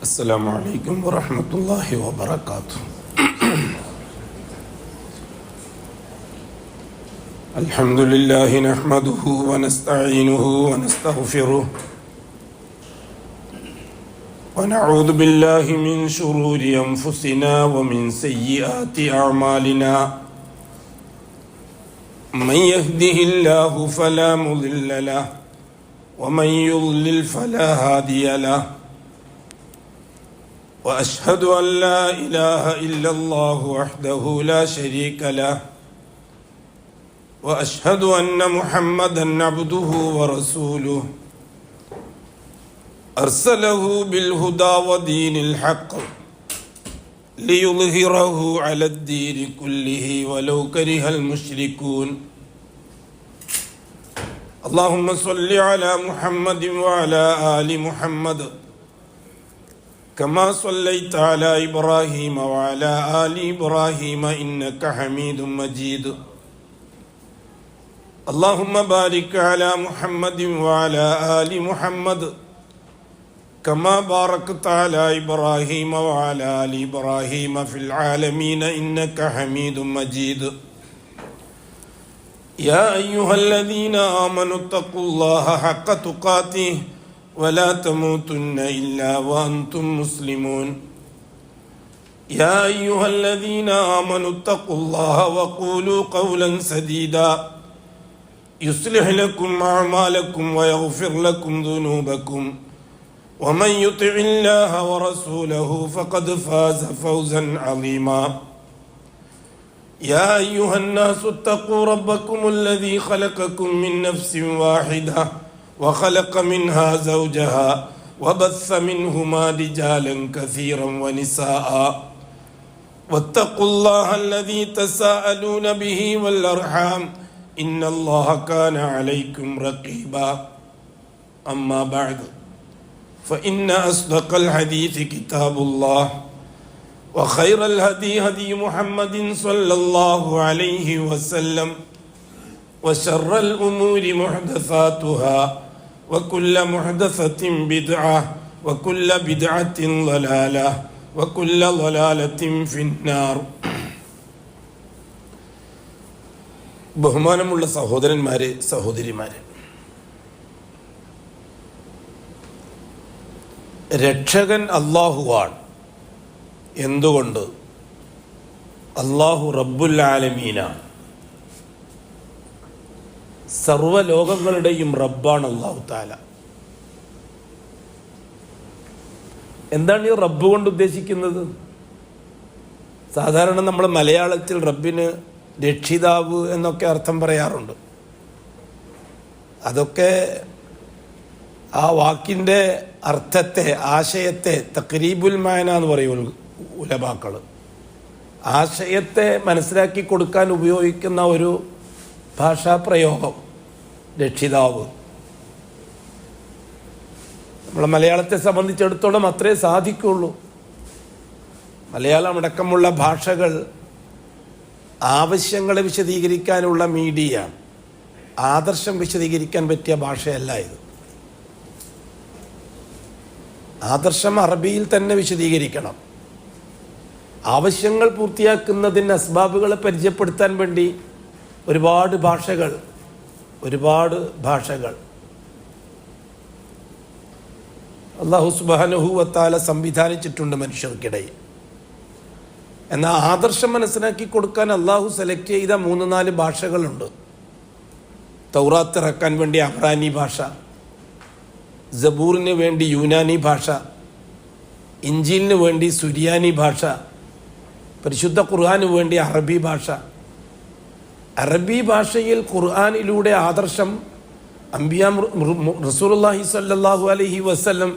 السلام عليكم ورحمة الله وبركاته. الحمد لله نحمده ونستعينه ونستغفره ونعوذ بالله من شرور أنفسنا ومن سيئات أعمالنا. من يهده الله فلا مضل له ومن يضلل فلا هادي له. وأشهد أن لا إله إلا الله وحده لا شريك له وأشهد أن محمدا عبده ورسوله أرسله بالهدى ودين الحق ليظهره على الدين كله ولو كره المشركون. اللهم صل على محمد وعلى آل محمد كما صليت على إبراهيم وعلى آل إبراهيم إنك حميد مجيد. اللهم بارك على محمد وعلى آل محمد كما باركت على إبراهيم وعلى آل إبراهيم في العالمين إنك حميد مجيد. يا أيها الذين آمنوا اتقوا الله حق تقاته ولا تموتن إلا وأنتم مسلمون. يا أيها الذين آمنوا اتقوا الله وقولوا قولا سديدا يصلح لكم أعمالكم ويغفر لكم ذنوبكم ومن يطع الله ورسوله فقد فاز فوزا عظيما. يا أيها الناس اتقوا ربكم الذي خلقكم من نفس واحدة وخلق منها زوجها وبث منهما رجالا كثيرا ونساء واتقوا الله الذي تساءلون به والأرحام إن الله كان عليكم رقيبا. أما بعد فإن أصدق الحديث كتاب الله وخير الهدي هدي محمد صلى الله عليه وسلم وشر الأمور محدثاتها وكل محدثة بدعة وكل بدعة ضلالة وكل ضلالة في النار. ബഹുമാനമുള്ള സഹോദരന്മാരെ, സഹോദരിമാരെ, രക്ഷകൻ അല്ലാഹുവാണ്. എന്തുകൊണ്ട്? അല്ലാഹു റബ്ബുൽ ആലമീനാണ്. സർവ്വലോകങ്ങളുടെയും റബ്ബാണ് അല്ലാഹു തആല. എന്താണ് ഈ റബ്ബ് കൊണ്ട് ഉദ്ദേശിക്കുന്നത്? സാധാരണ നമ്മൾ മലയാളത്തിൽ റബ്ബിന് രക്ഷിതാവ് എന്നൊക്കെ അർത്ഥം പറയാറുണ്ട്. അതൊക്കെ ആ വാക്കിൻ്റെ അർത്ഥത്തെ, ആശയത്തെ തഖ്രീബുൽ മാന എന്ന് പറയും ഉലമാക്കൾ. ആശയത്തെ മനസ്സിലാക്കി കൊടുക്കാൻ ഉപയോഗിക്കുന്ന ഒരു ഭാഷാപ്രയോഗം രക്ഷിതാവ്. നമ്മളെ മലയാളത്തെ സംബന്ധിച്ചിടത്തോളം അത്രേ സാധിക്കുള്ളൂ. മലയാളം അടക്കമുള്ള ഭാഷകൾ ആവശ്യങ്ങളെ വിശദീകരിക്കാനുള്ള മീഡിയയാണ്. ആദർശം വിശദീകരിക്കാൻ പറ്റിയ ഭാഷയല്ല ഇത്. ആദർശം അറബിയിൽ തന്നെ വിശദീകരിക്കണം. ആവശ്യങ്ങൾ പൂർത്തിയാക്കുന്നതിന് അസ്ബാബുകളെ പരിചയപ്പെടുത്താൻ വേണ്ടി ഒരുപാട് ഭാഷകൾ അല്ലാഹു സുബ്ഹാനഹു വ തആല സംവിധാനിച്ചിട്ടുണ്ട് മനുഷ്യർക്കിടയിൽ. എന്നാൽ ആദർശം മനസ്സിലാക്കി കൊടുക്കാൻ അള്ളാഹു സെലക്ട് ചെയ്ത 3-4 ഭാഷകളുണ്ട്. തൗറാത്ത് ഇറക്കാൻ വേണ്ടി അബ്രാനി ഭാഷ, സബൂറിന് വേണ്ടി യൂനാനി ഭാഷ, ഇഞ്ചീലിന് വേണ്ടി സുരിയാനി ഭാഷ, പരിശുദ്ധ ഖുർആന് വേണ്ടി അറബി ഭാഷ. അറബി ഭാഷയിൽ ഖുർആനിലൂടെ ആദർശം റസൂലുള്ളാഹി സ്വല്ലല്ലാഹു അലൈഹി വസല്ലം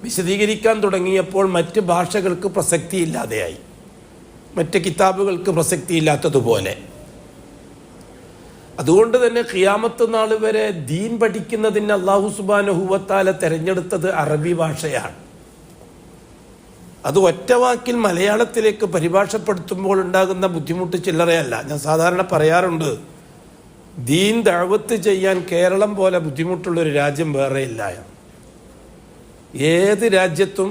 വിശദീകരിക്കാൻ തുടങ്ങിയപ്പോൾ മറ്റ് ഭാഷകൾക്ക് പ്രസക്തിയില്ലാതെയായി, മറ്റ് കിതാബുകൾക്ക് പ്രസക്തിയില്ലാത്തതുപോലെ. അതുകൊണ്ട് തന്നെ ഖിയാമത്ത് നാൾ വരെ ദീൻ പഠിക്കുന്നതിന് അല്ലാഹു സുബ്ഹാനഹു വ തആല തിരഞ്ഞെടുത്തത് അറബി ഭാഷയാണ്. അത് ഒറ്റ വാക്കിൽ മലയാളത്തിലേക്ക് പരിഭാഷപ്പെടുത്തുമ്പോൾ ഉണ്ടാകുന്ന ബുദ്ധിമുട്ട് ചില്ലറയല്ല. ഞാൻ സാധാരണ പറയാറുണ്ട്, ദീൻ ദഅവത്ത് ചെയ്യാൻ കേരളം പോലെ ബുദ്ധിമുട്ടുള്ളൊരു രാജ്യം വേറെയില്ല. ഏത് രാജ്യത്തും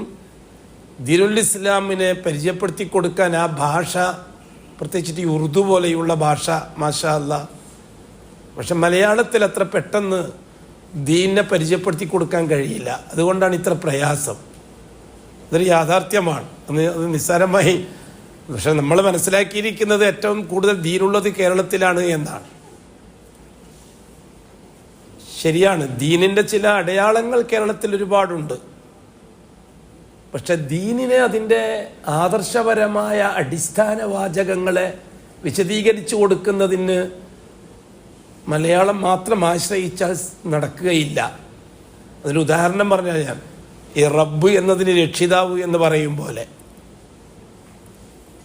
ദീനുൽ ഇസ്ലാമിനെ പരിചയപ്പെടുത്തി കൊടുക്കാൻ ആ ഭാഷ, പ്രത്യേകിച്ചിട്ട് ഈ ഉറുദു പോലെയുള്ള ഭാഷ, മാഷാ അല്ലാ. പക്ഷെ മലയാളത്തിൽ അത്ര പെട്ടെന്ന് ദീനിനെ പരിചയപ്പെടുത്തി കൊടുക്കാൻ കഴിയില്ല. അതുകൊണ്ടാണ് ഇത്ര പ്രയാസം. ഇതൊരു യാഥാർത്ഥ്യമാണ്, അത് നിസ്സാരമായി. പക്ഷെ നമ്മൾ മനസ്സിലാക്കിയിരിക്കുന്നത് ഏറ്റവും കൂടുതൽ ദീനുള്ളത് കേരളത്തിലാണ് എന്നാണ്. ശരിയാണ്, ദീനിൻ്റെ ചില അടയാളങ്ങൾ കേരളത്തിൽ ഒരുപാടുണ്ട്. പക്ഷെ ദീനിനെ അതിൻ്റെ ആദർശപരമായ അടിസ്ഥാന വാചകങ്ങളെ വിശദീകരിച്ചു കൊടുക്കുന്നതിന് മലയാളം മാത്രം ആശ്രയിച്ചാൽ നടക്കുകയില്ല. അതിന് ഉദാഹരണം പറഞ്ഞാൽ, ഞാൻ ഈ റബ്ബ് എന്നതിന് രക്ഷിതാവ് എന്ന് പറയും പോലെ,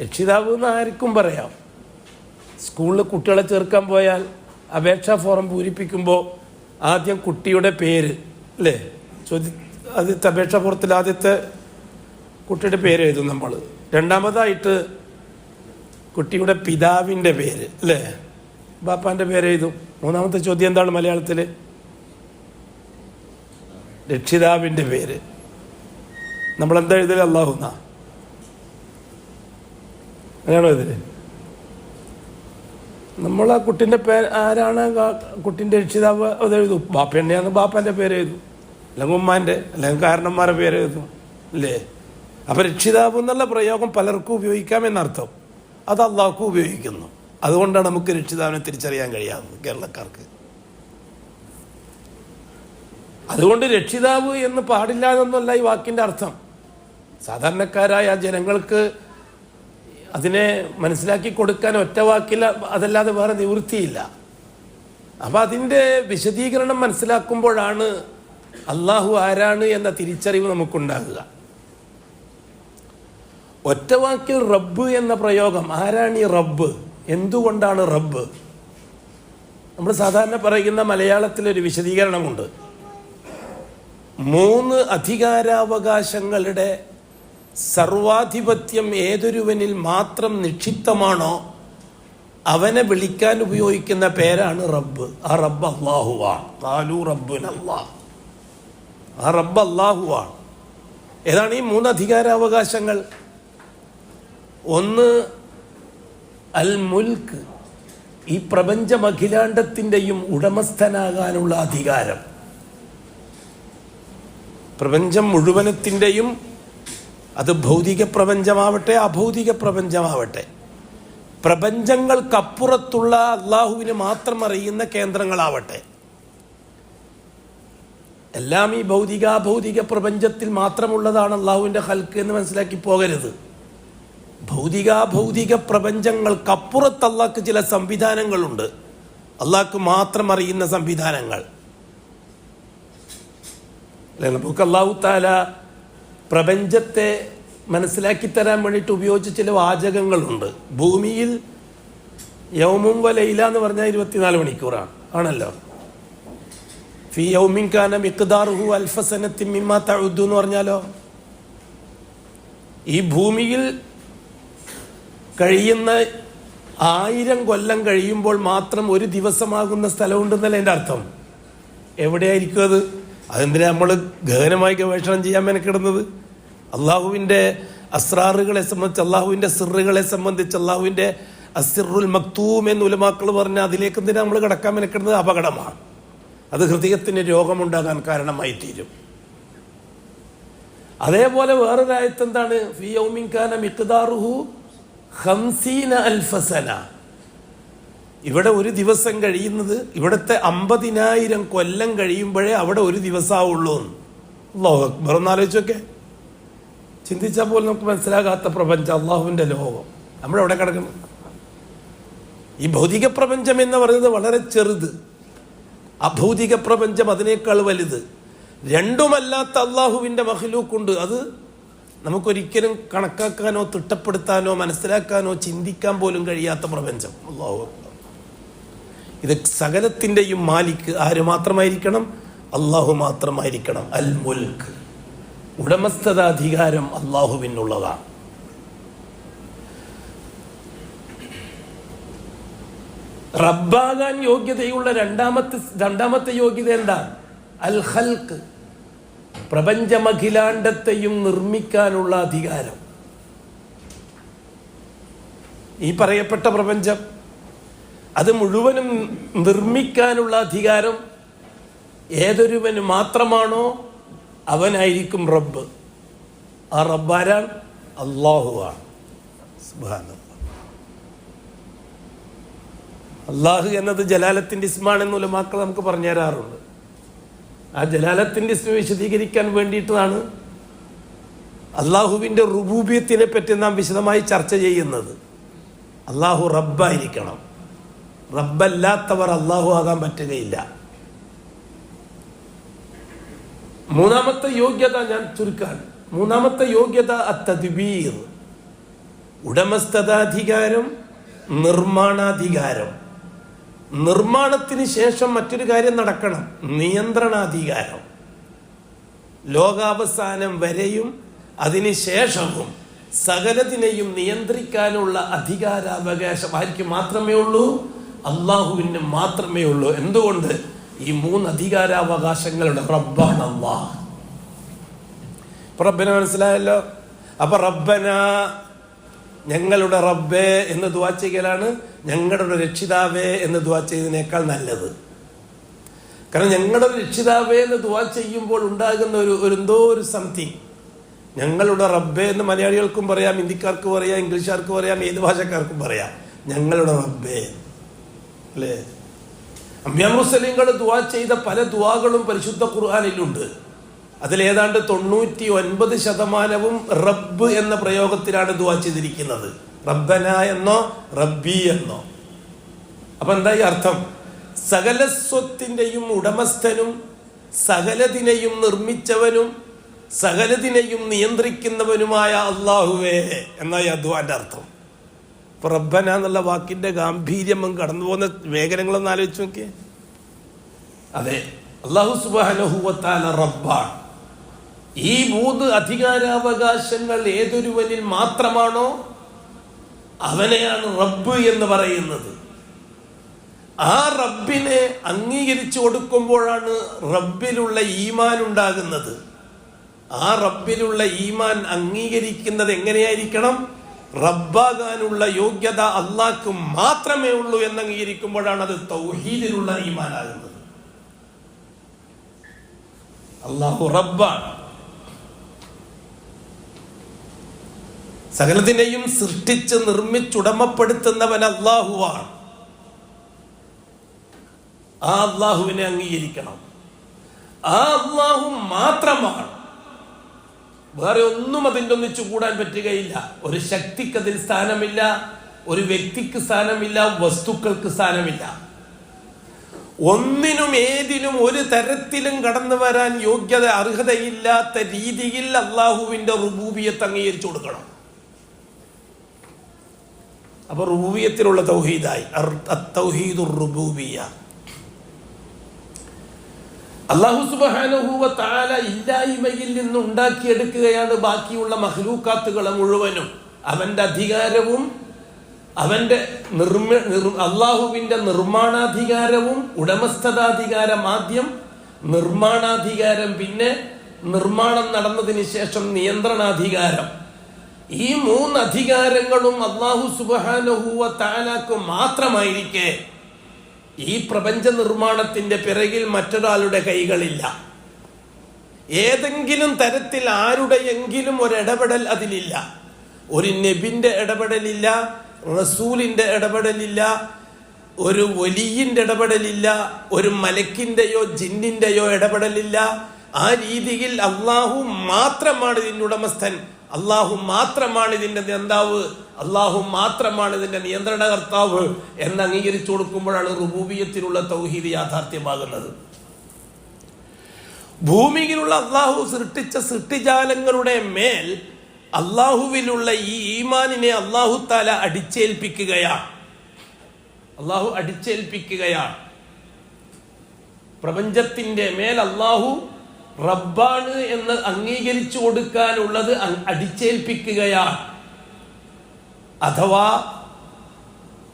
രക്ഷിതാവ് എന്ന് ആർക്കും പറയാം. സ്കൂളിൽ കുട്ടികളെ ചേർക്കാൻ പോയാൽ അപേക്ഷാ ഫോറം പൂരിപ്പിക്കുമ്പോൾ ആദ്യം കുട്ടിയുടെ പേര് അല്ലേ ആദ്യത്തെ അപേക്ഷാ ഫോറത്തിൽ ആദ്യത്തെ കുട്ടിയുടെ പേര് എഴുതും നമ്മൾ. രണ്ടാമതായിട്ട് കുട്ടിയുടെ പിതാവിൻ്റെ പേര് അല്ലേ, ബാപ്പാൻ്റെ പേര് എഴുതും. മൂന്നാമത്തെ ചോദ്യം എന്താണ് മലയാളത്തിൽ? രക്ഷിതാവിൻ്റെ പേര്. നമ്മളെന്താ എഴുതല്? അല്ലാഹു എന്നാ, അങ്ങനെയാണോ എഴുതല്? നമ്മൾ ആ കുട്ടീൻ്റെ പേര് ആരാണ് കുട്ടീൻ്റെ രക്ഷിതാവ് അത് എഴുതും. ബാപ്പേൻ്റെയാണ് ബാപ്പാൻ്റെ പേര് എഴുതും, അല്ലെങ്കിൽ ഉമ്മാൻ്റെ, അല്ലെങ്കിൽ കാരണന്മാരുടെ പേര് എഴുതും അല്ലേ. അപ്പം രക്ഷിതാവ് എന്നുള്ള പ്രയോഗം പലർക്കും ഉപയോഗിക്കാമെന്നർത്ഥം. അത് അള്ളാഹ്ക്കും ഉപയോഗിക്കുന്നു. അതുകൊണ്ടാണ് നമുക്ക് രക്ഷിതാവിനെ തിരിച്ചറിയാൻ കഴിയാത്തത് കേരളക്കാർക്ക്. അതുകൊണ്ട് രക്ഷിതാവ് എന്ന് പാടില്ല എന്നല്ല ഈ വാക്കിൻ്റെ അർത്ഥം. സാധാരണക്കാരായ ജനങ്ങൾക്ക് അതിനെ മനസ്സിലാക്കി കൊടുക്കാൻ ഒറ്റ വാക്കില്ല, അതല്ലാതെ വേറെ നിവൃത്തിയില്ല. അപ്പം അതിൻ്റെ വിശദീകരണം മനസ്സിലാക്കുമ്പോഴാണ് അള്ളാഹു ആരാണ് എന്ന തിരിച്ചറിവ് നമുക്കുണ്ടാകുക. ഒറ്റ വാക്കിൽ റബ്ബ് എന്ന പ്രയോഗം, ആരാണ് ഈ റബ്ബ്, എന്തുകൊണ്ടാണ് റബ്ബ്? നമ്മൾ സാധാരണ പറയുന്ന മലയാളത്തിലൊരു വിശദീകരണമുണ്ട്. 3 അധികാരാവകാശങ്ങളുടെ സർവാധിപത്യം ഏതൊരുവനിൽ മാത്രം നിക്ഷിപ്തമാണോ അവനെ വിളിക്കാൻ ഉപയോഗിക്കുന്ന പേരാണ് റബ്ബ്. ആ റബ്ബ് അല്ലാഹുവാണ്. ഖാലൂ റബ്ബുനല്ലാഹ്. ആ റബ്ബ് അല്ലാഹുവാണ്. ഏതാണ് ഈ 3 അധികാരാവകാശങ്ങൾ? ഒന്ന് അൽ മുൽക്ക്, ഈ പ്രപഞ്ചം അഖിലാണ്ടത്തിൻ്റെയും ഉടമസ്ഥനാകാനുള്ള അധികാരം. പ്രപഞ്ചം മുഴുവനത്തിൻ്റെയും, അത് ഭൗതിക പ്രപഞ്ചമാവട്ടെ അഭൗതിക പ്രപഞ്ചമാവട്ടെ, പ്രപഞ്ചങ്ങൾക്കപ്പുറത്തുള്ള അള്ളാഹുവിന് മാത്രം അറിയുന്ന കേന്ദ്രങ്ങളാവട്ടെ, എല്ലാം ഈ ഭൗതികാഭൗതിക പ്രപഞ്ചത്തിൽ മാത്രമുള്ളതാണ് അള്ളാഹുവിൻ്റെ ഖൽക്ക് എന്ന് മനസ്സിലാക്കി പോകരുത്. ഭൗതികാഭൗതിക പ്രപഞ്ചങ്ങൾക്കപ്പുറത്ത് അള്ളാഹ്ക്ക് ചില സംവിധാനങ്ങളുണ്ട്, അള്ളാഹ്ക്ക് മാത്രം അറിയുന്ന സംവിധാനങ്ങൾ. നമുക്ക് അല്ലാഹു തആല പ്രപഞ്ചത്തെ മനസ്സിലാക്കി തരാൻ വേണ്ടിയിട്ട് ഉപയോഗിച്ച ചില വാചകങ്ങളുണ്ട്. ഭൂമിയിൽ യൗമും വ ലൈല എന്ന് പറഞ്ഞാൽ 24 മണിക്കൂറാണ് ആണല്ലോ. ഫീ യൗമിൻ കാന മിഖ്ദാറുഹു അൽഫ സനത്തിൻ മിമ്മാ തഉദ്ദു എന്ന് പറഞ്ഞാലോ, ഈ ഭൂമിയിൽ കഴിയുന്ന 1000 കൊല്ലം കഴിയുമ്പോൾ മാത്രം ഒരു ദിവസമാകുന്ന സ്ഥലമുണ്ടെന്നല്ല എൻ്റെ അർത്ഥം. എവിടെയായിരിക്കും അത്? അതെന്തിനാ നമ്മൾ ഗഹനമായി ഗവേഷണം ചെയ്യാൻ മെനക്കിടുന്നത്? അള്ളാഹുവിൻ്റെ അസ്രാറുകളെ സംബന്ധിച്ച്, അള്ളാഹുവിൻ്റെ സിറുകളെ സംബന്ധിച്ച്, അള്ളാഹുവിൻ്റെ അസിറുൽ മക്തൂം എന്ന് ഉലമാക്കൾ പറഞ്ഞാൽ അതിലേക്ക് എന്തിനാ നമ്മൾ കിടക്കാൻ മെനക്കിടുന്നത്? അപകടമാണ്. അത് ഹൃദയത്തിന് രോഗമുണ്ടാകാൻ കാരണമായി തീരും. അതേപോലെ വേറൊരായത്ത് എന്താണ്? ഫീ യൗമിൻ കാന മിഖ്ദാറുഹു 50 അൽഫ സന. ഇവിടെ ഒരു ദിവസം കഴിയുന്നത് ഇവിടുത്തെ 50,000 കൊല്ലം കഴിയുമ്പോഴേ അവിടെ ഒരു ദിവസമാവുള്ളൂ. അല്ലാഹു അക്ബർ. ഒന്നാലോചിച്ചൊക്കെ ചിന്തിച്ചാൽ പോലും നമുക്ക് മനസ്സിലാകാത്ത പ്രപഞ്ചം, അള്ളാഹുവിൻ്റെ ലോകം നമ്മളെവിടെ കിടക്കുന്നു? ഈ ഭൗതിക പ്രപഞ്ചം എന്ന് പറയുന്നത് വളരെ ചെറുത്, അഭൗതിക പ്രപഞ്ചം അതിനേക്കാൾ വലുത്. രണ്ടുമല്ലാത്ത അള്ളാഹുവിൻ്റെ മഖ്ലൂക്കുണ്ട്. അത് നമുക്കൊരിക്കലും കണക്കാക്കാനോ തിട്ടപ്പെടുത്താനോ മനസ്സിലാക്കാനോ ചിന്തിക്കാൻ പോലും കഴിയാത്ത പ്രപഞ്ചം. അല്ലാഹു അക്ബർ. ഇത് സകലത്തിൻ്റെയും മാലിക്ക് ആര് മാത്രമായിരിക്കണം? അള്ളാഹു മാത്രമായിരിക്കണം. അൽ മുൽക്ക്, ഉടമസ്ഥതാധികാരം അള്ളാഹുവിനുള്ളതാണ്. റബ്ബാകാൻ യോഗ്യതയുള്ള രണ്ടാമത്തെ യോഗ്യത എന്താണ്? അൽ ഖൽക്ക്, പ്രപഞ്ചമഖിലാണ്ടത്തെയും നിർമ്മിക്കാനുള്ള അധികാരം. ഈ പറയപ്പെട്ട പ്രപഞ്ചം അത് മുഴുവനും നിർമ്മിക്കാനുള്ള അധികാരം ഏതൊരുവന് മാത്രമാണോ അവനായിരിക്കും റബ്ബ്. ആ റബ്ബാരാൻ അല്ലാഹുവാണ്. സുബ്ഹാനല്ലാഹ്. അള്ളാഹു എന്നത് ജലാലത്തിൻ്റെ ഇസ്മാണെന്ന് ഉലമാക്കൾ നമുക്ക് പറഞ്ഞു തരാറുണ്ട്. ആ ജലാലത്തിൻ്റെ ഇസ്മ വിശദീകരിക്കാൻ വേണ്ടിയിട്ടാണ് അള്ളാഹുവിൻ്റെ റുബൂബിയത്തിനെ പറ്റി നാം വിശദമായി ചർച്ച ചെയ്യുന്നത്. അള്ളാഹു റബ്ബായിരിക്കണം. റബ്ബല്ലാത്തവർ അള്ളാഹു ആകാൻ പറ്റുകയില്ല. മൂന്നാമത്തെ യോഗ്യത ഞാൻ ചുരുക്കാൻ. മൂന്നാമത്തെ യോഗ്യത അത്തദ്ബീർ, ഉടമസ്ഥതാധികാരം, നിർമ്മാണാധികാരം. നിർമ്മാണത്തിന് ശേഷം മറ്റൊരു കാര്യം നടക്കണം, നിയന്ത്രണാധികാരം. ലോകാവസാനം വരെയും അതിന് ശേഷവും സകലത്തിനെയും നിയന്ത്രിക്കാനുള്ള അധികാരാവകാശം ആർക്ക് മാത്രമേ ഉള്ളൂ? അള്ളാഹുവിന് മാത്രമേ ഉള്ളൂ. എന്തുകൊണ്ട്? ഈ 3 അധികാരാവകാശങ്ങളുടെ റബ്ബാണ് അള്ളാഹ്. റബ്ബനെ മനസ്സിലായല്ലോ. അപ്പൊ റബ്ബന, ഞങ്ങളുടെ റബ്ബേ എന്ന് ദുആ ചെയ്യലാണ് ഞങ്ങളുടെ രക്ഷിതാവേ എന്ന് ദുആ ചെയ്തതിനേക്കാൾ നല്ലത്. കാരണം ഞങ്ങളുടെ രക്ഷിതാവേ എന്ന് ദുആ ചെയ്യുമ്പോൾ ഉണ്ടാകുന്ന എന്തോ ഒരു സംതിങ്. ഞങ്ങളുടെ റബ്ബേ എന്ന് മലയാളികൾക്കും പറയാം, ഹിന്ദിക്കാർക്ക് പറയാം, ഇംഗ്ലീഷുകാർക്ക് പറയാം, ഏത് ഭാഷക്കാർക്കും പറയാം. ഞങ്ങളുടെ റബ്ബേ അല്ലേ? അംബിയാ മുർസലീങ്ങൾ ദുആ ചെയ്ത പല ദുആകളും പരിശുദ്ധ ഖുർആനിലുണ്ട്. അതിലേതാണ്ട് 99% റബ്ബ് എന്ന പ്രയോഗത്തിലാണ് ദുആ ചെയ്തിരിക്കുന്നത്. റബ്ബന എന്നോ റബ്ബി എന്നോ. അപ്പൊ എന്തായി അർത്ഥം? സകല സ്വത്തിന്റെയും ഉടമസ്ഥനും സകലതിനെയും നിർമ്മിച്ചവനും സകലതിനെയും നിയന്ത്രിക്കുന്നവനുമായ അള്ളാഹുവേ എന്നായി അദ്വാന്റെ അർത്ഥം. ഇപ്പൊ റബ്ബന എന്നുള്ള വാക്കിന്റെ ഗാംഭീര്യം കടന്നു പോകുന്ന മേഖലകളൊന്ന് ആലോചിച്ച് നോക്കിയേ. അതെ, അല്ലാഹു സുബ്ഹാനഹു വ തആല റബ്ബാണ്. ഈ 3 അധികാരാവകാശങ്ങൾ ഏതൊരുവനിൽ മാത്രമാണോ അവനെയാണ് റബ്ബ് എന്ന് പറയുന്നത്. ആ റബ്ബിനെ അംഗീകരിച്ചു കൊടുക്കുമ്പോഴാണ് റബ്ബിലുള്ള ഈമാൻ ഉണ്ടാകുന്നത്. ആ റബ്ബിലുള്ള ഈമാൻ അംഗീകരിക്കുന്നത് എങ്ങനെയായിരിക്കണം? റബ്ബാകാനുള്ള യോഗ്യത അള്ളാഹ്ക്ക് മാത്രമേ ഉള്ളൂ എന്ന് അംഗീകരിക്കുമ്പോഴാണ് അത് തൗഹീദിലുള്ള ഈമാനാകുന്നത്. അള്ളാഹു റബ്ബാണ്. സകലത്തിനെയും സൃഷ്ടിച്ച് നിർമ്മിച്ചുടമപ്പെടുത്തുന്നവൻ അള്ളാഹുവാണ്. ആ അള്ളാഹുവിനെ അംഗീകരിക്കണം. ആ അള്ളാഹു മാത്രമാണ്. വേറെ ഒന്നും അതിൻ്റെ ഒന്നിച്ചു കൂടാൻ പറ്റുകയില്ല. ഒരു ശക്തിക്ക് അതിൽ സ്ഥാനമില്ല, ഒരു വ്യക്തിക്ക് സ്ഥാനമില്ല, വസ്തുക്കൾക്ക് സ്ഥാനമില്ല. ഒന്നിനും ഏതിനും ഒരു തരത്തിലും കടന്നു വരാൻ യോഗ്യത അർഹതയില്ലാത്ത രീതിയിൽ അള്ളാഹുവിന്റെ റുബൂബിയത്ത് അംഗീകരിച്ചു കൊടുക്കണം. അപ്പൊ റുബൂബിയത്തിലുള്ള തൗഹീദായി. അത്തൗഹീദുർ റുബൂബിയ്യ. അല്ലാഹു സുബ്ഹാനഹു വ തആല ഇല്ലായ്മയിൽ നിന്ന് ഉണ്ടാക്കിയെടുക്കുകയാണ് ബാക്കിയുള്ള മഖ്ലൂക്കാത്തുകളെ മുഴുവനും. അവന്റെ അധികാരവും അവന്റെ അള്ളാഹുവിന്റെ നിർമ്മാണാധികാരവും ഉടമസ്ഥതാധികാരം ആദ്യം, നിർമ്മാണാധികാരം പിന്നെ, നിർമ്മാണം നടന്നതിന് ശേഷം നിയന്ത്രണാധികാരം. ഈ 3 അധികാരങ്ങളും അല്ലാഹു സുബ്ഹാനഹു വ തആലക്ക് മാത്രമായിരിക്കെ ഈ പ്രപഞ്ച നിർമ്മാണത്തിന്റെ പിറകിൽ മറ്റൊരാളുടെ കൈകളില്ല. ഏതെങ്കിലും തരത്തിൽ ആരുടെയെങ്കിലും ഒരിടപെടൽ അതിലില്ല. ഒരു നബിന്റെ ഇടപെടലില്ല, റസൂലിന്റെ ഇടപെടലില്ല, ഒരു വലിയിന്റെ ഇടപെടലില്ല, ഒരു മലക്കിന്റെയോ ജിന്നിന്റെയോ ഇടപെടലില്ല. ആ രീതിയിൽ അള്ളാഹു മാത്രമാണ് ഇതിന്റെ ഉടമസ്ഥൻ, അള്ളാഹു മാത്രമാണ് ഇതിന്റെ നേതാവ്, അള്ളാഹു മാത്രമാണ് ഇതിന്റെ നിയന്ത്രണകർത്താവ് എന്ന് അംഗീകരിച്ചു കൊടുക്കുമ്പോഴാണ് റുബൂബിയത്തിലുള്ള തൗഹീദ് യാഥാർത്ഥ്യമാകുന്നത്. ഭൂമിയിലുള്ള അള്ളാഹു സൃഷ്ടിച്ച സൃഷ്ടിജാലങ്ങളുടെ മേൽ അള്ളാഹുവിലുള്ള ഈ ഈമാനിനെ അള്ളാഹു തആല അടിച്ചേൽപ്പിക്കുകയാണ്. അള്ളാഹു അടിച്ചേൽപ്പിക്കുകയാണ്. പ്രപഞ്ചത്തിന്റെ മേൽ അള്ളാഹു റബ്ബാണ് എന്ന് അംഗീകരിച്ചു കൊടുക്കാനുള്ളത് അടിച്ചേൽപ്പിക്കുകയാണ്. അഥവാ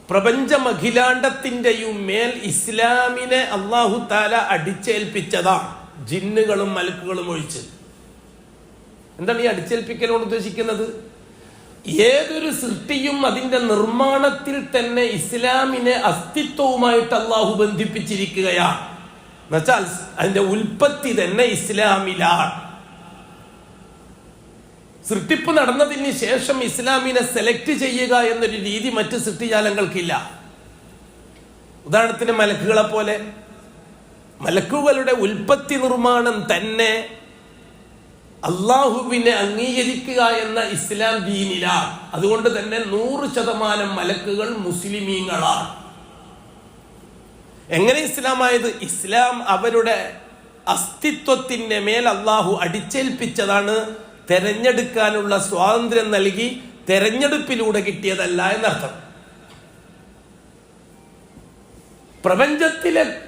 പ്രപഞ്ചമഖിലാണ്ടത്തിന്റെയും മേൽ ഇസ്ലാമിനെ അല്ലാഹു തആല അടിച്ചേൽപ്പിച്ചതാണ്. ജിന്നുകളും മലക്കുകളും ഒഴിച്ച്. എന്താണ് ഈ അടിച്ചേൽപ്പിക്കലോട് ഉദ്ദേശിക്കുന്നത്? ഏതൊരു സൃഷ്ടിയും അതിന്റെ നിർമ്മാണത്തിൽ തന്നെ ഇസ്ലാമിനെ അസ്തിത്വവുമായിട്ട് അള്ളാഹു ബന്ധിപ്പിച്ചിരിക്കുകയാണ്. എന്നുവെച്ചാൽ അതിന്റെ ഉൽപ്പത്തി തന്നെ ഇസ്ലാമിലാണ്. സൃഷ്ടിപ്പ് നടന്നതിന് ശേഷം ഇസ്ലാമിനെ സെലക്ട് ചെയ്യുക എന്നൊരു രീതി മറ്റ് സൃഷ്ടിജാലങ്ങൾക്കില്ല. ഉദാഹരണത്തിന് മലക്കുകളെ പോലെ മലക്കുകളുടെ ഉൽപ്പത്തി നിർമ്മാണം തന്നെ അള്ളാഹുവിനെ അംഗീകരിക്കുക എന്ന ഇസ്ലാം ദീനിലാണ്. അതുകൊണ്ട് തന്നെ 100% മലക്കുകൾ മുസ്ലിമീങ്ങളാണ്. എങ്ങനെ ഇസ്ലാമായത്? ഇസ്ലാം അവരുടെ അസ്തിത്വത്തിന്റെ മേൽ അള്ളാഹു അടിച്ചേൽപ്പിച്ചതാണ്. തെരഞ്ഞെടുക്കാനുള്ള സ്വാതന്ത്ര്യം നൽകി തെരഞ്ഞെടുപ്പിലൂടെ കിട്ടിയതല്ല എന്നർത്ഥം.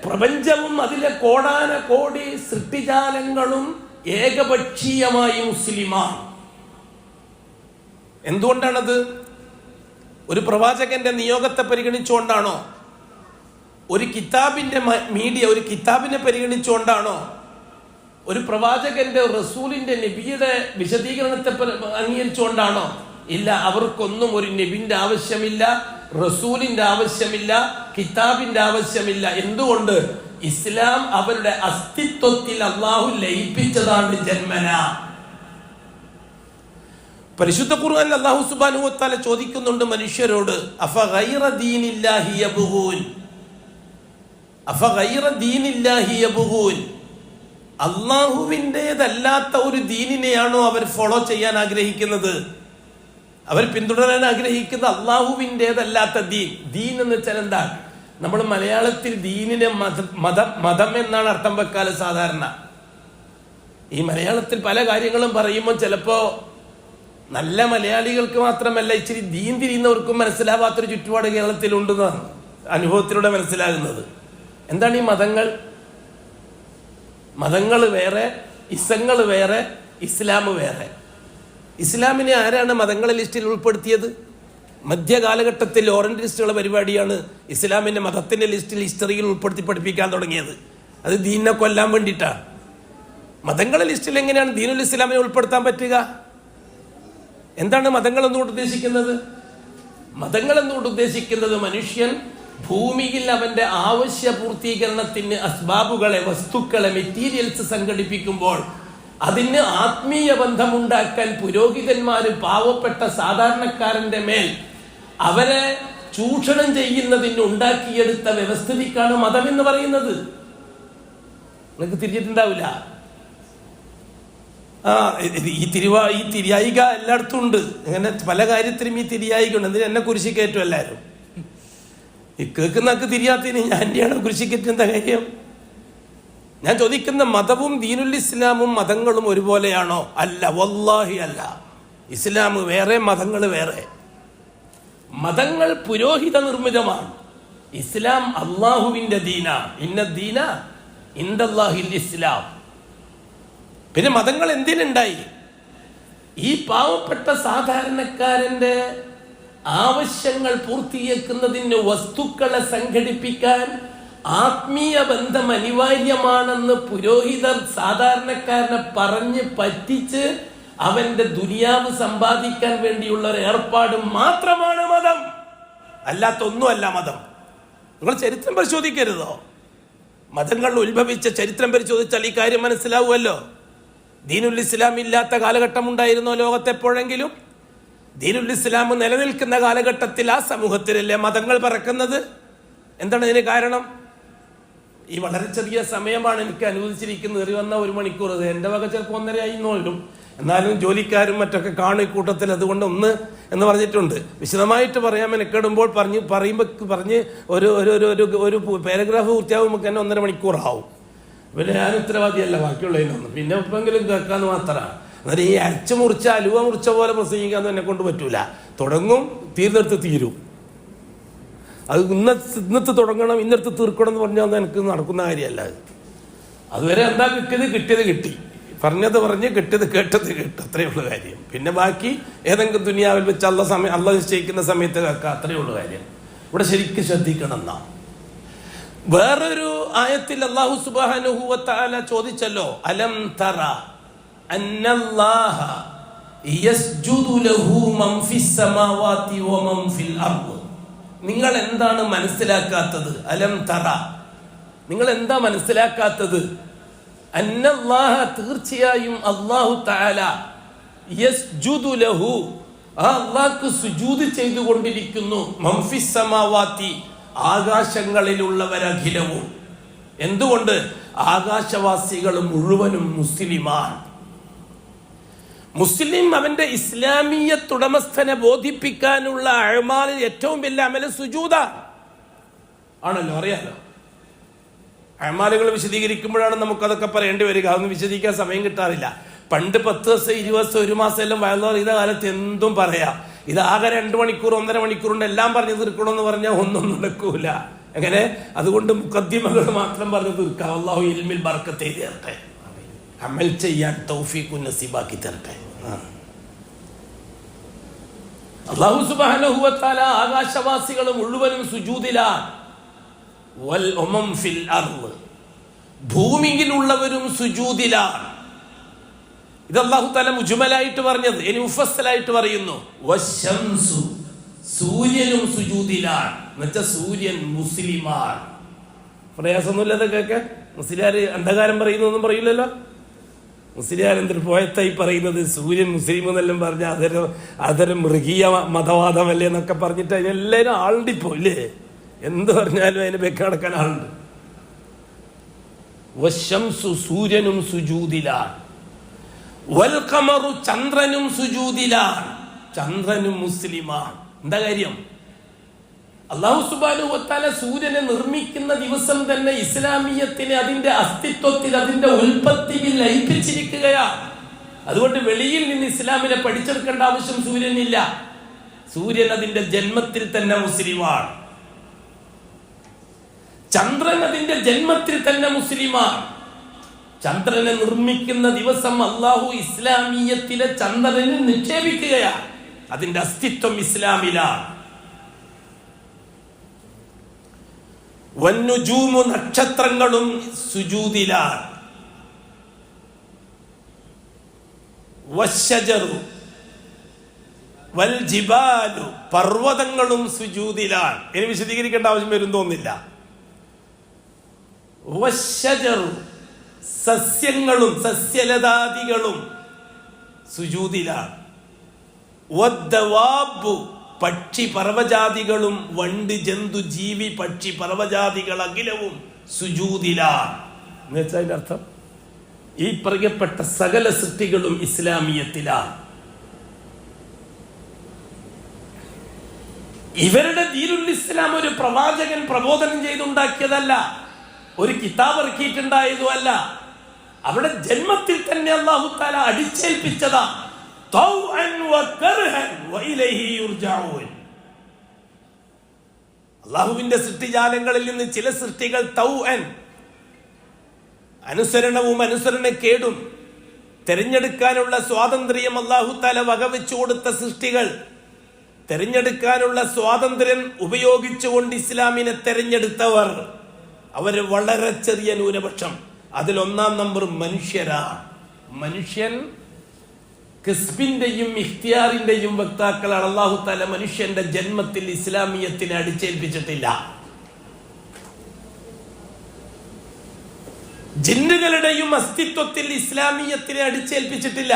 പ്രപഞ്ചവും അതിലെ കോടാനകോടി സൃഷ്ടിജാലങ്ങളും ഏകപക്ഷീയമായി മുസ്ലിമാണ്. എന്തുകൊണ്ടാണത്? ഒരു പ്രവാചകന്റെ നിയോഗത്തെ പരിഗണിച്ചുകൊണ്ടാണോ? ഒരു കിതാബിന്റെ ഒരു കിതാബിനെ പരിഗണിച്ചുകൊണ്ടാണോ? ഒരു പ്രവാചകന്റെ റസൂലിന്റെ നബിയുടെ വിശദീകരണത്തെ അംഗീകരിച്ചുകൊണ്ടാണോ? ഇല്ല. അവർക്കൊന്നും ഒരു നബിന്റെ ആവശ്യമില്ല, റസൂലിന്റെ ആവശ്യമില്ല, കിതാബിന്റെ ആവശ്യമില്ല. എന്തുകൊണ്ട്? ഇസ്ലാം അവരുടെ അസ്തിത്വത്തിൽ അള്ളാഹു ലയിപ്പിച്ചതാണ് ജന്മന. പരിശുദ്ധ ഖുർആനിൽ അല്ലാഹു സുബ്ഹാനഹു വ തആല ചോദിക്കുന്നുണ്ട് മനുഷ്യരോട്, അഫഗൈറ ദീനില്ലാഹി യബ്ഗൂൻ, അഫഗൈറ ദീനില്ലാഹി യബ്ഗൂൻ, അള്ളാഹുവിൻ്റെതല്ലാത്ത ഒരു ദീനിനെയാണോ അവർ ഫോളോ ചെയ്യാൻ ആഗ്രഹിക്കുന്നത്? അവർ പിന്തുടരാൻ ആഗ്രഹിക്കുന്ന അള്ളാഹുവിൻ്റെതല്ലാത്ത ദീൻ. ദീൻ എന്ന് വെച്ചാൽ എന്താ? നമ്മൾ മലയാളത്തിൽ ദീനിനെ മതം എന്നാണ് അർത്ഥം വെക്കാറ് സാധാരണ. ഈ മലയാളത്തിൽ പല കാര്യങ്ങളും പറയുമ്പോൾ ചിലപ്പോ നല്ല മലയാളികൾക്ക് മാത്രമല്ല, ഇച്ചിരി ദീൻ തിരിയുന്നവർക്കും മനസ്സിലാവാത്തൊരു ചുറ്റുപാട് കേരളത്തിലുണ്ടെന്നാണ് അനുഭവത്തിലൂടെ മനസ്സിലാകുന്നത്. എന്താണ് ഈ മതങ്ങൾ? മതങ്ങൾ വേറെ, ഇസങ്ങൾ വേറെ, ഇസ്ലാം വേറെ. ഇസ്ലാമിനെ ആരാണ് മതങ്ങളെ ലിസ്റ്റിൽ ഉൾപ്പെടുത്തിയത്? മധ്യകാലഘട്ടത്തിൽ ഓറിയന്റലിസ്റ്റുകളുടെ പരിപാടിയാണ് ഇസ്ലാമിന്റെ മതത്തിന്റെ ലിസ്റ്റിൽ ഹിസ്റ്ററിയിൽ ഉൾപ്പെടുത്തി പഠിപ്പിക്കാൻ തുടങ്ങിയത്. അത് ദീനിനെ കൊല്ലാൻ വേണ്ടിയിട്ടാണ്. മതങ്ങളെ ലിസ്റ്റിൽ എങ്ങനെയാണ് ദീനുൽ ഇസ്ലാമിനെ ഉൾപ്പെടുത്താൻ പറ്റുക? എന്താണ് മതങ്ങൾ എന്നുകൊണ്ട് ഉദ്ദേശിക്കുന്നത്? മതങ്ങൾ എന്നുകൊണ്ട് ഉദ്ദേശിക്കുന്നത് മനുഷ്യൻ ഭൂമിയിൽ അവന്റെ ആവശ്യ പൂർത്തീകരണത്തിന് അസ്ബാബുകളെ, വസ്തുക്കളെ, മെറ്റീരിയൽസ് സംഘടിപ്പിക്കുമ്പോൾ അതിന് ആത്മീയ ബന്ധമുണ്ടാക്കാൻ പുരോഹിതന്മാര് പാവപ്പെട്ട സാധാരണക്കാരന്റെ മേൽ അവരെ ചൂഷണം ചെയ്യുന്നതിന് ഉണ്ടാക്കിയെടുത്ത വ്യവസ്ഥിതിക്കാണ് മതം എന്ന് പറയുന്നത്. നിങ്ങൾക്ക് തിരിഞ്ഞിട്ടുണ്ടാവില്ല. ഈ തിരിയായിക എല്ലായിടത്തും ഉണ്ട്. അങ്ങനെ പല കാര്യത്തിലും ഈ തിരിയായിക ഉണ്ട്. എന്തിനാ എന്നെ കുരിശി കയറ്റും എല്ലാവരും? ഈ കേൾക്കുന്നക്ക് തിരിയാത്തതിന് ഞാൻ എന്റെയാണ് കുരിശി കയറ്റുന്ന കാര്യം? ഞാൻ ചോദിക്കുന്ന മതവും ദീനുൽ ഇസ്ലാമും മതങ്ങളും ഒരുപോലെയാണോ? അല്ല, വല്ലാഹി അല്ല. ഇസ്ലാം വേറെ, മതങ്ങൾ വേറെ. മതങ്ങൾ പുരോഹിത നിർമ്മിതമാണ്. ഇസ്ലാം അള്ളാഹുവിന്റെ ദീനാണ്. ഇന്ന ദീന ഇൻദല്ലാഹിൽ ഇസ്ലാം. പിന്നെ മതങ്ങൾ എന്തിനുണ്ടായി? ഈ പാവപ്പെട്ട സാധാരണക്കാരന്റെ ആവശ്യങ്ങൾ പൂർത്തിയാക്കുന്നതിന് വസ്തുക്കളെ സംഘടിപ്പിക്കാൻ ആത്മീയ ബന്ധം അനിവാര്യമാണെന്ന് പുരോഹിതർ സാധാരണക്കാരനെ പറഞ്ഞ് പറ്റിച്ച് അവന്റെ ദുനിയാവ് സമ്പാദിക്കാൻ വേണ്ടിയുള്ള ഒരു ഏർപ്പാട് മാത്രമാണ് മതം, അല്ലാത്തൊന്നുമല്ല മതം. നിങ്ങൾ ചരിത്രം പരിശോധിക്കരുതോ? മതങ്ങൾ ഉത്ഭവിച്ച ചരിത്രം പരിശോധിച്ചാൽ ഈ കാര്യം മനസ്സിലാവുമല്ലോ. ദീനുൽ ഇസ്ലാം ഇല്ലാത്ത കാലഘട്ടം ഉണ്ടായിരുന്നോ ലോകത്തെപ്പോഴെങ്കിലും? ദീനുൽ ഇസ്ലാം നിലനിൽക്കുന്ന കാലഘട്ടത്തിൽ ആ സമൂഹത്തിലല്ലേ മതങ്ങൾ പറക്കുന്നത്? എന്താണ് ഇതിന് കാരണം? ഈ വളരെ ചെറിയ സമയമാണ് എനിക്ക് അനുവദിച്ചിരിക്കുന്നത്. ഏറി വന്ന 1 മണിക്കൂർ. എൻ്റെ വക ചിലപ്പോൾ 1.5 ആയിന്നോളും. എന്നാലും ജോലിക്കാരും മറ്റൊക്കെ കാണും കൂട്ടത്തിൽ. അതുകൊണ്ട് 1 എന്ന് പറഞ്ഞിട്ടുണ്ട്. വിശദമായിട്ട് പറയാൻ മെനക്കെടുമ്പോൾ പറഞ്ഞ് ഒരു പാരഗ്രാഫ് പൂർത്തിയാകുമ്പോൾ തന്നെ 1.5 മണിക്കൂറാവും. പിന്നെ ഞാൻ ഉത്തരവാദിയല്ല ബാക്കിയുള്ളതിനൊന്നും. പിന്നെ എപ്പോഴെങ്കിലും കേൾക്കാന്ന് മാത്രമാണ്. എന്നാൽ ഈ അരച്ച് മുറിച്ച അലുവ മുറിച്ച പോലെ പ്രസംഗിക്കാന്ന് എന്നെ കൊണ്ട് പറ്റൂല. തുടങ്ങും, തീർന്നെടുത്ത് തീരും. അത് ഇന്നത്തെ തുടങ്ങണം, ഇന്നത്തെ തീർക്കണം എന്ന് പറഞ്ഞാൽ എനിക്ക് നടക്കുന്ന കാര്യമല്ല. അതുവരെ എന്താ കിട്ടിയത് കിട്ടി, പറഞ്ഞത് പറഞ്ഞ് കിട്ടിയത് കേട്ടത് കേട്ടു, അത്രയേ ഉള്ളൂ കാര്യം. പിന്നെ ബാക്കി ഏതെങ്കിലും ദുനിയാവിൽ വെച്ച് അള്ള നിശ്ചയിക്കുന്ന സമയത്ത് കേൾക്കാം, അത്രയേ ഉള്ളൂ കാര്യം. ഇവിടെ ശരിക്കും ശ്രദ്ധിക്കണം എന്നാ. വേറൊരു ആയത്തിൽ അല്ലാഹു സുബ്ഹാനഹു വ തആല ചോദിച്ചല്ലോ, അലം തറ അന്നല്ലാഹ യസ്ജുദു ലഹു മൻ ഫിസ് സമാവാതി വ മൻ ഫിൽ അർദ്. നിങ്ങൾ എന്താണ് മനസ്സിലാക്കാത്തത്? അലം തറ, നിങ്ങൾ എന്താ മനസ്സിലാക്കാത്തത്? അന്നല്ലാഹ, തീർച്ചയായും അല്ലാഹു തആല, യസ്ജുദു ലഹു, ആ അല്ലാഹുക്ക് സുജൂദ് ചെയ്തുകൊണ്ടിരിക്കുന്നു, മൻ ഫിസ് സമാവാതി, ആകാശങ്ങളിലുള്ളവരഖിലവും. എന്തുകൊണ്ട്? ആകാശവാസികൾ മുഴുവനും മുസ്ലിമാണ്. മുസ്ലിം അവന്റെ ഇസ്ലാമീയത്ത് ഉടമസ്ഥനെ ബോധിപ്പിക്കാനുള്ള അഅ്മാലിൽ ഏറ്റവും വലിയ അമല് സുജൂദാണ് ആണല്ലോ, അറിയാലോ. അഅ്മാലുകൾ വിശദീകരിക്കുമ്പോഴാണ് നമുക്കതൊക്കെ പറയേണ്ടി വരിക. അതൊന്നും വിശദീകരിക്കാൻ സമയം കിട്ടാറില്ല. പണ്ട് 10 ദിവസം 20 ദിവസം 1 മാസം എല്ലാം വയലുറ കാലത്ത് എന്തും പറയാം. ഇതാകെ 2 മണിക്കൂർ 1.5 മണിക്കൂർ കൊണ്ട് എല്ലാം പറഞ്ഞു തീർക്കണമെന്ന് പറഞ്ഞാൽ ഒന്നും നടക്കൂല. എങ്ങനെ? അതുകൊണ്ട് മുഖദ്ദിമകൾ മാത്രം പറഞ്ഞു തീർക്കാം. അല്ലാഹു ഇൽമിൽ ബർക്കത്ത് ചെയ്ത് തരട്ടെ, അമൽ ചെയ്യാൻ തൗഫീഖ് നസീബാക്കി തരട്ടെ. അല്ലാഹു സുബ്ഹാനഹു വ തആല ആകാശവാസികൾ മുഴുവനും സുജൂദിലാണ്. വൽ ഉമം ഫിൽ അർദ്, ഭൂമിയിലുള്ളവരും സുജൂദിലാണ്. ഇത് അല്ലാഹു തആല മുജ്മലായിട്ട് പറഞ്ഞത്. ഇനി മുഫസ്സലായിട്ട് പറയുന്നു, വശംസു, സൂര്യനും സുജൂദിലാണ്. എന്നുവെച്ചാൽ സൂര്യൻ മുസ്ലിമാണ്. പ്രയാസമൊന്നുമില്ലാതെ കേൾക്കാൻ. മുസ്ലിയാര് അന്ധകാരം പറയുന്നൊന്നും പറയില്ലല്ലോ. മുസ്ലിയാർ എന്തൊരു പോയത്തായി പറയുന്നത്, സൂര്യൻ മുസ്ലിം എന്നെല്ലാം പറഞ്ഞ അതൊരു മൃഗീയ മതവാദമല്ലേ എന്നൊക്കെ പറഞ്ഞിട്ട് അതിനെല്ലാവരും ആളുണ്ടിപ്പോ ഇല്ലേ. എന്ത് പറഞ്ഞാലും അതിന് വെക്കടക്കാൻ ആളുണ്ട്. വശംസു, സൂര്യനും സുജൂദിലാണ്. വൽ ഖമറു, ചന്ദ്രനും സുജൂദിലാണ്. ചന്ദ്രനും മുസ്ലിമാണ്. എന്താ കാര്യം? അല്ലാഹു സുബ്ഹാനഹു വ തആല സൂര്യനെ നിർമ്മിക്കുന്ന ദിവസം തന്നെ ഇസ്ലാമിയത്തിനെ അതിന്റെ അസ്തിത്വത്തിൽ, അതിന്റെ ഉൽപ്പത്തിയിൽ ലയിപ്പിച്ചിരിക്കുകയാണ്. അതുകൊണ്ട് വെളിയിൽ നിന്ന് ഇസ്ലാമിനെ പഠിച്ചെടുക്കേണ്ട ആവശ്യം സൂര്യനില്ല. സൂര്യൻ അതിന്റെ ജന്മത്തിൽ തന്നെ മുസ്ലിമാണ്. ചന്ദ്രൻ അതിന്റെ ജന്മത്തിൽ തന്നെ മുസ്ലിമാണ്. ചന്ദ്രനെ നിർമ്മിക്കുന്ന ദിവസം അല്ലാഹു ഇസ്ലാമിയത്തിലെ ചന്ദ്രനെ നിക്ഷേപിക്കുകയാണ്. അതിന്റെ അസ്തിത്വം ഇസ്ലാമിലാണ്. വന്നുജൂമു, നക്ഷത്രങ്ങളും സുജൂദിലാണ്. വശജറു വൽ ജിബാലു, പർവ്വതങ്ങളും സുജൂദിലാണ്. ഇനി വിശദീകരിക്കേണ്ട ആവശ്യം വരും തോന്നില്ല. വശജറു, സസ്യങ്ങളും സസ്യലതാദികളും സുജൂദിലാണ്. വദ്ദവാബു, പക്ഷി പർവ്വജാതികളും, വണ്ട് ജന്തു ജീവി പക്ഷി പർവ്വജാതികൾ അഖിലവും സുജൂദിലാണ്. എന്നുവെച്ചാൽ അതിന്റെ അർത്ഥം ഈ പറയപ്പെട്ട സകല സൃഷ്ടികളും ഇസ്ലാമിയത്തിലാണ്. ഇവരുടെ ദീനുൽ ഇസ്ലാം ഒരു പ്രവാചകൻ പ്രബോധനം ചെയ്തുണ്ടാക്കിയതല്ല, ഒരു കിതാബ് ഇറക്കിയിട്ടുണ്ടായതുമല്ല. അവിടെ ജന്മത്തിൽ തന്നെ അല്ലാഹു തആല അടിച്ചേൽപ്പിച്ചതാ. അള്ളാഹുവിന്റെ സൃഷ്ടിജാലങ്ങളിൽ നിന്ന് ചില സൃഷ്ടികൾ തൗഅൻ, അനുസരണവും അനുസരണക്കേടും തെരഞ്ഞെടുക്കാനുള്ള സ്വാതന്ത്ര്യം അല്ലാഹു തആല വകവെച്ചു കൊടുത്ത സൃഷ്ടികൾ, തെരഞ്ഞെടുക്കാനുള്ള സ്വാതന്ത്ര്യം ഉപയോഗിച്ചുകൊണ്ട് ഇസ്ലാമിനെ തെരഞ്ഞെടുത്തവർ, അവര് വളരെ ചെറിയ ന്യൂനപക്ഷം. അതിൽ 1-ാം നമ്പർ മനുഷ്യരാണ്. മനുഷ്യൻ കിസ്ബിന്റെയും ഇഖ്തിയാറിന്റെയും വക്താക്കളാണ്. അല്ലാഹു തആല മനുഷ്യന്റെ ജന്മത്തിൽ ഇസ്ലാമിയത്തിനെ അടിച്ചേൽപ്പിച്ചിട്ടില്ല. ജിന്നുകളുടെയും അസ്തിത്വത്തിൽ ഇസ്ലാമിയത്തിനെ അടിച്ചേൽപ്പിച്ചിട്ടില്ല.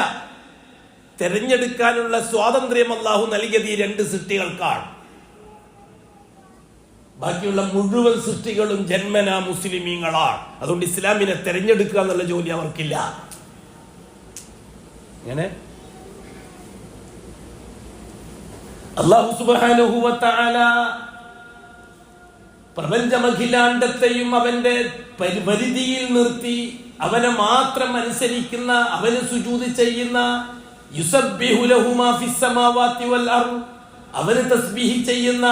തെരഞ്ഞെടുക്കാനുള്ള സ്വാതന്ത്ര്യം അല്ലാഹു നൽകിയത് ഈ 2 സൃഷ്ടികൾക്കാണ്. ബാക്കിയുള്ള മുഴുവൻ സൃഷ്ടികളും ജന്മനാ മുസ്ലിമീങ്ങളാണ്. അതുകൊണ്ട് ഇസ്ലാമിനെ തെരഞ്ഞെടുക്കുക എന്നുള്ള ജോലി അവർക്കില്ല. ഇങ്ങനെ അല്ലാഹു സുബ്ഹാനഹു വ തആല പ്രപഞ്ചമഖിലാണ്ടത്തെയും അവന്റെ പരിധിയിൽ നിർത്തി അവനെ മാത്രം അനുസരിക്കുന്ന, അവന് സുജൂദ് ചെയ്യുന്ന, യുസബ്ബിഹു ലഹു മാ ഫിസ് സമാവാതി വൽ അർദ്, അവന് തസ്ബീഹ് ചെയ്യുന്ന,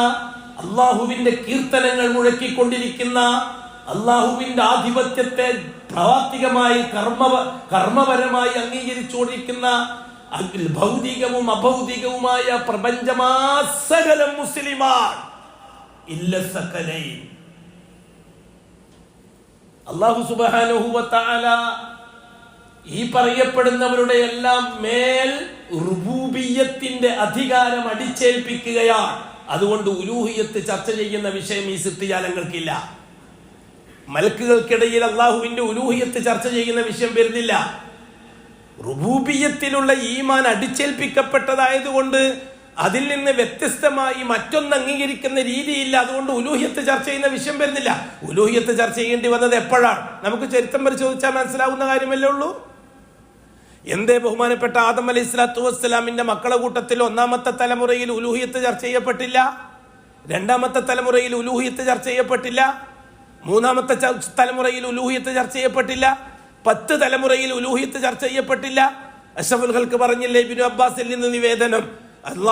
അല്ലാഹുവിന്റെ കീർത്തനങ്ങൾ മുഴക്കിക്കൊണ്ടിരിക്കുന്ന, അല്ലാഹുവിന്റെ ആധിപത്യത്തെ പ്രാവർത്തികമായി കർമ്മപരമായി അംഗീകരിച്ചുകൊണ്ടിരിക്കുന്ന ഭൗതികവും അഭൗതികവുമായ പ്രപഞ്ചമാസകലം മുസ്ലിമാണ്. ഇല്ല സകലൈൻ, അല്ലാഹു സുബ്ഹാനഹു വ തആല ഈ പറയപ്പെടുന്നവരുടെ എല്ലാം മേൽ റുബൂബിയ്യത്തിന്റെ അധികാരം അടിച്ചേൽപ്പിക്കുകയാണ്. അതുകൊണ്ട് ഉലൂഹിയത്ത് ചർച്ച ചെയ്യുന്ന വിഷയം ഈ സൃഷ്ടിജാലങ്ങൾക്കില്ല. മലക്കുകൾക്കിടയിൽ അള്ളാഹുവിന്റെ ഉലൂഹിയത്ത് ചർച്ച ചെയ്യുന്ന വിഷയം വരുന്നില്ല. റുബൂബിയ്യത്തിലുള്ള ഈമാൻ അടിച്ചേൽപ്പിക്കപ്പെട്ടതായതുകൊണ്ട് അതിൽ നിന്ന് വ്യത്യസ്തമായി മറ്റൊന്ന് അംഗീകരിക്കുന്ന രീതിയില്ല. അതുകൊണ്ട് ഉലൂഹിയത്ത് ചർച്ച ചെയ്യുന്ന വിഷയം വരുന്നില്ല. ഉലൂഹിയത്ത് ചർച്ച ചെയ്യേണ്ടി വന്നത് എപ്പോഴാണ്? നമുക്ക് ചരിത്രം പരിശോധിച്ചാൽ മനസ്സിലാവുന്ന കാര്യമല്ലേ ഉള്ളൂ. എന്തേ ബഹുമാനപ്പെട്ട ആദം അലൈഹി സ്വലാത്തു വസ്സലാമിന്റെ മക്കളെ കൂട്ടത്തിൽ ഒന്നാമത്തെ തലമുറയിൽ ഉലൂഹിയത്ത് ചർച്ച ചെയ്യപ്പെട്ടില്ല, രണ്ടാമത്തെ തലമുറയിൽ ഉലൂഹിയത്ത് ചർച്ച ചെയ്യപ്പെട്ടില്ല, മൂന്നാമത്തെ തലമുറയിൽ ഉലൂഹിയത്ത് ചർച്ച ചെയ്യപ്പെട്ടില്ല, 10 തലമുറയിൽ ഉലൂഹിയത്ത് ചർച്ച ചെയ്യപ്പെട്ടില്ല? അഷ്റഫുൽ ഖൽഖ് പറഞ്ഞില്ലേ ഇബ്നു അബ്ബാസിൽ നിന്ന് നിവേദനം,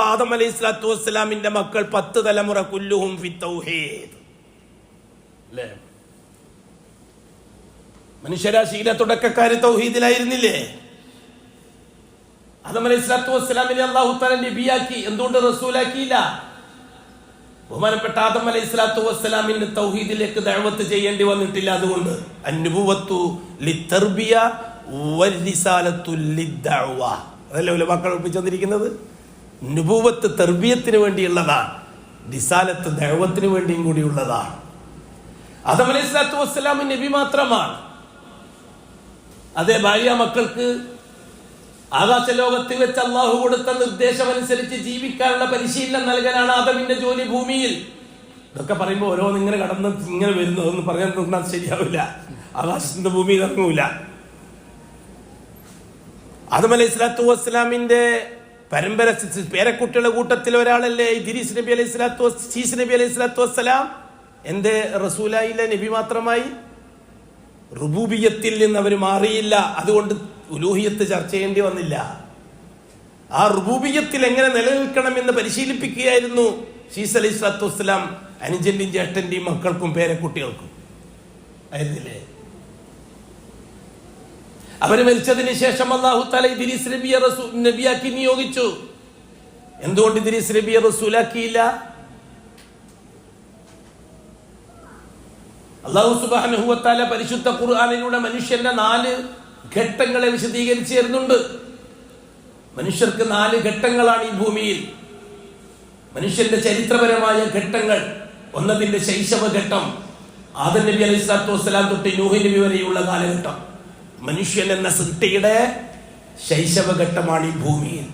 ആദം അലൈഹി സ്വലാത്തു വസ്സലാമിന്റെ മക്കൾ 10 തലമുറ കുല്ലുഹും ഫി തൗഹീദ്. അല്ലേ? മനുഷ്യരാശിയിലെ തുടക്കക്കാര് തൗഹീദിലായിരുന്നില്ലേ? ആദം അലൈഹി സ്വലാത്തു വസ്സലാമിനെ അല്ലാഹു തആല നബിയാക്കി, എന്തുകൊണ്ട് റസൂലാക്കിയില്ല? ബഹുമാനപ്പെട്ട ആദം അലൈഹി സ്വലാത്തു വസ്സലാമിന് തൗഹീദിലേക്ക് ദഅവത്ത് ചെയ്യേണ്ടി വന്നിട്ടില്ല. അതുകൊണ്ട് അന്നുബുവത്തു ലിത്തർബിയ വരിസാലത്തു ലിദ്ദഅവ. അതല്ലേ ഉലമാക്കൾ ഒപ്പിച്ചെന്നിരിക്കുന്നത്? നുബുവത്ത് തർബിയത്തിന് വേണ്ടിയുള്ളതാണ്, റിസാലത്ത് ദഅവത്തിന് വേണ്ടിയും കൂടിയുള്ളതാണ്. ആദം അലൈഹി സ്വലാത്തു വസ്സലാം നബി മാത്രമാണ്. അതേ ഭാര്യ മക്കൾക്ക് ആകാശലോകത്ത് വെച്ച് അള്ളാഹു കൊടുത്ത നിർദ്ദേശമനുസരിച്ച് ജീവിക്കാനുള്ള പരിശീലനം നൽകലാണ് ആദമിന്റെ ജോലി ഭൂമിയിൽ. ഇതൊക്കെ പറയുമ്പോൾ ഓരോന്നിങ്ങനെ കടന്ന് ഇങ്ങനെ വരുന്നു, അതൊന്നും പറയാൻ തന്നാൽ ശരിയാവില്ല. ആകാശത്തിന്റെ ഭൂമിയിൽ ഇറങ്ങൂല. ആദം അലൈഹി സ്വലാത്തു വസ്സലാമിന്റെ പരമ്പര പേരക്കുട്ടികളുടെ കൂട്ടത്തിൽ ഒരാളല്ലേ ഇദ്രീസ് നബി അലൈഹി സ്വലാത്തു വസ്സലാം. എന്റെ റസൂലായില്ല, നബി മാത്രമായി. റുബൂബിയത്തിൽ നിന്ന് അവർ മാറിയില്ല. അതുകൊണ്ട് ഉലൂഹിയത്ത് ചർച്ച ചെയ്യേണ്ടി വന്നില്ല. ആ റുബൂബിയത്തിൽ എങ്ങനെ നിലനിൽക്കണം എന്ന് പരിശീലിപ്പിക്കുകയായിരുന്നു ശീസ് അലൈഹി സ്വലാത്തു വസ്സലാം അനുജന്റെയും ചേട്ടന്റെയും മക്കൾക്കും പേരക്കുട്ടികൾക്കും. ആയിരുന്നില്ലേ? അവര് മരിച്ചതിന് ശേഷം അല്ലാഹു തആല ഇദ്രീസ് നബിയെ നബിയാക്കി നിയോഗിച്ചു. എന്തുകൊണ്ട് ഇദ്രീസ് നബിയെ റസൂലാക്കിയില്ല? അല്ലാഹു സുബ്ഹാനഹു വ തആല പരിശുദ്ധ ഖുർആനിലൂടെ മനുഷ്യന്റെ 4 ഘട്ടങ്ങളെ വിശദീകരിച്ചു തരുന്നുണ്ട്. മനുഷ്യർക്ക് 4 ഘട്ടങ്ങളാണ് ഈ ഭൂമിയിൽ. മനുഷ്യന്റെ ചരിത്രപരമായ ഘട്ടങ്ങൾ. ഒന്നതിന്റെ ശൈശവഘട്ടം, ആദം നബി അലൈഹി സ്വലാത്തു വസ്സലാം തൊട്ട് നൂഹ് നബി വരെയുള്ള കാലഘട്ടം. മനുഷ്യൻ എന്ന സൃഷ്ടിയുടെ ശൈശവഘട്ടമാണ് ഈ ഭൂമിയിൽ.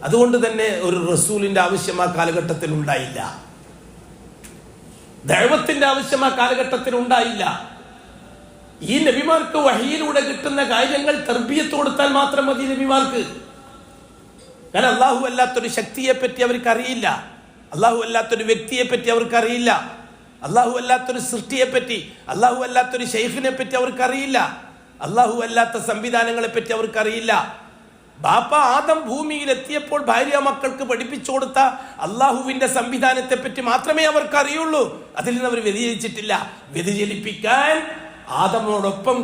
അതുകൊണ്ട് തന്നെ ഒരു റസൂലിന്റെ ആവശ്യം ആ കാലഘട്ടത്തിൽ ഉണ്ടായില്ല. ദഅവത്തിന്റെ ആവശ്യം ആ കാലഘട്ടത്തിൽ ഉണ്ടായില്ല. ഈ നബിമാർക്ക് വഹിയിലൂടെ കിട്ടുന്ന കാര്യങ്ങൾ തർബിയത്ത് കൊടുത്താൽ മാത്രം മതി നബിമാർക്ക്. കാരണം അള്ളാഹു അല്ലാത്തൊരു ശക്തിയെ പറ്റി അവർക്ക് അറിയില്ല, അള്ളാഹു അല്ലാത്തൊരു വ്യക്തിയെ പറ്റി അവർക്ക് അറിയില്ല, അള്ളാഹു അല്ലാത്തൊരു സൃഷ്ടിയെ പറ്റി, അള്ളാഹു അല്ലാത്തൊരു ഷെയ്ഖിനെ പറ്റി അവർക്ക് അറിയില്ല, അള്ളാഹു അല്ലാത്ത സംവിധാനങ്ങളെ പറ്റി അവർക്ക് അറിയില്ല. ബാപ്പ ആദം ഭൂമിയിൽ എത്തിയപ്പോൾ ഭാര്യ മക്കൾക്ക് പഠിപ്പിച്ചു കൊടുത്ത അള്ളാഹുവിന്റെ സംവിധാനത്തെ പറ്റി മാത്രമേ അവർക്ക് അറിയുള്ളൂ. അതിൽ നിന്ന് അവർ വ്യതിചലിച്ചിട്ടില്ല. വ്യതിചലിപ്പിക്കാൻ ആദമോടൊപ്പം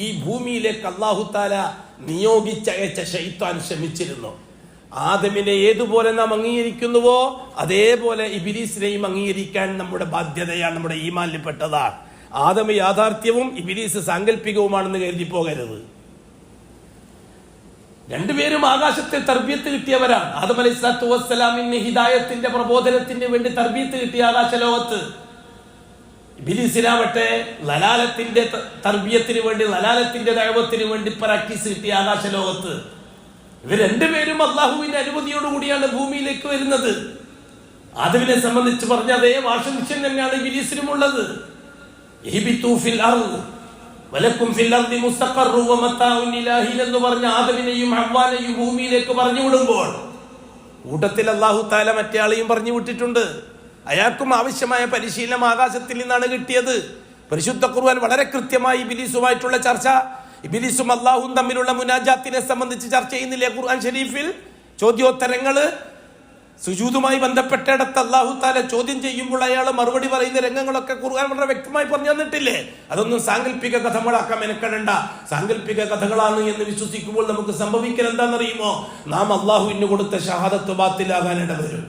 ഈ ഭൂമിയിലേക്ക് അല്ലാഹു തആല നിയോഗിച്ചയച്ച ശൈത്താൻ ശ്രമിച്ചിരുന്നു. ആദമിനെ ഏതുപോലെ നാം അംഗീകരിക്കുന്നുവോ അതേപോലെ ഇബ്ലീസിനെയും അംഗീകരിക്കാൻ നമ്മുടെ ബാധ്യതയാണ്, നമ്മുടെ ഈമാനിൽ പെട്ടതാണ്. ആദം യാഥാർത്ഥ്യവും ഇബ്ലീസ് സാങ്കല്പികവുമാണെന്ന് കരുതി പോകരുത്. രണ്ടുപേരും ആകാശത്തിൽ തർബിയത്ത് കിട്ടിയവരാണ്. ആദം അലൈഹി സ്വലാത്തു വസ്സലാമിന് ഹിദായത്തിന്റെ പ്രബോധനത്തിന് വേണ്ടി തർബിയത്ത് കിട്ടിയ ആകാശലോകത്ത്. ഇബ്ലീസിനാവട്ടെ ലലാലത്തിന്റെ തർബിയത്തിന് വേണ്ടി, ലലാലത്തിന്റെ ദഅവത്തിന് വേണ്ടി പ്രാക്ടീസ് കിട്ടിയ ആകാശലോകത്ത്. ഇവർ രണ്ടുപേരും അള്ളാഹുവിന്റെ അനുമതിയോടുകൂടിയാണ് ഭൂമിയിലേക്ക് വരുന്നത്. ആദമിനെ സംബന്ധിച്ച് പറഞ്ഞ അതേ വാശനിശ്ചയം തന്നെയാണ് ഇബ്ലീസിനും ഉള്ളത്. എന്ന് പറഞ്ഞ ആദമിനെയും ഹവ്വാനെയും ഭൂമിയിലേക്ക് പറഞ്ഞു വിടുമ്പോൾ കൂട്ടത്തിൽ അല്ലാഹു തആല മറ്റേ ആളെയും പറഞ്ഞു വിട്ടിട്ടുണ്ട്. അയാൾക്കും ആവശ്യമായ പരിശീലനം ആകാശത്തിൽ നിന്നാണ് കിട്ടിയത്. പരിശുദ്ധ ഖുർആൻ വളരെ കൃത്യമായി ഇബ്ലീസുമായിട്ടുള്ള ചർച്ച, ഇബ്ലീസും അല്ലാഹുവും തമ്മിലുള്ള മുനാജാത്തിനെ സംബന്ധിച്ച് ചർച്ച ചെയ്യുന്നില്ലേ ഖുർആൻ ഷരീഫിൽ? ചോദ്യോത്തരങ്ങള്, സുജൂദുമായി ബന്ധപ്പെട്ടിടത്ത് അല്ലാഹു തആല ചോദ്യം ചെയ്യുമ്പോൾ അയാൾ മറുപടി പറയുന്ന രംഗങ്ങളൊക്കെ ഖുർആൻ വളരെ വ്യക്തമായി പറഞ്ഞു തന്നിട്ടില്ലേ? അതൊന്നും സാങ്കല്പിക കഥകളാക്കാൻ മെനക്കെടണ്ട. സാങ്കല്പിക കഥകളാണ് എന്ന് വിശ്വസിക്കുമ്പോൾ നമുക്ക് സംഭവിക്കൽ എന്താണെന്നറിയുമോ? നാം അല്ലാഹുവിന് കൊടുത്ത ഷഹാദത്ത് ബാത്തിലാകാൻ ഇടവരും.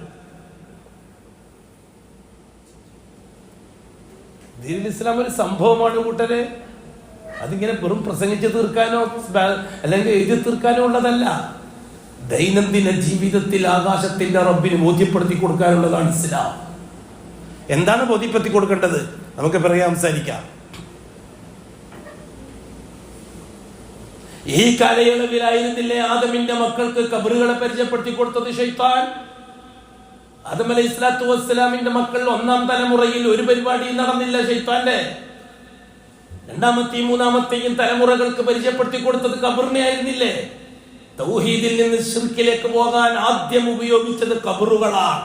ദീനുൽ ഇസ്ലാം ഒരു സംഭവമാണ് കൂട്ടരെ. അതിങ്ങനെ വെറും പ്രസംഗിച്ച് തീർക്കാനോ അല്ലെങ്കിൽ എഴുതി തീർക്കാനോ ഉള്ളതല്ല. ദൈനംദിന ജീവിതത്തിൽ ആകാശത്തിന്റെ റബ്ബിന് ബോധ്യപ്പെടുത്തി കൊടുക്കാനുള്ളതാണ് ഇസ്ലാം. എന്താണ് ബോധ്യപ്പെടുത്തി കൊടുക്കേണ്ടത്? നമുക്ക് പറയാം, സംസാരിക്കാം. ഈ കാലയളവിലായിരുന്നില്ലേ ആദമിന്റെ മക്കൾക്ക് ഖബറുകളെ പരിചയപ്പെടുത്തി കൊടുത്തത് ശൈത്താൻ? ആദം അലൈഹി സ്വലാത്തു വസ്സലാമിന്റെ മക്കൾ ഒന്നാം തലമുറയിൽ ഒരു പരിപാടിയും നടന്നില്ല ശൈത്താന്റെ. രണ്ടാമത്തെയും മൂന്നാമത്തെയും തലമുറകൾക്ക് പരിചയപ്പെടുത്തി കൊടുത്തത് ഖബറിനെ ആയിരുന്നില്ലേ? തൗഹീദിൽ നിന്ന് ശിർക്കിലേക്ക് പോകാൻ ആദ്യം ഉപയോഗിച്ചത് ഖബറുകളാണ്.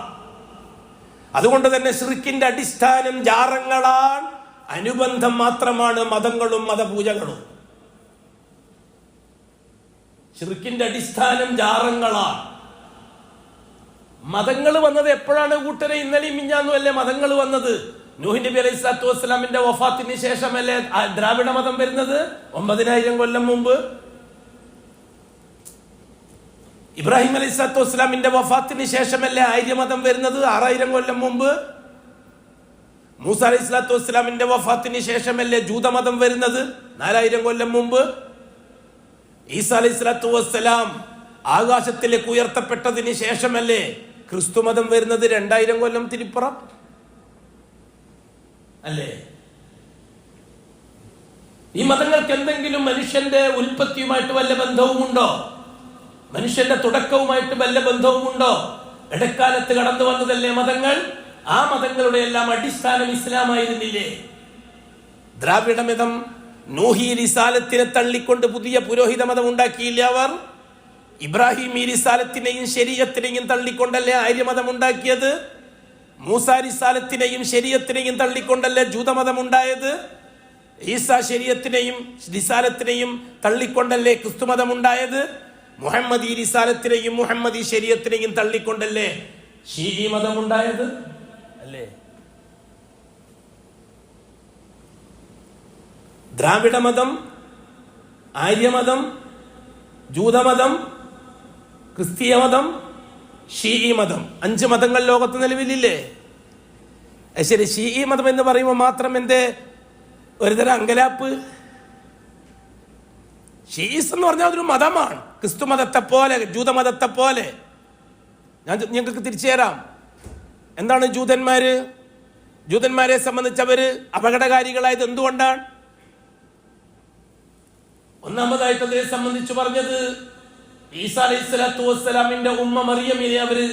അതുകൊണ്ട് തന്നെ ശിർക്കിന്റെ അടിസ്ഥാനം ജാറങ്ങളാണ്, അനുബന്ധം മാത്രമാണ് മതങ്ങളും മതപൂജകളും. ശിർക്കിന്റെ അടിസ്ഥാനം ജാറങ്ങളാണ്. മതങ്ങൾ വന്നത് എപ്പോഴാണ് കൂട്ടരെ? ഇന്നലെയും മിഞ്ഞാന്നും അല്ലേ മതങ്ങൾ വന്നത്? നൂഹ് നബി അലൈഹി സ്വലാത്തു വസ്സലാമിന്റെ വഫാത്തിന് ശേഷമല്ലേ ദ്രാവിഡ മതം വരുന്നത്? 9000 കൊല്ലം മുമ്പ്. ഇബ്രാഹിം അലൈഹി സ്വലാത്തു വസ്സലാമിന്റെ വഫാത്തിന് ശേഷമല്ലേ ആര്യമതം വരുന്നത്? 6000 കൊല്ലം മുമ്പ്. മൂസ അലൈഹി സ്വലാത്തു വസ്സലാമിന്റെ വഫാത്തിന് ശേഷമല്ലേ ജൂതമതം വരുന്നത്? 4000 കൊല്ലം മുമ്പ്. ഈസ അലൈഹി സ്വലാത്തു വസ്സലാം ആകാശത്തിലേക്ക് ഉയർത്തപ്പെട്ടതിന് ശേഷമല്ലേ ക്രിസ്തുമതം വരുന്നത്? 2000 കൊല്ലം തിരിപ്പുറം അല്ലേ? ഈ മതങ്ങൾക്ക് എന്തെങ്കിലും മനുഷ്യന്റെ ഉൽപ്പത്തിയുമായിട്ട് വല്ല ബന്ധവുമുണ്ടോ? മനുഷ്യന്റെ തുടക്കവുമായിട്ട് വല്ല ബന്ധവുമുണ്ടോ? ഇടക്കാലത്ത് കടന്നു വന്നതല്ലേ മതങ്ങൾ? ആ മതങ്ങളുടെ എല്ലാം അടിസ്ഥാനം ഇസ്ലാമായിരുന്നില്ലേ? ദ്രാവിഡ മതം നൂഹി റിസാലത്തിനെ തള്ളിക്കൊണ്ട് പുതിയ പുരോഹിത മതം ഉണ്ടാക്കിയില്ല അവർ? ഇബ്രാഹിം ഈ റിസാലത്തിനെയും ശരീഅത്തിനെയും തള്ളിക്കൊണ്ടല്ലേ ആര്യമതം ഉണ്ടാക്കിയത്? മൂസ റിസാലത്തിനെയും ശരീഅത്തിനെയും തള്ളിക്കൊണ്ടല്ലേ ജൂതമതം ഉണ്ടായത്? ഈസ ശരീഅത്തിനെയും റിസാലത്തിനെയും തള്ളിക്കൊണ്ടല്ലേ ക്രിസ്തുമതം ഉണ്ടായത്? മുഹമ്മദ് ഈ റിസാലത്തിനെയും മുഹമ്മദ് ഈ ശരീഅത്തിനെയും തള്ളിക്കൊണ്ടല്ലേ ശീഈ മതം ഉണ്ടായത് അല്ലേ? ദ്രാവിഡ മതം, ആര്യമതം, ജൂതമതം, ക്രിസ്തീയ മതം, ഷീഈ മതം, 5 മതങ്ങൾ ലോകത്ത് നിലവിലില്ലേ? ശരി, ഷീഈ മതം എന്ന് പറയുമ്പോൾ മാത്രം എന്തേ ഒരുതരം അങ്കലാപ്പ്? ഷീഈസ് എന്ന് പറഞ്ഞാൽ അതൊരു മതമാണ്, ക്രിസ്തു മതത്തെ പോലെ, ജൂതമതത്തെ പോലെ. ഞാൻ ഞങ്ങൾക്ക് തിരിച്ചു തരാം. എന്താണ് ജൂതന്മാരെ സംബന്ധിച്ചവര് അപകടകാരികളായത് എന്തുകൊണ്ടാണ്? ഒന്നാമതായിട്ട് അതേ സംബന്ധിച്ച് പറഞ്ഞത്, ഈസാ അലൈഹി സ്വലാത്തു വസ്സലാമിന്റെ ഉമ്മ മറിയമിനെ അവര്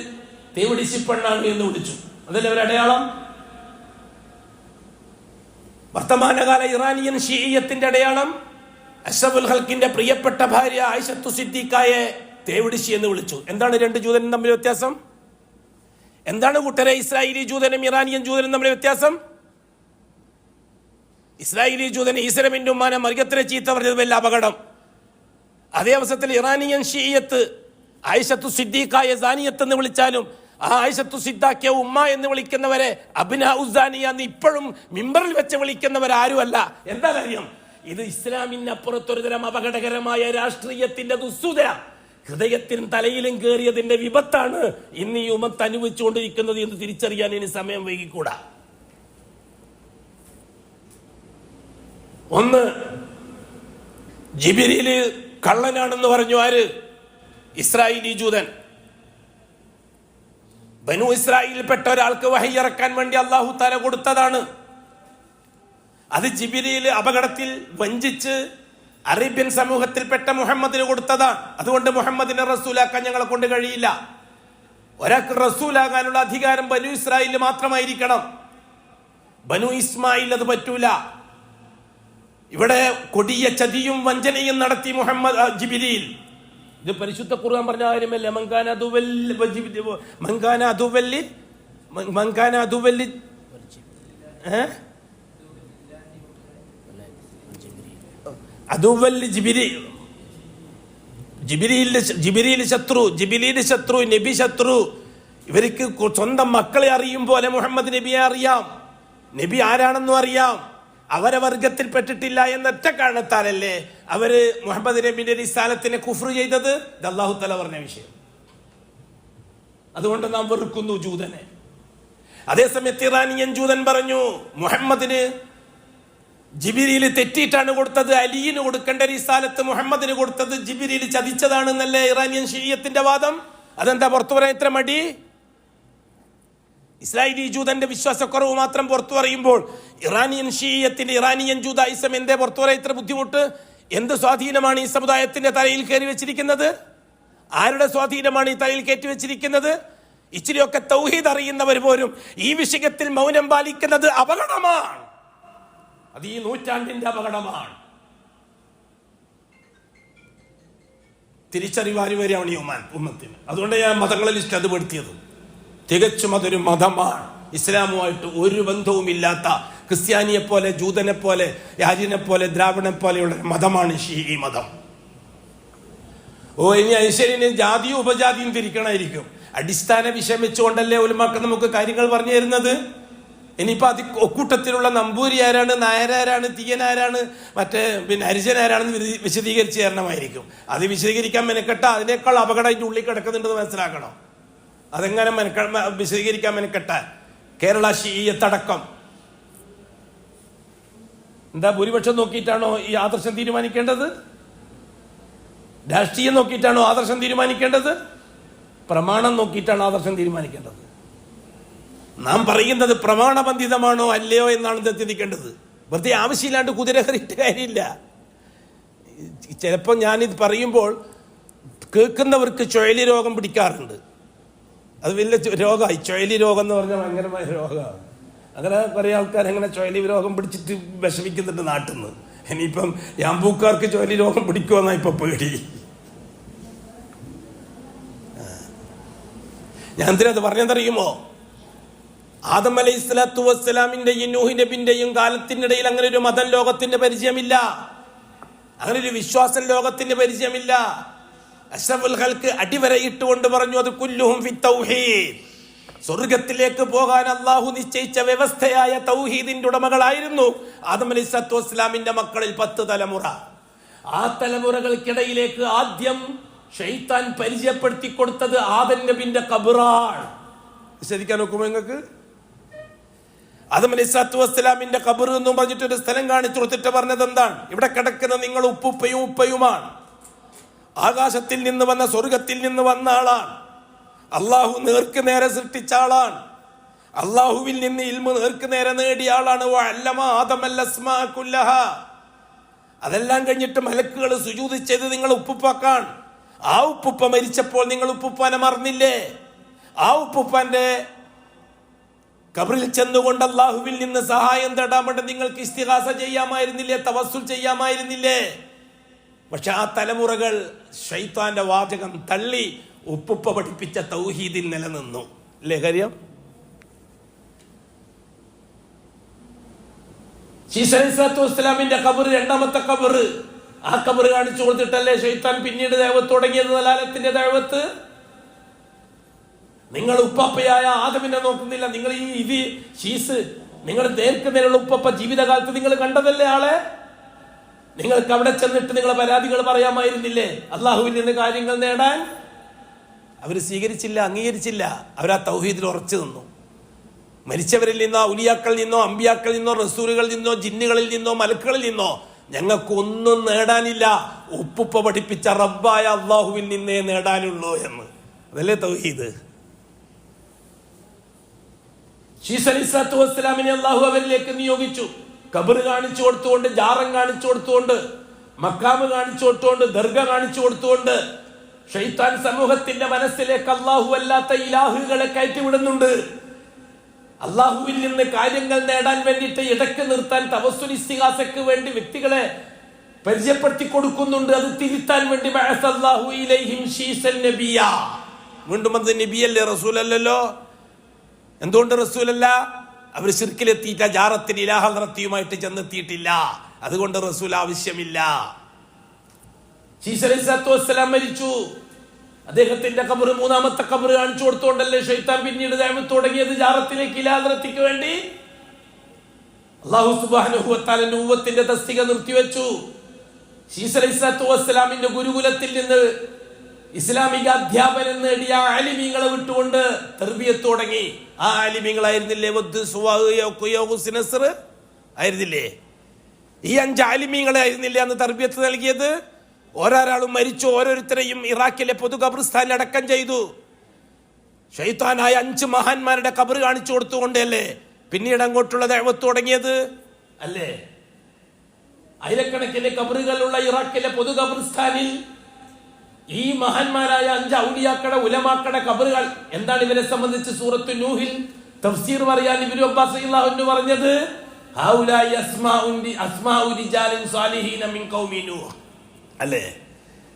തേവിടിശിപ്പെണ്ണാണ് എന്ന് വിളിച്ചു. അതല്ലേ ഒരു അടയാളം? വർത്തമാനകാല ഇറാനിയൻ ഷീഇയ്യത്തിന്റെ അടയാളം അഷ്റഫുൽ ഖൽഖിന്റെ പ്രിയപ്പെട്ട ഭാര്യ ആയിഷത്തു സിദ്ദീഖയെ തേവിടിശി എന്ന് വിളിച്ചു. എന്താണ് രണ്ട് ജൂതനും തമ്മിൽ വ്യത്യാസം? എന്താണ് കൂട്ടരെ ഇസ്രായേലി ജൂതനും ഇറാനിയൻ ജൂതനും തമ്മിൽ വ്യത്യാസം? ഇസ്രായേലി ജൂതൻ ഈസലമിന്റെ ഉമ്മാനെ മറിയത്തിനെ ചീത്ത പറഞ്ഞത് വലിയ അപകടം. അതേ അവസരത്തിൽ ഇറാനിയൻ ഷീയത്ത് ആയിഷത്തു സിദ്ദീഖയെ സാനിയത്ത് എന്ന് വിളിച്ചാലും ആ ആയിഷത്തു സിദ്ദീഖയെ ഉമ്മ എന്ന് വിളിക്കുന്നവരെ അബ്നാ ഉസ്സാനിയ എന്ന് ഇപ്പോഴും മിമ്പറിൽ വെച്ച് വിളിക്കുന്നവരാരുമല്ല. എന്താ കാര്യം? ഇത് ഇസ്ലാമിനപ്പുറത്തൊരു തരം അപകടകരമായ രാഷ്ട്രീയത്തിന്റെ ദുസ്സുത, ഹൃദയത്തിനും തലയിലും കയറിയതിന്റെ വിപത്താണ് ഇന്ന് ഈ ഉമ്മത്ത് അനുഭവിച്ചുകൊണ്ടിരിക്കുന്നത് എന്ന് തിരിച്ചറിയാൻ ഇനി സമയം വൈകിക്കൂടാ. ഒന്ന്, ജിബ്രീല് കള്ളനാണെന്ന് പറഞ്ഞു. ആര്? ഇസ്രായേലി ജൂതൻ. ബനു ഇസ്രായേലിൽപ്പെട്ട ഒരാൾക്ക് വഹി ഇറക്കാൻ വേണ്ടി അല്ലാഹു തആല കൊടുത്തതാണ്. അത് ജിബ്രീൽ അപകടത്തിൽ വഞ്ചിച്ച് അറേബ്യൻ സമൂഹത്തിൽപ്പെട്ട മുഹമ്മദിന് കൊടുത്തതാണ്. അതുകൊണ്ട് മുഹമ്മദിനെ റസൂലാക്കാൻ ഞങ്ങളെ കൊണ്ട് കഴിയില്ല. ഒരാൾക്ക് റസൂലാകാനുള്ള അധികാരം ബനു ഇസ്രായേലിൽ മാത്രമായിരിക്കണം. ബനു ഇസ്മായിൽ അത് പറ്റൂല. ഇവിടെ കൊടിയ ചതിയും വഞ്ചനയും നടത്തി ജിബ്രീൽ. ഇത് പരിശുദ്ധ ഖുർആൻ പറഞ്ഞ കാര്യമല്ല. ജിബ്രീൽ ശത്രു, നബി ശത്രു. ഇവർക്ക് സ്വന്തം മക്കളെ അറിയും പോലെ മുഹമ്മദ് നബിയെ അറിയാം, നബി ആരാണെന്നും അറിയാം. അവരെ വർഗത്തിൽപ്പെട്ടിട്ടില്ല എന്നൊറ്റ കാരണത്താലല്ലേ അവര് മുഹമ്മദ് നബിന്റെ റിസാലത്തിനെ കുഫ്ർ ചെയ്തത്. ഇത് അല്ലാഹു തആല പറഞ്ഞ വിഷയം. അതുകൊണ്ട് നാം വെറുക്കുന്നു ജൂതനെ. അതേസമയത്ത് ഇറാനിയൻ ജൂതൻ പറഞ്ഞു, മുഹമ്മദിന് ജിബിരിയിൽ തെറ്റിയിട്ടാണ് കൊടുത്തത്. അലിയിന് കൊടുക്കേണ്ട റിസാലത്ത് മുഹമ്മദിന് കൊടുത്തത് ജിബിരിയിൽ ചതിച്ചതാണെന്നല്ലേ ഇറാനിയൻ ഷിയത്തിന്റെ വാദം. അതെന്താ പുറത്തു പറയാൻ ഇത്ര മടി? ഇസ്രായേലി ജൂതന്റെ വിശ്വാസക്കുറവ് മാത്രം പുറത്തു പറയുമ്പോൾ ഇറാനിയൻ ഷിയത്തിന്റെ ഇറാനിയൻ ജൂതായിസം എന്തേ പുറത്തു പറയാൻ ഇത്ര ബുദ്ധിമുട്ട്? എന്ത് സ്വാധീനമാണ് ഈ സമുദായത്തിന്റെ തലയിൽ കയറി വെച്ചിരിക്കുന്നത്? ആരുടെ സ്വാധീനമാണ് ഈ തലയിൽ കയറ്റി വെച്ചിരിക്കുന്നത്? ഇച്ചിരിയൊക്കെ തൗഹീദ് അറിയുന്നവർ പോലും ഈ വിഷയത്തിൽ മൗനം പാലിക്കുന്നത് അപകടമാണ്. അത് ഈ നൂറ്റാണ്ടിന്റെ അപകടമാണ്. തിരിച്ചറിവാരി വരെയാണ് ഈ ഉമ്മത്തിന്. അതുകൊണ്ട് ഞാൻ മതങ്ങളെ ലിസ്റ്റ് അത് പെടുത്തിയത്. തികച്ചും അതൊരു മതമാണ്. ഇസ്ലാമുമായിട്ട് ഒരു ബന്ധവുമില്ലാത്ത ക്രിസ്ത്യാനിയെ പോലെ, ജൂതനെ പോലെ, യാര്യനെ പോലെ, ദ്രാവിഡനെ പോലെയുള്ള മതമാണ് ഈ മതം. ഇനി ഐശ്വര്യന് ജാതിയും ഉപജാതിയും തിരിക്കണമായിരിക്കും. അടിസ്ഥാന വിഷയം വെച്ചുകൊണ്ടല്ലേ ഉലമാക്കൾ നമുക്ക് കാര്യങ്ങൾ പറഞ്ഞു തരുന്നത്. ഇനിയിപ്പോൾ ഒക്കൂട്ടത്തിലുള്ള നമ്പൂരി ആരാണ്, നായരാരാണ്, തീയനാരാണ്, മറ്റേ ഹരിജനാരാണെന്ന് വിശദീകരിച്ച് തരണമായിരിക്കും. അത് വിശദീകരിക്കാൻ മെനക്കെട്ട അതിനേക്കാൾ അപകടം അതിൻ്റെ ഉള്ളിൽ കിടക്കുന്നുണ്ടെന്ന് മനസ്സിലാക്കണം. അതെങ്ങനെ വിശദീകരിക്കാൻ മെനക്കെട്ടാൽ കേരള ഷിയത്തടക്കം എന്താ ഭൂരിപക്ഷം നോക്കിയിട്ടാണോ ഈ ആദർശം തീരുമാനിക്കേണ്ടത്? രാഷ്ട്രീയം നോക്കിയിട്ടാണോ ആദർശം തീരുമാനിക്കേണ്ടത്? പ്രമാണം നോക്കിയിട്ടാണ് ആദർശം തീരുമാനിക്കേണ്ടത്. നാം പറയുന്നത് പ്രമാണബന്ധിതമാണോ അല്ലയോ എന്നാണ് ചിന്തിക്കേണ്ടത്. വെറുതെ ആവശ്യമില്ലാണ്ട് കുതിര കയറിയിട്ട് കാര്യമില്ല. ചിലപ്പോൾ ഞാനിത് പറയുമ്പോൾ കേൾക്കുന്നവർക്ക് ചുഴലി രോഗം പിടിക്കാറുണ്ട്. അത് വലിയ രോഗമായി. ചുഴലി രോഗം എന്ന് പറഞ്ഞാൽ ഭയങ്കരമായ രോഗമാണ്. അങ്ങനെ കുറേ ആൾക്കാർ അങ്ങനെ ചുഴലി രോഗം പിടിച്ചിട്ട് വിഷമിക്കുന്നുണ്ട് നാട്ടിൽ നിന്ന്. ഇനിയിപ്പം യാമ്പൂക്കാർക്ക് ചുഴലി രോഗം പിടിക്കുമെന്നാണ് ഇപ്പൊ പേടി. ഞാൻ എന്തിനാ അത് പറഞ്ഞതറിയുമോ? ആദം അലൈഹി സ്വലാത്തു വസ്സലാമിന്റെയും നൂഹ് നബിന്റെയും കാലത്തിനിടയിൽ അങ്ങനെ ഒരു മതം ലോകത്തിന്റെ പരിചയമില്ല. അങ്ങനെ ഒരു വിശ്വാസം ലോകത്തിന്റെ പരിചയമില്ല. അഷ്റഫുൽ ഖൽഖ് അടിവരയിട്ടുകൊണ്ട് പറഞ്ഞു, അത് കുല്ലുഹും ഫി തൗഹീദ്. സ്വർഗത്തിലേക്ക് പോകാൻ അള്ളാഹു നിശ്ചയിച്ച വ്യവസ്ഥയായ തൗഹീദിന്റെ ഉടമകളായിരുന്നു ആദം അലൈഹി സ്വലാത്തു വസ്സലാമിന്റെ മക്കളിൽ 10 തലമുറ. ആ തലമുറകൾക്കിടയിലേക്ക് ആദ്യം ശൈത്താൻ പരിചയപ്പെടുത്തി കൊടുത്തത് ആദം നബിന്റെ ഖബറാണ്. വിശ്വസിക്കാൻ നോക്കുമോ നിങ്ങൾക്ക്? ആദം അലൈഹി സ്വലാത്തു വസ്സലാമിന്റെ ഖബർ എന്നും പറഞ്ഞിട്ടൊരു സ്ഥലം കാണിച്ചു കൊടുത്തിട്ട് പറഞ്ഞത് എന്താണ്? ഇവിടെ കിടക്കുന്ന നിങ്ങൾ ഉപ്പുപ്പയും ഉപ്പയുമാണ്. ആകാശത്തിൽ നിന്ന് വന്ന, സ്വർഗത്തിൽ നിന്ന് വന്ന ആളാണ്. അള്ളാഹു നേർക്ക് നേരെ സൃഷ്ടിച്ച ആളാണ്. അള്ളാഹുവിൽ നിന്ന് ഇൽമു നേർക്ക് നേരെ നേടിയ ആളാണ്. അതെല്ലാം കഴിഞ്ഞിട്ട് മലക്കുകൾ സുജൂദ് ചെയ്ത് നിങ്ങൾ ഉപ്പുപ്പാക്കാൻ. ആ ഉപ്പുപ്പ മരിച്ചപ്പോൾ നിങ്ങൾ ഉപ്പുപ്പാനെ മറന്നില്ലേ? ആ ഉപ്പുപ്പാന്റെ ഖബറിൽ ചെന്നുകൊണ്ട് അള്ളാഹുവിൽ നിന്ന് സഹായം തേടാൻ വേണ്ടി നിങ്ങൾക്ക് ഇസ്തിഗാസ ചെയ്യാമായിരുന്നില്ലേ? തവസ്സുൽ ചെയ്യാമായിരുന്നില്ലേ? പക്ഷെ ആ തലമുറകൾ ശൈത്താന്റെ വാചകം തള്ളി ഉപ്പുപ്പ പഠിപ്പിച്ച തൗഹീദിൽ നിലനിന്നു. അല്ലേ കാര്യം? ഈസ അലൈഹിസ്സലാത്തു വസ്സലാമിന്റെ ഖബർ, രണ്ടാമത്തെ ഖബർ, ആ ഖബർ കാണിച്ചു കൊടുത്തിട്ടല്ലേ ശൈത്താൻ പിന്നീട് ദഅവത്ത് തുടങ്ങിയത്, ദലാലത്തിന്റെ ദഅവത്ത്. നിങ്ങൾ ഉപ്പാപ്പയായ ആദമിനെ നോക്കുന്നില്ല. നിങ്ങൾ നിങ്ങൾ നേർക്കുനേരുള്ള ഉപ്പപ്പ ജീവിതകാലത്ത് നിങ്ങൾ കണ്ടതല്ലേ ആളെ? നിങ്ങൾക്ക് അവിടെ ചെന്നിട്ട് നിങ്ങളെ പരാതികൾ പറയാമായിരുന്നില്ലേ? അള്ളാഹുവിൽ നിന്ന് കാര്യങ്ങൾ നേടാൻ അവർ സ്വീകരിച്ചില്ല, അംഗീകരിച്ചില്ല. അവർ ആ തൗഹീദിൽ ഉറച്ചു നിന്നു. മരിച്ചവരിൽ നിന്നോ, ഔലിയാക്കളിൽ നിന്നോ, അമ്പിയാക്കളിൽ നിന്നോ, റസൂലുകളിൽ നിന്നോ, ജിന്നുകളിൽ നിന്നോ, മലക്കുകളിൽ നിന്നോ ഞങ്ങൾക്കൊന്നും നേടാനില്ല. ഉപ്പുപ്പ പഠിപ്പിച്ച റബ്ബായ അള്ളാഹുവിൽ നിന്നേ നേടാനുള്ളൂ എന്ന്. അതല്ലേ തൗഹീദ്. ഈസ അലൈഹിസ്സലാത്തു വസ്സലാമിനെ അള്ളാഹു അവരിലേക്ക് നിയോഗിച്ചു. ഖബർ കാണിച്ചു കൊടുത്തുകൊണ്ട്, ജാറം കാണിച്ചു കൊടുത്തുകൊണ്ട്, മക്കാമ് കാണിച്ചു കൊടുത്തുകൊണ്ട്, ദർഗ കാണിച്ചു കൊടുത്തുകൊണ്ട് ശൈത്താൻ സമൂഹത്തിന്റെ മനസ്സിലേക്ക് അള്ളാഹു അല്ലാത്ത ഇലാഹുകളെ കയറ്റിവിടുന്നുണ്ട്. അള്ളാഹുവിൽ നിന്ന് കാര്യങ്ങൾ നേടാൻ വേണ്ടിയിട്ട് ഇടയ്ക്ക് നിർത്താൻ തവസ്സുൽ ഇസ്തിഗാസയ്ക്ക് വേണ്ടി വ്യക്തികളെ പരിചയപ്പെടുത്തി കൊടുക്കുന്നുണ്ട്. അത് തിരുത്താൻ വേണ്ടി ബഅസല്ലാഹു ഇലൈഹിം ശീസൻ നബിയ. വീണ്ടും അത് നബിയല്ലേ, റസൂലല്ലല്ലോ. എന്തുകൊണ്ട് റസൂലല്ല? അവർ ശിർക്കിലെത്തിയിട്ട ജാറത്തിന് ഇലാഹ നടത്തിയുമായിട്ട് ചെന്നെത്തിയിട്ടില്ല. അതുകൊണ്ട് റസൂൽ ആവശ്യമില്ല. ഈസ അലൈഹിസ്സലാത്തു വസ്സലാം മരിച്ചു. അദ്ദേഹത്തിന്റെ ഖബർ, മൂന്നാമത്തെ ഖബർ കാണിച്ചു കൊടുത്തുകൊണ്ടല്ലേ ശൈത്താൻ പിന്നീട് ദഅവത്ത് തുടങ്ങിയത് ജാറത്തിലേക്ക്, ഇലാഹ നടത്തിക്ക് വേണ്ടി. അല്ലാഹു സുബ്ഹാനഹു വ തആല നബുവത്തിന്റെ തസ്തിക നിർത്തിവെച്ചു. ഈസ അലൈഹിസ്സലാത്തു വസ്സലാമിന്റെ ഗുരുകുലത്തിൽ നിന്ന് ഇസ്ലാമിക അധ്യാപനം നേടിയ ആലിമീങ്ങളെ വിട്ടുകൊണ്ട് തർബിയത്ത് തുടങ്ങി. ആ ആലിമീങ്ങളായിരുന്നില്ലേ ആയിരുന്നില്ലേ? ഈ 5 ആലിമീങ്ങളായിരുന്നില്ല അന്ന് തർബിയത്ത് നൽകിയത്? ഓരോരാളും മരിച്ചു, ഓരോരുത്തരെയും ഇറാഖിലെ പൊതു ഖബർസ്ഥാനിൽ അടക്കം ചെയ്തു. ശൈത്താനായ 5 മഹാന്മാരുടെ ഖബർ കാണിച്ചു കൊടുത്തുകൊണ്ടല്ലേ പിന്നീട് അങ്ങോട്ടുള്ള ദഅവത്ത് തുടങ്ങിയത് അല്ലേ? ആയിരക്കണക്കിന് ഖബറുകളുള്ള ഇറാഖിലെ പൊതു ഖബർസ്ഥാനിൽ ഈ മഹാന്മാരായ 5 ഔലിയാക്കളുടെ ഉലമാക്കളുടെ ഖബറുകൾ. എന്താണ് ഇവരെ സംബന്ധിച്ച് സൂറത്തു നൂഹിൽ തഫ്സീർ പറയാൻ ഇബ്നു അബ്ബാസ് റളിയല്ലാഹു അൻഹു പറഞ്ഞത്? ഹൗലായി അസ്മാഉ റിജാലിൻ സാലിഹീന മിൻ ഖൗമി നൂഹ് അല്ലേ?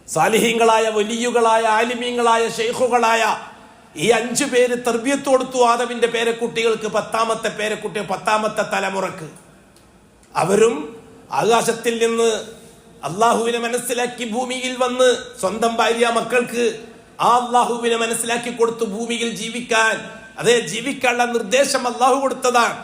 സാലിഹീങ്ങളായ വലിയുകളായ ആലിമീങ്ങളായ ശൈഖുകളായ ഈ 5 പേര് തർബിയത്ത് കൊടുത്തു ആദമിന്റെ പേരക്കുട്ടികൾക്ക്, 10ാമത്തെ പേരക്കുട്ടി, 10ാമത്തെ തലമുറക്ക്. അവരും ആകാശത്തിൽ നിന്ന് അള്ളാഹുവിനെ മനസ്സിലാക്കി ഭൂമിയിൽ വന്ന് സ്വന്തം ഭാര്യ മക്കൾക്ക് ആ അള്ളാഹുവിനെ മനസ്സിലാക്കി കൊടുത്തു ഭൂമിയിൽ ജീവിക്കാൻ, അതേ ജീവിക്കാനുള്ള നിർദ്ദേശം അള്ളാഹു കൊടുത്തതാണ്.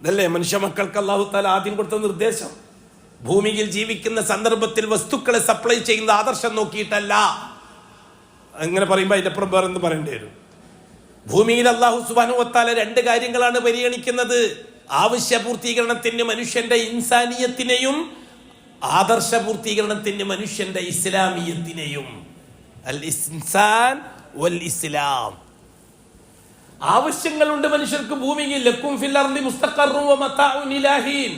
ഇതല്ലേ മനുഷ്യ മക്കൾക്ക് അള്ളാഹു തആല ആദ്യം കൊടുത്ത നിർദ്ദേശം. ഭൂമിയിൽ ജീവിക്കുന്ന സന്ദർഭത്തിൽ വസ്തുക്കളെ സപ്ലൈ ചെയ്യുന്ന ആദർശം നോക്കിയിട്ടല്ല. അങ്ങനെ പറയുമ്പോൾ അതിന്റെ അപ്പുറം വേറെ എന്ത് പറയേണ്ടി വരും? ഭൂമിയിൽ അല്ലാഹു സുബ്ഹാനഹു വ തആല 2 കാര്യങ്ങളാണ് പരിഗണിക്കുന്നത്: ആവശ്യ പൂർത്തീകരണത്തിന് മനുഷ്യന്റെ ഇൻസാനിയത്തിനെയും ആദർശ പൂർത്തീകരണത്തിന് മനുഷ്യന്റെ ഇസ്ലാമിയത്തിനെയും. അൽ ഇൻസാൻ വൽ ഇസ്ലാം. ആവശ്യങ്ങളുണ്ട് മനുഷ്യർക്ക് ഭൂമിയിൽ. ലക്കും ഫിൽ അർളി മുസ്തഖറുൻ വ മതാഉൻ ഇലാഹീൻ.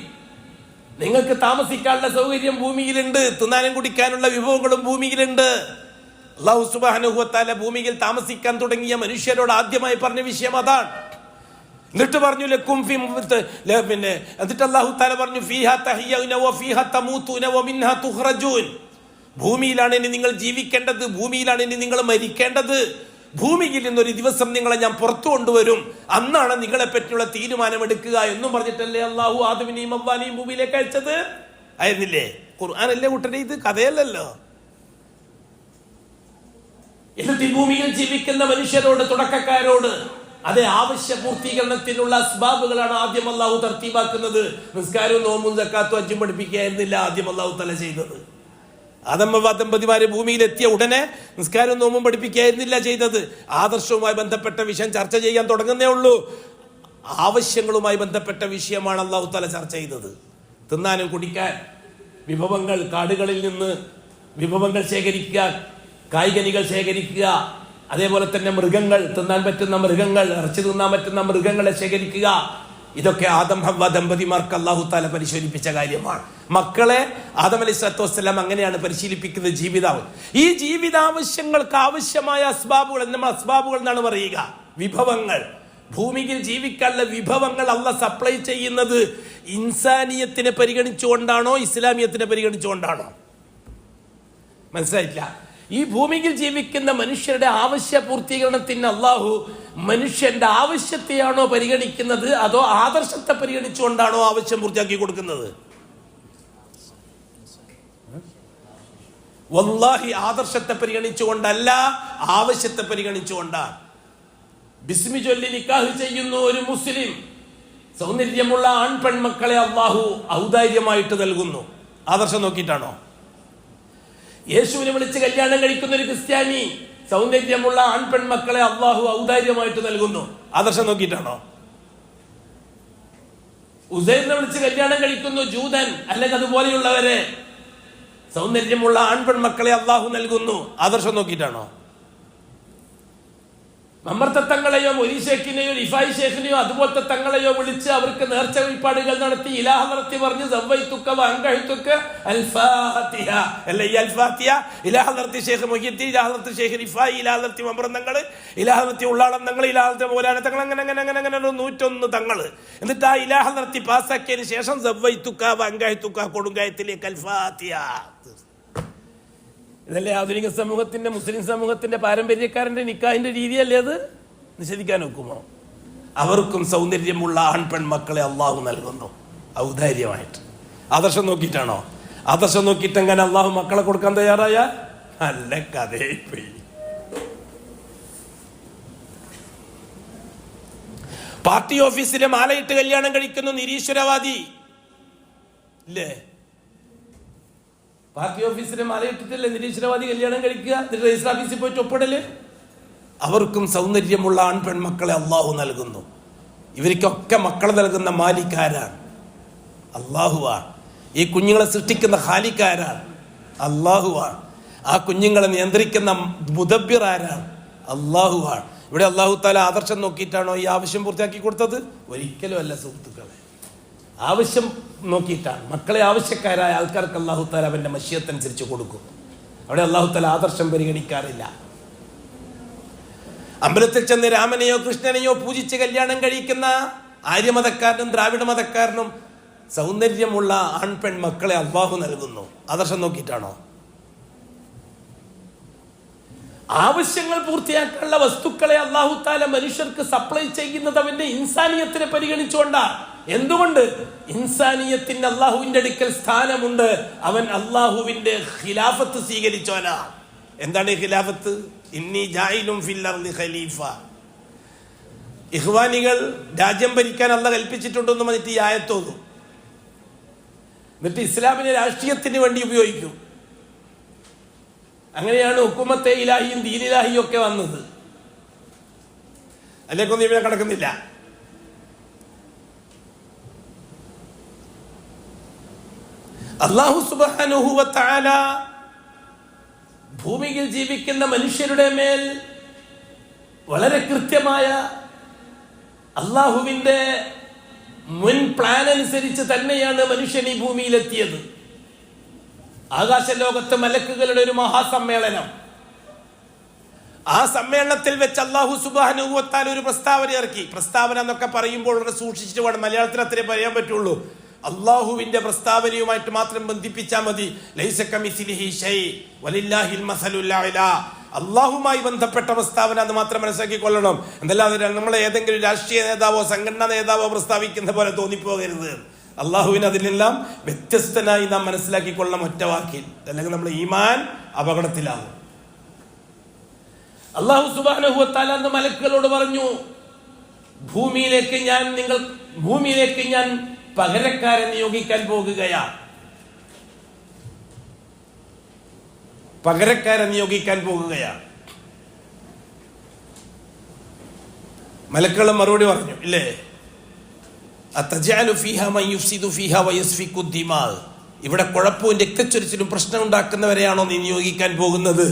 നിങ്ങൾക്ക് താമസിക്കാനുള്ള സൗകര്യം ഭൂമിയിലുണ്ട്, തിന്നാനും കുടിക്കാനുള്ള വിഭവങ്ങളും ഭൂമിയിലുണ്ട്. അല്ലാഹു സുബ്ഹാനഹു വ തആല ഭൂമിയിൽ താമസിക്കാൻ തുടങ്ങിയ മനുഷ്യരോട് ആദ്യമായി പറഞ്ഞ വിഷയം അതാണ്. എന്നിട്ട് പറഞ്ഞു എന്നിട്ട് അല്ലാഹു തആല പറഞ്ഞു ഫീഹാ തഹയ്യൗന വ ഫീഹാ തമൂതുന വ മിൻഹാ തുഖ്റജൂൻ. ഭൂമിയിലാണ് ഇനി നിങ്ങൾ ജീവിക്കേണ്ടത്, ഭൂമിയിലാണ് ഇനി നിങ്ങൾ മരിക്കേണ്ടത്. ഭൂമിയിൽ നിന്നൊരു ദിവസം നിങ്ങളെ ഞാൻ പുറത്തു കൊണ്ടുവരും, അന്നാണ് നിങ്ങളെ പറ്റിയുള്ള തീരുമാനമെടുക്കുക എന്നും പറഞ്ഞിട്ടല്ലേ അള്ളാഹു ആദമിനെയും അവ്വാനെയും ഭൂമിയിലേക്ക് അയച്ചത്? ആയിരുന്നില്ലേ? ഖുർആനല്ലേ കൂട്ടരെ, ഇത് കഥയല്ലല്ലോ. എന്നിട്ട് ഈ ഭൂമിയിൽ ജീവിക്കുന്ന മനുഷ്യരോട്, തുടക്കക്കാരോട് അതേ ആവശ്യ പൂർത്തീകരണത്തിനുള്ള അസ്ബാബുകളാണ് ആദ്യം അള്ളാഹു തർത്തീബാക്കുന്നത്. നിസ്കാരവും നോമ്പും സക്കാത്തും ഹജ്ജും പഠിപ്പിക്കുകയായിരുന്നില്ല ആദ്യം അള്ളാഹു തആല ചെയ്തത്. ദമ്പതിമാര് ഭൂമിയിലെത്തിയ ഉടനെ നിസ്കാരവും നോമ്പും പഠിപ്പിക്കുകയായിരുന്നില്ല ചെയ്തത്. ആദർശവുമായി ബന്ധപ്പെട്ട വിഷയം ചർച്ച ചെയ്യാൻ തുടങ്ങുന്നേ ഉള്ളൂ. ആവശ്യങ്ങളുമായി ബന്ധപ്പെട്ട വിഷയമാണ് അല്ലാഹു തആല ചർച്ച ചെയ്തത്. തിന്നാനും കുടിക്കാൻ വിഭവങ്ങൾ, കാടുകളിൽ നിന്ന് വിഭവങ്ങൾ ശേഖരിക്കുക, കായ്കനികൾ ശേഖരിക്കുക, അതേപോലെ തന്നെ മൃഗങ്ങൾ, തിന്നാൻ പറ്റുന്ന മൃഗങ്ങൾ, ഇറച്ചി തിന്നാൻ പറ്റുന്ന മൃഗങ്ങളെ ശേഖരിക്കുക. ഇതൊക്കെ ആദം ഹവ്വ ദമ്പതിമാർക്ക് അല്ലാഹു തആല പരിശീലിപ്പിച്ച കാര്യമാണ്. മക്കളെ ആദം അലൈഹിസ്സലാത്തു വസ്സലാം അങ്ങനെയാണ് പരിശീലിപ്പിക്കുന്നത്. ജീവിതാവ് ഈ ജീവിതാവശ്യങ്ങൾക്ക് ആവശ്യമായ അസ്ബാബുകൾ, നമ്മൾ അസ്ബാബുകൾ എന്നാണ് പറയുക, വിഭവങ്ങൾ. ഭൂമിയിൽ ജീവിക്കാനുള്ള വിഭവങ്ങൾ അല്ലാഹ് സപ്ലൈ ചെയ്യുന്നത് ഇൻസാനിയത്തിനെ പരിഗണിച്ചുകൊണ്ടാണോ ഇസ്ലാമിയത്തിനെ പരിഗണിച്ചുകൊണ്ടാണോ? മനസ്സിലായില്ല. ഈ ഭൂമിയിൽ ജീവിക്കുന്ന മനുഷ്യരുടെ ആവശ്യ പൂർത്തീകരണത്തിന് അള്ളാഹു മനുഷ്യന്റെ ആവശ്യത്തെയാണോ പരിഗണിക്കുന്നത്, അതോ ആദർശത്തെ പരിഗണിച്ചുകൊണ്ടാണോ ആവശ്യം പൂർത്തിയാക്കി കൊടുക്കുന്നത്? വല്ലാഹി ആദർശത്തെ പരിഗണിച്ചുകൊണ്ടല്ല, ആവശ്യത്തെ പരിഗണിച്ചുകൊണ്ടാണ്. ബിസ്മി ചൊല്ലി നിക്കാഹ് ചെയ്യുന്നു ഒരു മുസ്ലിം, സൗന്ദര്യമുള്ള ആൺപെൺമക്കളെ അള്ളാഹു ഔദാര്യമായിട്ട് നൽകുന്നു. ആദർശം നോക്കിയിട്ടാണോ? യേശുവിനെ വിളിച്ച് കല്യാണം കഴിക്കുന്ന ഒരു ക്രിസ്ത്യാനി, സൗന്ദര്യമുള്ള ആൺപെൺമക്കളെ അള്ളാഹു ഔദാര്യമായിട്ട് നൽകുന്നു. ആദർശം നോക്കിയിട്ടാണോ? ഉസൈറിനെ വിളിച്ച് കല്യാണം കഴിക്കുന്നു ജൂതൻ, അല്ലെങ്കിൽ അതുപോലെയുള്ളവരെ, സൗന്ദര്യമുള്ള ആൺപെൺമക്കളെ അള്ളാഹു നൽകുന്നു. ആദർശം നോക്കിയിട്ടാണോ? മമ്മർത്ത തങ്ങളെയോ മൊലി ഷേഖിനെയോ റിഫായി ഷേഖിനെയോ അതുപോലത്തെ തങ്ങളെയോ വിളിച്ച് അവർക്ക് നേർച്ച വഴിപാടുകൾ നടത്തി ഇലാഹ നടത്തി പറഞ്ഞ് സവ്വൈതുക വഅൻകഹ്തുക അൽഫാത്തിഹ അല്ല ഈ അൽഫാത്തിഹ ഇലാഹ നടത്തി ഷേഖ് മുഹിദ്ദീൻ, ഇലാഹ നടത്തി ഷേഖ് റിഫായി, ഇലാഹ നടത്തി മമ്മറം തങ്ങൾ, ഇലാഹ നടത്തി ഉള്ളാളം തങ്ങൾ, ഇലാഹ നടത്തി മൗലാന തങ്ങൾ, അങ്ങനെ അങ്ങനെ അങ്ങനെ അങ്ങനെ 101 തങ്ങൾ. എന്നിട്ട് ആ ഇലാഹ നടത്തി പാസ്സാക്കിയതിന് ശേഷം സവ്വൈതുക വഅൻകഹ്തുക കൊടുങ്കായത്തിലേക്ക് അൽഫാത്തിഹ. ഇതല്ലേ ആധുനിക സമൂഹത്തിന്റെ, മുസ്ലിം സമൂഹത്തിന്റെ പാരമ്പര്യക്കാരന്റെ നിക്കാഹിന്റെ രീതിയല്ലേ അത്? നിഷേധിക്കാൻ ഒക്കുമോ? അവർക്കും സൗന്ദര്യമുള്ള ആൺപെൺമക്കളെ അള്ളാഹു നൽകുന്നു ഔദാര്യമായിട്ട്. ആദർശം നോക്കിയിട്ടാണോ? ആദർശം നോക്കിയിട്ട് എങ്ങനെ അള്ളാഹു മക്കളെ കൊടുക്കാൻ തയ്യാറായ? നല്ല കഥയായിപ്പോയി. പാർട്ടി ഓഫീസിലെ മാലയിട്ട് കല്യാണം കഴിക്കുന്നു നിരീശ്വരവാദി ഇല്ലേ? പാർട്ടി ഓഫീസിലെ മാലയിട്ടിട്ടല്ലേ നിരീശ്വരവാദി കല്യാണം കഴിക്കുക, എന്നിട്ട് രജിസ്റ്റർ ഓഫീസിൽ പോയിട്ട് ഒപ്പിടല്. അവർക്കും സൗന്ദര്യമുള്ള ആൺ പെൺമക്കളെ അള്ളാഹു നൽകുന്നു. ഇവർക്കൊക്കെ മക്കളെ നൽകുന്ന മാലിക്കാരാണ്, അള്ളാഹുവാണ്. ഈ കുഞ്ഞുങ്ങളെ സൃഷ്ടിക്കുന്ന ഖാലിക്കാരാണ്, അള്ളാഹുവാണ്. ആ കുഞ്ഞുങ്ങളെ നിയന്ത്രിക്കുന്ന മുദബ്ബിർ ആരാണ്? അള്ളാഹുവാണ്. ഇവിടെ അള്ളാഹു താല ആദർശം നോക്കിയിട്ടാണോ ഈ ആവശ്യം പൂർത്തിയാക്കി കൊടുത്തത്? ഒരിക്കലും അല്ല സുഹൃത്തുക്കളെ. ആവശ്യം നോക്കിയിട്ടാണ്. മക്കളെ ആവശ്യക്കാരായ ആൾക്കാർക്ക് അള്ളാഹു താല അവന്റെ മശിയത്തനുസരിച്ച് കൊടുക്കും. അവിടെ അള്ളാഹു താല ആദർശം പരിഗണിക്കാറില്ല. അമ്പലത്തിൽ ചെന്ന് രാമനെയോ കൃഷ്ണനെയോ പൂജിച്ച് കല്യാണം കഴിക്കുന്ന ആര്യമതക്കാരനും ദ്രാവിഡ മതക്കാരനും സൗന്ദര്യമുള്ള ആൺപെൺ മക്കളെ അള്ളാഹു നൽകുന്നു. ആദർശം നോക്കിയിട്ടാണോ? ആവശ്യങ്ങൾ പൂർത്തിയാക്കാനുള്ള വസ്തുക്കളെ അള്ളാഹു താല മനുഷ്യർക്ക് സപ്ലൈ ചെയ്യുന്നത് അവന്റെ ഇൻസാനിയത്തിനെ പരിഗണിച്ചുകൊണ്ടാണ്. എന്തുകൊണ്ട്? ഇൻസാനിയത്തിന് അള്ളാഹുവിന്റെ അടുക്കൽ സ്ഥാനമുണ്ട്. അവൻ അള്ളാഹുവിന്റെ ഖിലാഫത്ത് സ്വീകരിച്ചോനാ. എന്താണ് ഈ ഖിലാഫത്ത്? ഇന്നി ജായിലും ഫിൽ അർളി ഖലീഫ. ഇഖ്വാനികൾ രാജ്യം ഭരിക്കാൻ അള്ളാഹ് കൽപ്പിച്ചിട്ടുണ്ടെന്ന് പറഞ്ഞിട്ട് ഈ ആയത്തോന്നും എന്നിട്ട് ഇസ്ലാമിനെ രാഷ്ട്രീയത്തിന് വേണ്ടി ഉപയോഗിക്കും. അങ്ങനെയാണ് ഹുക്കുമത്തെ ഇലാഹിയും ദീനിലാഹിയും ഒക്കെ വന്നത്. അതിലേക്കൊന്നും ഇവിടെ കിടക്കുന്നില്ല. അല്ലാഹു സുബ്ഹാനഹു വ തആല ഭൂമിയിൽ ജീവിക്കുന്ന മനുഷ്യരുടെ മേൽ വളരെ കൃത്യമായ അള്ളാഹുവിന്റെ മുൻ പ്ലാൻ അനുസരിച്ച് തന്നെയാണ് മനുഷ്യൻ ഈ ഭൂമിയിലെത്തിയത്. ആകാശലോകത്ത് മലക്കുകളുടെ ഒരു മഹാസമ്മേളനം. ആ സമ്മേളനത്തിൽ വെച്ച് അല്ലാഹു സുബ്ഹാനഹു വ തആല ഒരു പ്രസ്താവന ഇറക്കി. പ്രസ്താവന എന്നൊക്കെ പറയുമ്പോൾ വളരെ സൂക്ഷിച്ചിട്ട് വേണം, മലയാളത്തിൽ അത്രേ പറയാൻ പറ്റുള്ളൂ. അള്ളാഹുവിന്റെ പ്രസ്താവനയുമായിട്ട് മാത്രം ബന്ധിപ്പിച്ചാൽ മതി. ലൈസ കമിസ്ലിഹി ഷൈ വലില്ലാഹിൽ മസലുൽ അഅ്ലാ. അള്ളാഹുമായി ബന്ധപ്പെട്ട പ്രസ്താവന എന്ന് മാത്രം മനസ്സിലാക്കിക്കൊള്ളണം. എന്നല്ലാതെ നമ്മളെ ഏതെങ്കിലും രാഷ്ട്രീയ നേതാവോ സംഘടനാ നേതാവോ പ്രസ്താവിക്കുന്ന പോലെ തോന്നിപ്പോകരുത്. അള്ളാഹുവിന് അതിലെല്ലാം വ്യത്യസ്തനായി നാം മനസ്സിലാക്കിക്കൊള്ളണം ഒറ്റ വാക്കിൽ, അല്ലെങ്കിൽ നമ്മുടെ ഈമാൻ അപകടത്തിലാകും. അല്ലാഹു സുബ്ഹാനഹു വ തആല അന്ന് മലക്കുകളോട് പറഞ്ഞു, ഭൂമിയിലേക്ക് ഞാൻ പകരക്കാരെ നിയോഗിക്കാൻ പോകുകയാണ്. മലക്കുകൾ മറുപടി പറഞ്ഞു, ഇല്ലേ, അത്തജഅലു ഫീഹാ മൻ യുഫ്സിദു ഫീഹാ വയസ്ഫികു ദിമാ. ഇവിടെ കുഴപ്പവും രക്തച്ചൊരിച്ചിലും പ്രശ്നം ഉണ്ടാക്കുന്നവരെയാണോ നീ നിയോഗിക്കാൻ പോകുന്നത്?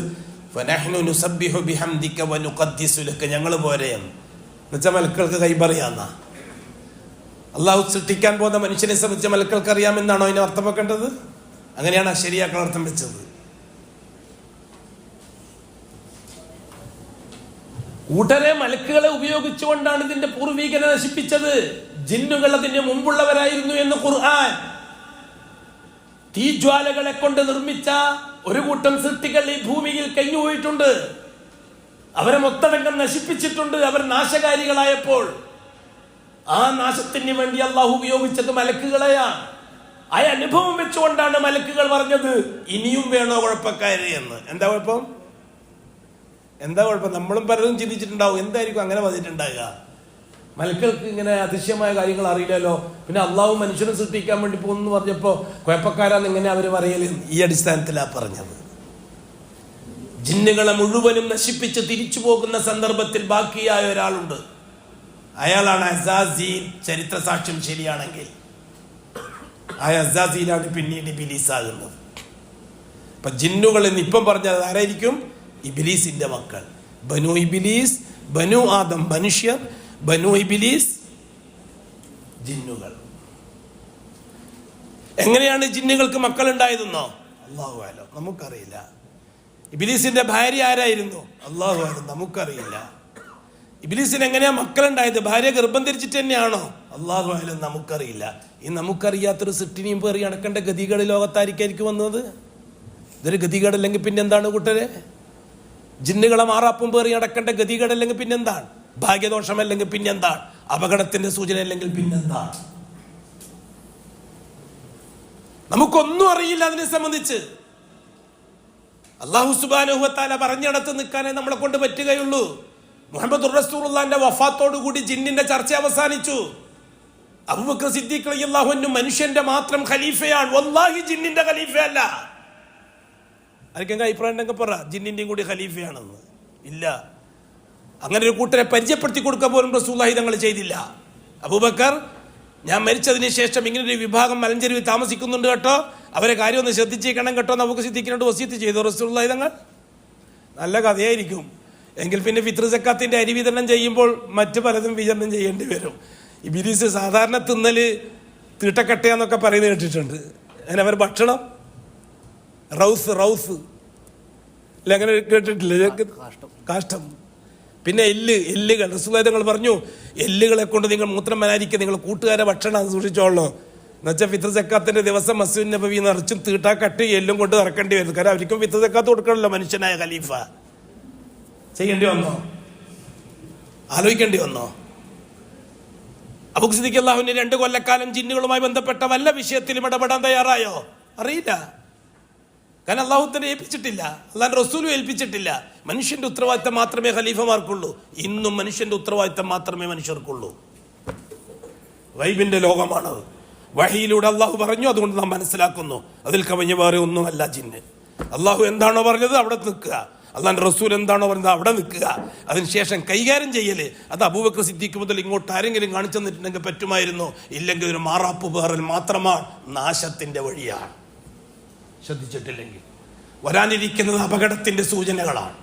ഫനഹ്നു നുസബ്ബിഹു ബിഹംദിക വനുഖദ്ദിസു ലക. ഞങ്ങൾ പോരെ എന്നുവെച്ചാൽ മലക്കുകൾക്ക് കൈ പറയാന്ന. അള്ളാഹു സൃഷ്ടിക്കാൻ പോകുന്ന മനുഷ്യനെ സംബന്ധിച്ച് മലക്കൾക്ക് അറിയാമെന്നാണോ അതിനെ അർത്ഥം വെക്കേണ്ടത്? അങ്ങനെയാണ് ശരിയാക്കൾ അർത്ഥം വെച്ചത്. കൂട്ടരെ മലക്കുകളെ ഉപയോഗിച്ചുകൊണ്ടാണ് ഇതിന്റെ പൂർവീകനെ നശിപ്പിച്ചത്. ജിന്നുകൾ അതിന് മുമ്പുള്ളവരായിരുന്നു എന്ന് ഖുർആൻ. തീജ്വാലകളെ കൊണ്ട് നിർമ്മിച്ച ഒരു കൂട്ടം സൃഷ്ടികൾ ഈ ഭൂമിയിൽ കഴിഞ്ഞുപോയിട്ടുണ്ട്. അവരെ മൊത്തടങ്കം നശിപ്പിച്ചിട്ടുണ്ട്. അവർ നാശകാരികളായപ്പോൾ ആ നാശത്തിന് വേണ്ടി അള്ളാഹു ഉപയോഗിച്ചത് മലക്കുകളെയാണ്. ആ അനുഭവം വെച്ചുകൊണ്ടാണ് മലക്കുകൾ പറഞ്ഞത്, ഇനിയും വേണോ കുഴപ്പക്കാര് എന്ന്. എന്താ കുഴപ്പം? നമ്മളും പലരും ചിന്തിച്ചിട്ടുണ്ടാവും, എന്തായിരിക്കും അങ്ങനെ പറഞ്ഞിട്ടുണ്ടാകുക. മലക്കൾക്ക് ഇങ്ങനെ അതിശയമായ കാര്യങ്ങൾ അറിയില്ലല്ലോ, പിന്നെ അള്ളാഹു മനുഷ്യനെ സൃഷ്ടിക്കാൻ വേണ്ടി പോകുന്നു പറഞ്ഞപ്പോ കുഴപ്പക്കാരാന്ന് ഇങ്ങനെ അവര് പറയല്. ഈ അടിസ്ഥാനത്തിലാ പറഞ്ഞത്. ജിന്നുകളെ മുഴുവനും നശിപ്പിച്ച് തിരിച്ചു പോകുന്ന സന്ദർഭത്തിൽ ബാക്കിയായ ഒരാളുണ്ട്. അയാളാണ് അസാസീൽ. ചരിത്ര സാക്ഷ്യം ശരിയാണെങ്കിൽ ആ അസാസീലാണ് പിന്നീട് ഇബ്ലീസ് ആകുന്നത്. അപ്പൊ ജിന്നുകൾ എന്ന് ഇപ്പം പറഞ്ഞത് ആരായിരിക്കും? ഇബ്ലീസിന്റെ മക്കൾ. ബനു ഇബ്ലീസ്, ബനു ആദം മനുഷ്യർ, ബനു ഇബ്ലീസ് ജിന്നുകൾ. എങ്ങനെയാണ് ജിന്നുകൾക്ക് മക്കൾ ഉണ്ടായതെന്നോ അല്ലാഹു അലം, നമുക്കറിയില്ല. ഇബ്ലീസിന്റെ ഭാര്യ ആരായിരുന്നു? അല്ലാഹു അലം, നമുക്കറിയില്ല. ഇബ്ലീസിന് എങ്ങനെയാ മക്കളുണ്ടായത്? ഭാര്യ ഗർഭം ധരിച്ചിട്ട് തന്നെയാണോ? അല്ലാഹു അലം, നമുക്കറിയില്ല. ഈ നമുക്കറിയാത്തൊരു സൃഷ്ടിനെയും പേറി നടക്കേണ്ട ഗതികേട് ലോകത്തായിരിക്കും വന്നത്. ഇതൊരു ഗതികേടല്ലെങ്കിൽ പിന്നെന്താണ് കൂട്ടരെ? ജിന്നുകളെ മാറാപ്പും പേറി നടക്കേണ്ട ഗതികേടല്ലെങ്കിൽ പിന്നെന്താണ്? ഭാഗ്യദോഷമല്ലെങ്കിൽ പിന്നെന്താണ്? അപകടത്തിന്റെ സൂചന അല്ലെങ്കിൽ പിന്നെന്താണ്? നമുക്കൊന്നും അറിയില്ല അതിനെ സംബന്ധിച്ച്. അല്ലാഹു സുബ്ഹാനഹു വ തആല പറഞ്ഞിടത്ത് നിൽക്കാനേ നമ്മളെ കൊണ്ട് പറ്റുകയുള്ളൂ. മുഹമ്മദ് റസൂലുള്ളാഹിന്റെ വഫാത്തോടു കൂടി ജിന്നിന്റെ ചർച്ച അവസാനിച്ചു. അബൂബക്കർ സിദ്ദീഖ് റളിയല്ലാഹു അൻഹു മനുഷ്യന്റെ മാത്രം ഖലീഫയാണ്, വല്ലാഹി ജിന്നിന്റെ ഖലീഫയല്ല. ആർക്കെങ്കിലും അഭിപ്രായം ഉണ്ടെങ്കിൽ പറ ജിന്നിൻ്റെയും കൂടി ഖലീഫയാണെന്ന്. ഇല്ല, അങ്ങനെ ഒരു കൂട്ടരെ പരിചയപ്പെടുത്തി കൊടുക്കാൻ പോലും റസൂലുള്ളാഹി തങ്ങൾ ചെയ്തില്ല. അബൂബക്കർ, ഞാൻ മരിച്ചതിന് ശേഷം ഇങ്ങനൊരു വിഭാഗം മലഞ്ചെരുവിൽ താമസിക്കുന്നുണ്ട് കേട്ടോ, അവരെ കാര്യം ഒന്ന് ശ്രദ്ധിച്ചേക്കണം കേട്ടോ എന്ന് അബൂബക്കർ സിദ്ദീഖിനോട് വസിയത്ത് ചെയ്തു റസൂലുള്ളാഹി തങ്ങൾ. നല്ല കഥയായിരിക്കും. എങ്കിൽ പിന്നെ ഫിത്ർ സക്കാത്തിന്റെ അരി വിതരണം ചെയ്യുമ്പോൾ മറ്റു പലതും വിതരണം ചെയ്യേണ്ടി വരും. ഇബ്ലീസ് സാധാരണ തിന്നല് തീട്ടക്കട്ടയാന്നൊക്കെ പറയുന്നത് കേട്ടിട്ടുണ്ട്. അങ്ങനെ അവർ ഭക്ഷണം റൗസ് അല്ല, അങ്ങനെ കേട്ടിട്ടില്ല? കാഷ്ടം. പിന്നെ എല്ലുകൾ റസൂലുള്ളാഹി തങ്ങൾ പറഞ്ഞു, എല്ലുകളെ കൊണ്ട് നിങ്ങൾ മൂത്രം വരാതിരിക്കുക, നിങ്ങൾ കൂട്ടുകാരെ ഭക്ഷണം സൂക്ഷിച്ചോളൂ. എന്നുവെച്ചാൽ ഫിത്ർ സക്കാത്തിന്റെ ദിവസം മസ്ജിദുൻ നബവി നിറച്ചും തീട്ടാക്കട്ടി എല്ലും കൊണ്ട് ഇറക്കേണ്ടി വരും. കാരണം അവർക്കും ഫിത്ർ സക്കാത്ത് കൊടുക്കണമല്ലോ മനുഷ്യനായ ഖലീഫ. ചെയ്യേണ്ടി വന്നോ? ആലോചിക്കേണ്ടി വന്നോ? അബൂ സിദ്ദീഖ് അല്ലാഹുവിന് 2 കൊല്ലക്കാലം ജിന്നുകളുമായി ബന്ധപ്പെട്ട വല്ല വിഷയത്തിലും ഇടപെടാൻ തയ്യാറായോ? അറിയില്ല. കാരണം അള്ളാഹു തന്നെ ഏൽപ്പിച്ചിട്ടില്ല, അള്ളാഹുവിന്റെ റസൂലും ഏൽപ്പിച്ചിട്ടില്ല. മനുഷ്യന്റെ ഉത്തരവാദിത്തം മാത്രമേ ഖലീഫമാർക്കുള്ളൂ. ഇന്നും മനുഷ്യന്റെ ഉത്തരവാദിത്തം മാത്രമേ മനുഷ്യർക്കുള്ളൂ. ഗൈബിന്റെ ലോകമാണ്. വഹിയിലൂടെ അള്ളാഹു പറഞ്ഞു, അതുകൊണ്ട് നാം മനസ്സിലാക്കുന്നു. അതിൽ കവിഞ്ഞ വേറെ ഒന്നുമല്ല ജിന്ന്. അള്ളാഹു എന്താണോ പറഞ്ഞത് അവിടെ നിൽക്കുക, അള്ളാഹുവിന്റെ റസൂൽ എന്താണോ പറഞ്ഞത് അവിടെ നിൽക്കുക. അതിനുശേഷം കൈകാര്യം ചെയ്യല് അത് അബൂബക്കർ സിദ്ദീഖ് മുതൽ ഇങ്ങോട്ട് ആരെങ്കിലും കാണിച്ചു തന്നിട്ടുണ്ടെങ്കിൽ പറ്റുമായിരുന്നു. ഇല്ലെങ്കിൽ ഒരു മാറാപ്പ് പേറൽ മാത്രമാണ്, നാശത്തിന്റെ വഴിയാണ്. ശ്രദ്ധിച്ചിട്ടില്ലെങ്കിൽ വരാനിരിക്കുന്നത് അപകടത്തിന്റെ സൂചനകളാണ്.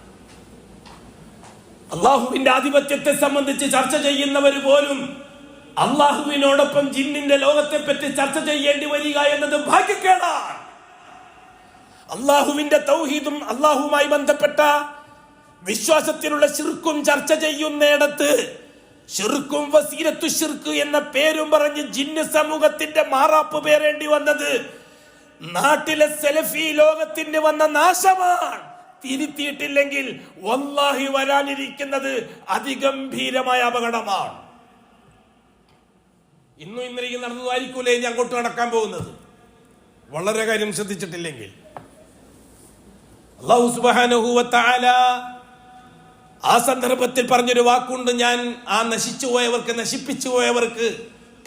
അള്ളാഹുവിന്റെ ആധിപത്യത്തെ സംബന്ധിച്ച് ചർച്ച ചെയ്യുന്നവർ പോലും അള്ളാഹുവിനോടൊപ്പം ജിന്നിന്റെ ലോകത്തെ പറ്റി ചർച്ച ചെയ്യേണ്ടി വരിക എന്നത് ഭാഗ്യക്കേടാണ്. അള്ളാഹുവിന്റെ തൗഹീദും അള്ളാഹുവുമായി ബന്ധപ്പെട്ട വിശ്വാസത്തിലുള്ള ശിർക്കും ചർച്ച ചെയ്യുന്നിടത്ത് ശിർക്കും വസീലത്തു ശിർക്ക് എന്ന പേരും പറഞ്ഞ് ജിന്ന് സമൂഹത്തിന്റെ മാറാപ്പ് പേരേണ്ടി വന്നത് നാട്ടിലെ സലഫി ലോകത്തിന് വന്ന നാശമാണ്. തിരുത്തിയിട്ടില്ലെങ്കിൽ വല്ലാഹി വരാനിരിക്കുന്നത് അതിഗംഭീരമായ അപകടമാണ്. ഇന്നും ഇന്നലെയും നടന്നതായിരിക്കൂലേ ഇനി അങ്ങോട്ട് നടക്കാൻ പോകുന്നത്. വളരെ കാര്യം ശ്രദ്ധിച്ചിട്ടില്ലെങ്കിൽ അല്ലാഹു സുബ്ഹാനഹു വ തആല ആ സന്ദർഭത്തിൽ പറഞ്ഞൊരു വാക്കുണ്ട്, ഞാൻ ആ നശിപ്പിച്ചു പോയവർക്ക്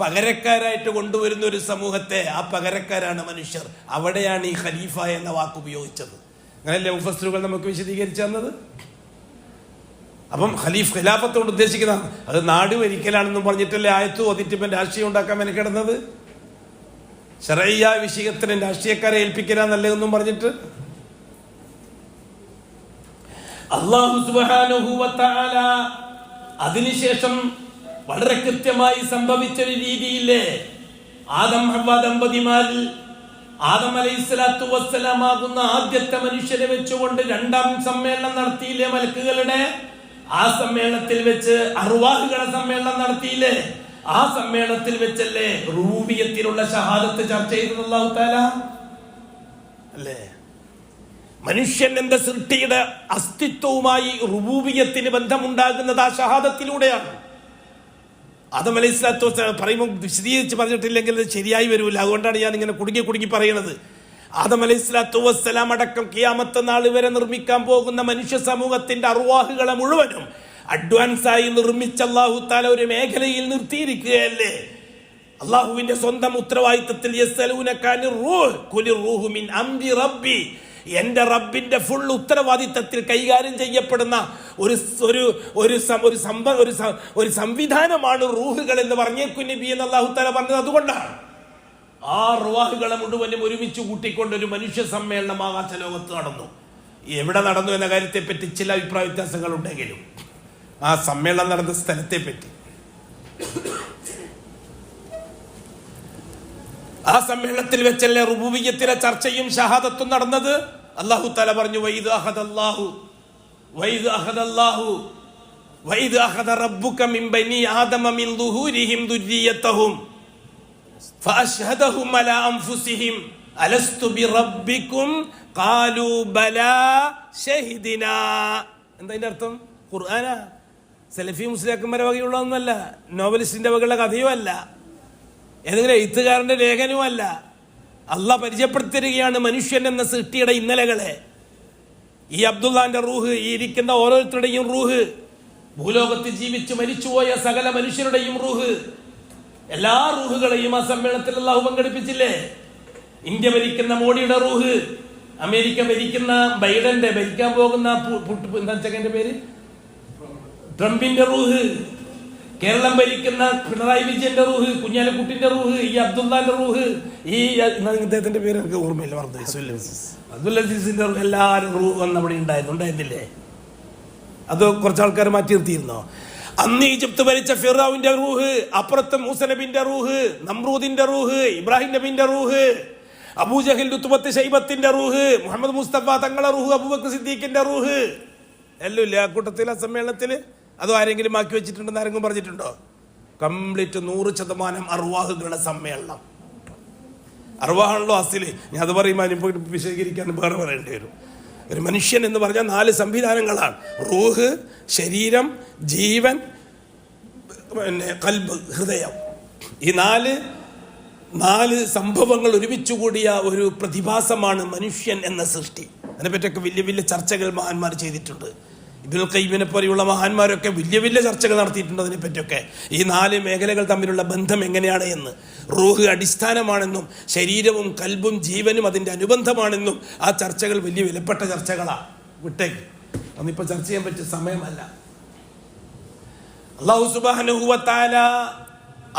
പകരക്കാരായിട്ട് കൊണ്ടുവരുന്ന ഒരു സമൂഹത്തെ, ആ പകരക്കാരാണ് മനുഷ്യർ. അവിടെയാണ് ഈ ഖലീഫ എന്ന വാക്ക് ഉപയോഗിച്ചത്. അങ്ങനെയല്ലേ മുഫസ്സിറുകൾ നമുക്ക് വിശദീകരിച്ചു തന്നത്. അപ്പം ഖിലാഫത്തോട് ഉദ്ദേശിക്കുന്ന അത് നാട് ഭരിക്കലാണെന്നും പറഞ്ഞിട്ടല്ലേ ആയത്ത് ഓതിട്ട് ഇപ്പം രാഷ്ട്രീയം ഉണ്ടാക്കാൻ മെനക്കിടുന്നത്. ശറഈയ വിഷയത്തിന് രാഷ്ട്രീയക്കാരെ ഏൽപ്പിക്കലാന്നല്ലേ പറഞ്ഞിട്ട്. അല്ലാഹു സുബ്ഹാനഹു വ തആല അതിനുശേഷം വളരെ കൃത്യമായി സംഭവിച്ചൊരു രീതിയില്ലേ, ആദം ഹവ്വ ദമ്പതിമാരിൽ ആദം അലൈഹിസ്സലാത്തു വസ്സലാം ആകുന്ന ആദ്യത്തെ മനുഷ്യരെ വെച്ചുകൊണ്ട് 2ാം സമ്മേളനം നടത്തിയില്ലേ മലക്കുകളുടെ. ആ സമ്മേളനത്തിൽ വെച്ച് അർവാഹുകളുടെ സമ്മേളനം നടത്തിയില്ലേ. ആ സമ്മേളനത്തിൽ വെച്ചല്ലേ റുബൂബിയത്തിലുള്ള ഷഹാദത്ത് ചർച്ച ചെയ്തത് അല്ലാഹു തആല അല്ലേ. മനുഷ്യൻ എന്ന സൃഷ്ടിയുടെ അസ്തിത്വവുമായി റുബൂബിയത്തിന് ബന്ധമുണ്ടാകുന്നത് ആ ഷഹാദത്തിലൂടെയാണ്. ആദം അലൈഹിസ്സലാത്തു വസ്സലാം പറയുമ്പോൾ വിശദീകരിച്ച് പറഞ്ഞിട്ടില്ലെങ്കിൽ അത് ശരിയായി വരൂല. അതുകൊണ്ടാണ് ഞാൻ ഇങ്ങനെ കുടുങ്ങി പറയുന്നത്. ആദം അലൈഹിസ്സലാത്തു വസ്സലാം അടക്കം ഖിയാമത്ത് നാൾ വരെ നിർമ്മിക്കാൻ പോകുന്ന മനുഷ്യ സമൂഹത്തിന്റെ അർവാഹുകളെ മുഴുവനും അഡ്വാൻസായി നിർമ്മിച്ച അല്ലാഹു തആല ഒരു മേഖലയിൽ നിർത്തിയിരിക്കുകയല്ലേ. അള്ളാഹുവിന്റെ സ്വന്തം ഉത്തരവാദിത്തത്തിൽ എന്റെ റബ്ബിന്റെ ഫുൾ ഉത്തരവാദിത്തത്തിൽ കൈകാര്യം ചെയ്യപ്പെടുന്ന ഒരു സംവിധാനമാണ് റൂഹുകൾ എന്ന് പറഞ്ഞേക്കു നബി എന്ന് അല്ലാഹു തആല പറഞ്ഞത്. അതുകൊണ്ടാണ് ആ റൂഹുകളെ മുഴുവനും ഒരുമിച്ച് കൂട്ടിക്കൊണ്ട് ഒരു മനുഷ്യ സമ്മേളനം ആകാശ ലോകത്ത് നടന്നു. എവിടെ നടന്നു എന്ന കാര്യത്തെ പറ്റി ചില അഭിപ്രായ വ്യത്യാസങ്ങൾ ഉണ്ടെങ്കിലും ആ സമ്മേളനം നടന്ന സ്ഥലത്തെ പറ്റി, ആ സമ്മേളനത്തിൽ വെച്ചല്ലേ റുബൂബിയ്യത്തിലെ ചർച്ചയും ഷഹാദത്തും നടന്നത്. അല്ലാഹു തആല പറഞ്ഞു, വൈദ് അഖദ റബ്ബുക മിൻ ബനി ആദമ മിൻ ദുഹൂരിഹിം ദുർരിയ്യതഹും ഫഅശ്ഹദഹും അലാ അൻഫുസിഹിം അലസ്തു ബിറബ്ബികും ഖാലൂ ബലാ ഷഹിദിനാ. എന്താ അതിന്റെ അർത്ഥം? ഖുർആനാ. സലഫി മുസ്ലിയാക്കന്മാരെ വകയുള്ളതൊന്നുമല്ല, നോവലിസ്റ്റിന്റെ വകയുള്ള കഥയും അല്ല, ഏതെങ്കിലും എഴുത്തുകാരന്റെ ലേഖനവുമല്ല. അള്ളാഹ് പരിചയപ്പെടുത്തിരിക്കുകയാണ് മനുഷ്യൻ എന്ന സൃഷ്ടിയുടെ ഇന്നലകളെ. ഈ അബ്ദുള്ളാന്റെ റൂഹ്, ഈ ഇരിക്കുന്ന ഓരോരുത്തരുടെയും റൂഹ്, ഭൂലോകത്ത് ജീവിച്ച് മരിച്ചുപോയ സകല മനുഷ്യരുടെയും റൂഹ്, എല്ലാ റൂഹുകളെയും ആ സമ്മേളനത്തിൽ അള്ളാഹു പങ്കെടുപ്പിച്ചില്ലേ. ഇന്ത്യ ഭരിക്കുന്ന മോഡിയുടെ റൂഹ്, അമേരിക്ക ഭരിക്കുന്ന ബൈഡന്റെ ഭരിക്കാൻ പോകുന്ന എന്താ ചെക്കന്റെ പേര്, ട്രംപിന്റെ റൂഹ്, കേരളം ഭരിക്കുന്ന പിണറായി വിജയന്റെ റൂഹ്, കുഞ്ഞാലിക്കുട്ടിന്റെ റൂഹ്, ഈ അബ്ദുള്ളാന്റെ റൂഹ്, ഈ അദ്ദേഹത്തിന്റെ പേര് എനിക്ക് ഓർമ്മയില്ല, അബ്ദുൽ അസീസിന്റെ റൂഹ്, എല്ലാവരും റൂഹ് നമ്മുടെ ഉണ്ടായിരുന്നില്ലേ? അത് കുറച്ച് ആൾക്കാർ മാറ്റി നിർത്തിയിരുന്നോ? അന്ന് ഈജിപ്ത് ഭരിച്ച ഫിറഔന്റെ റൂഹ്, അപ്പുറത്ത് മൂസ നബിന്റെ റൂഹ്, നമ്രൂദിന്റെ റൂഹ്, ഇബ്രാഹിം നബിന്റെ റൂഹ്, അബൂജഹൽ ഉത്ബത്ത് ശൈബത്തിന്റെ റൂഹ്, മുഹമ്മദ് മുസ്തഫ തങ്ങളെ റൂഹ്, അബൂബക്കർ സിദ്ദീഖിന്റെ റൂഹ് എല്ലാം ഇല്ല ആ കൂട്ടത്തിൽ, ആ സമ്മേളനത്തിൽ. അതോ ആരെങ്കിലും മാറ്റി വെച്ചിട്ടുണ്ടെന്ന് ആരെങ്കിലും പറഞ്ഞിട്ടുണ്ടോ? കംപ്ലീറ്റ് 100% അർവാഹുകളുടെ സമ്മേളനം. അർവാഹാണല്ലോ അസില്. ഞാൻ അത് പറയുമ്പോൾ അതിനിപ്പോൾ വിശദീകരിക്കാൻ വേറെ പറയേണ്ടി വരും. ഒരു മനുഷ്യൻ എന്ന് പറഞ്ഞാൽ 4 സംവിധാനങ്ങളാണ്: റൂഹ്, ശരീരം, ജീവൻ, പിന്നെ കൽബ്, ഹൃദയം. ഈ 4 സംഭവങ്ങൾ ഒരുമിച്ച് കൂടിയ ഒരു പ്രതിഭാസമാണ് മനുഷ്യൻ എന്ന സൃഷ്ടി. അതിനെപ്പറ്റിയൊക്കെ വലിയ വലിയ ചർച്ചകൾ മഹാന്മാർ ചെയ്തിട്ടുണ്ട്. ഇബ്നുൽ ഖയ്യിമിനെ പോലെയുള്ള മഹാന്മാരൊക്കെ വലിയ വലിയ ചർച്ചകൾ നടത്തിയിട്ടുണ്ട് അതിനെപ്പറ്റിയൊക്കെ. ഈ 4 മേഖലകൾ തമ്മിലുള്ള ബന്ധം എങ്ങനെയാണ് എന്ന്. റൂഹ് അടിസ്ഥാനമാണെന്നും ശരീരവും കൽബും ജീവനും അതിൻ്റെ അനുബന്ധമാണെന്നും ആ ചർച്ചകൾ വലിയ വിലപ്പെട്ട ചർച്ചകളാണ്. വിട്ടേക്ക്, അന്നിപ്പോൾ ചർച്ച ചെയ്യാൻ പറ്റിയ സമയമല്ല. അല്ലാഹു സുബ്ഹാനഹു വ തആല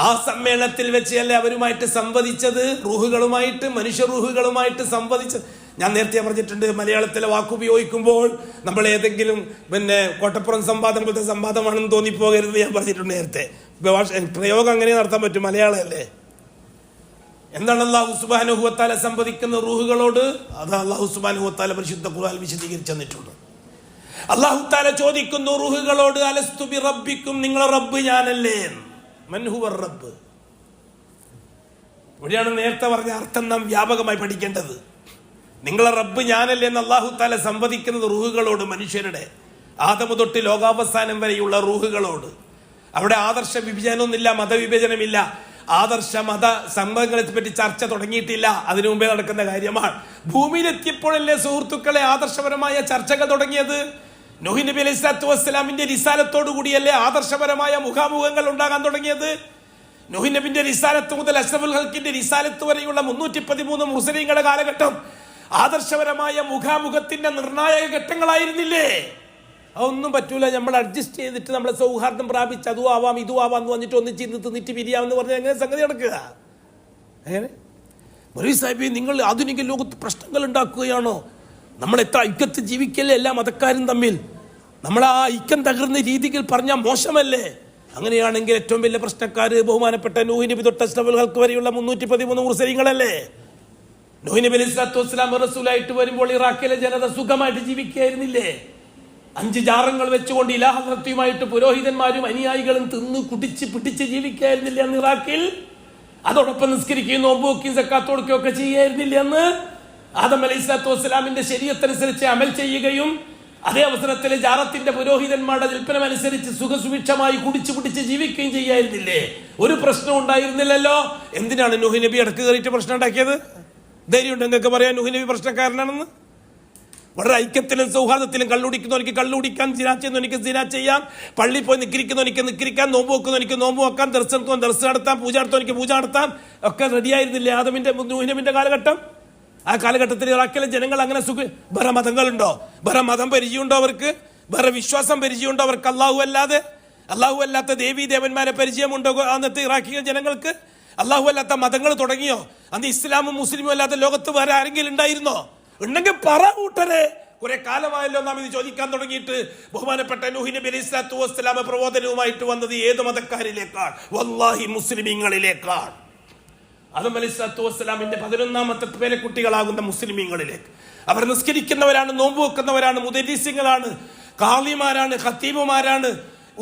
ആ സമ്മേളനത്തിൽ വെച്ചല്ലേ അവരുമായിട്ട് സംവദിച്ചത്, റൂഹുകളുമായിട്ട്, മനുഷ്യ റൂഹുകളുമായിട്ട് സംവദിച്ചത്. ഞാൻ നേരത്തെ പറഞ്ഞിട്ടുണ്ട്, മലയാളത്തിലെ വാക്കുപയോഗിക്കുമ്പോൾ നമ്മൾ ഏതെങ്കിലും കോട്ടപ്പുറം സംവാദം പോലത്തെ സംവാദമാണെന്ന് തോന്നിപ്പോകരുത്. ഞാൻ പറഞ്ഞിട്ടുണ്ട് നേരത്തെ. പ്രയോഗം അങ്ങനെ നടത്താൻ പറ്റും, മലയാളമല്ലേ. എന്താണ് അല്ലാഹു സുബ്ഹാനഹു വ തആല സംവദിക്കുന്ന റൂഹുകളോട്? അത് അല്ലാഹു സുബ്ഹാനഹു വ തആല പരിശുദ്ധ ഖുർആനിൽ വിശദീകരിച്ചു തന്നിട്ടുണ്ട്. അല്ലാഹു തആല ചോദിക്കുന്നു റൂഹുകളോട്, അലസ്തു ബി റബ്ബിക്കും, നിങ്ങളെ റബ്ബ് ഞാനല്ലേ? മൻ ഹുവർ റബ്ബ്? ഇവിടെയാണ് നേരത്തെ പറഞ്ഞ അർത്ഥം നാം വ്യാപകമായി പഠിക്കേണ്ടത്. നിങ്ങളെ റബ്ബ് ഞാനല്ലേ എന്ന് അല്ലാഹു തആല സംവദിക്കുന്നത് റൂഹുകളോട്, മനുഷ്യരുടെ ആദമു തൊട്ട് ലോകാവസാനം വരെയുള്ള റൂഹുകളോട്. അവിടെ ആദർശ വിഭജനമൊന്നുമില്ല, മതവിഭജനമില്ല. ആദർശ മത സംഭവങ്ങളെ പറ്റി ചർച്ച തുടങ്ങിയിട്ടില്ല, അതിനു മുമ്പേ നടക്കുന്ന കാര്യമാണ്. ഭൂമിയിലെത്തിയപ്പോഴല്ലേ സുഹൃത്തുക്കളെ ആദർശപരമായ ചർച്ചകൾ തുടങ്ങിയത്? നൂഹ് നബി അലൈഹി സ്വലാത്തു വസ്സലാമിന്റെ റിസാലത്തോടു കൂടിയല്ലേ ആദർശപരമായ മുഖാമുഖങ്ങൾ ഉണ്ടാകാൻ തുടങ്ങിയത്? നൂഹ് നബിന്റെ റിസാലത്ത് മുതൽ അഷ്റഫുൽ ഖൽഖിന്റെ റിസാലത്ത് വരെയുള്ള 313 മുസ്ലിങ്ങളുടെ കാലഘട്ടം ആദർശപരമായ മുഖാമുഖത്തിന്റെ നിർണായക ഘട്ടങ്ങളായിരുന്നില്ലേ? അതൊന്നും പറ്റൂല. നമ്മൾ അഡ്ജസ്റ്റ് ചെയ്തിട്ട് നമ്മളെ സൗഹാർദ്ദം പ്രാപിച്ച് അതും ആവാം ഇതും ആവാം എന്ന് വന്നിട്ട് ഒന്നിച്ച് തിന്നിട്ട് പിരിയാമെന്ന് പറഞ്ഞാൽ എങ്ങനെ സംഗതി നടക്കുക? എങ്ങനെ മൊലവി സാഹിബ്, നിങ്ങൾ ആധുനിക ലോകത്ത് പ്രശ്നങ്ങൾ ഉണ്ടാക്കുകയാണോ? നമ്മൾ എത്ര ഐക്യത്തിൽ ജീവിക്കല്ലേ എല്ലാ മതക്കാരും തമ്മിൽ? നമ്മൾ ആ ഐക്യം തകർന്ന രീതികൾ പറഞ്ഞാൽ മോശമല്ലേ? അങ്ങനെയാണെങ്കിൽ ഏറ്റവും വലിയ പ്രശ്നക്കാർ ബഹുമാനപ്പെട്ട നൂഹ് നബി തൊട്ട് അഷ്റഫുൽ ഖൽഖ് വരെയുള്ള 313 മുർസലീങ്ങളല്ലേ? നൂഹ് നബി അലൈഹി സ്വലാത്തു വസ്സലാം റസൂലായിട്ട് വരുമ്പോൾ ഇറാഖിലെ ജനത സുഖമായിട്ട് ജീവിക്കുകയായിരുന്നില്ലേ? 5 ജാറങ്ങൾ വെച്ചുകൊണ്ട് ഇലാഹത്തുമായിട്ട് പുരോഹിതന്മാരും അനുയായികളും തിന്ന് കുടിച്ച് പിടിച്ച് ജീവിക്കുകയായിരുന്നില്ല അന്ന് ഇറാഖിൽ? അതോടൊപ്പം നിസ്കരിക്കുകയും നോമ്പുവെക്കുകയും സക്കാത്ത് കൊടുക്കുകയും ഒക്കെ ചെയ്യായിരുന്നില്ല അന്ന്? ആദം അലൈഹി സ്വലാത്തു വസ്സലാമിന്റെ ശരീഅത്തനുസരിച്ച് അമൽ ചെയ്യുകയും അതേ അവസരത്തിൽ ജാറത്തിന്റെ പുരോഹിതന്മാരുടെ ജൽപ്പനം അനുസരിച്ച് സുഖസുഭിക്ഷമായി കുടിച്ചു പിടിച്ച് ജീവിക്കുകയും ചെയ്യായിരുന്നില്ലേ? ഒരു പ്രശ്നം ഉണ്ടായിരുന്നില്ലല്ലോ. എന്തിനാണ് നൂഹ് നബി ഇടക്ക് കയറിയിട്ട് പ്രശ്നം ഉണ്ടാക്കിയത്? ധൈര്യം ഉണ്ട് നിങ്ങൾക്ക് പറയാൻ നൂഹ് നബി പ്രശ്നക്കാരനാണെന്ന്? വളരെ ഐക്യത്തിലും സൗഹാർദ്ദത്തിലും കള്ളുടിക്കുന്നവനിക്ക് കള്ളുടിക്കാൻ, സിനാ ചെയ്യുന്നവനിക്ക് സിനാ ചെയ്യാം, പള്ളിയിൽ പോയി നിക്കരിക്കുന്നവനിക്ക് നിക്കരിക്കാൻ, നോമ്പ് വെക്കുന്നവനിക്ക് നോമ്പ് വെക്കാൻ, ദർസ് നടത്തുവാൻ ദർസ് നടത്താൻ, പൂജ നടത്തുന്നവനിക്ക് പൂജ നടത്താൻ ഒക്കെ റെഡിയായിരുന്നില്ലേ ആദമിന്റെ നൂഹ് നബിന്റെ കാലഘട്ടം? ആ കാലഘട്ടത്തിൽ ഇറാഖിലെ ജനങ്ങൾ അങ്ങനെ വേറെ മതങ്ങളുണ്ടോ? വേറെ മതം പരിചയമുണ്ടോ അവർക്ക്? വേറെ വിശ്വാസം പരിചയമുണ്ടോ അവർക്ക്? അല്ലാഹു അല്ലാത്ത ദേവീ ദേവന്മാരെ പരിചയമുണ്ടോ അന്നത്തെ ഇറാഖിലെ ജനങ്ങൾക്ക്? അല്ലാഹു അല്ലാത്ത മതങ്ങൾ തുടങ്ങിയോ? അന്ന് ഇസ്ലാമും മുസ്ലിമും അല്ലാത്ത ലോകത്ത് വേറെ ആരെങ്കിലും ഉണ്ടായിരുന്നോ? ഉണ്ടെങ്കിൽ പറ കൂട്ടരെ. കുറെ കാലമായല്ലോ നാം ഇത് ചോദിക്കാൻ തുടങ്ങിയിട്ട്. ബഹുമാനപ്പെട്ട നൂഹ് നബി അലൈഹി സ്വലാത്തു വസ്സലാം പ്രബോധനവുമായിട്ട് വന്നത് ഏത് മതക്കാരിലേക്കാണ്? വല്ലാഹി മുസ്ലിമീങ്ങളിലേക്കാണ്. ആദം അലൈഹി സ്വലാത്തു വസ്സലാമിന്റെ 11ാമത്തെ പേരക്കുട്ടികളാകുന്ന മുസ്ലിമീങ്ങളിലേക്ക്. അവർ നിസ്കരിക്കുന്നവരാണ്, നോമ്പ് വെക്കുന്നവരാണ്, മുദരിസിങ്ങളാണ്, ഖാളിമാരാണ്, ഖത്തീബുമാരാണ്,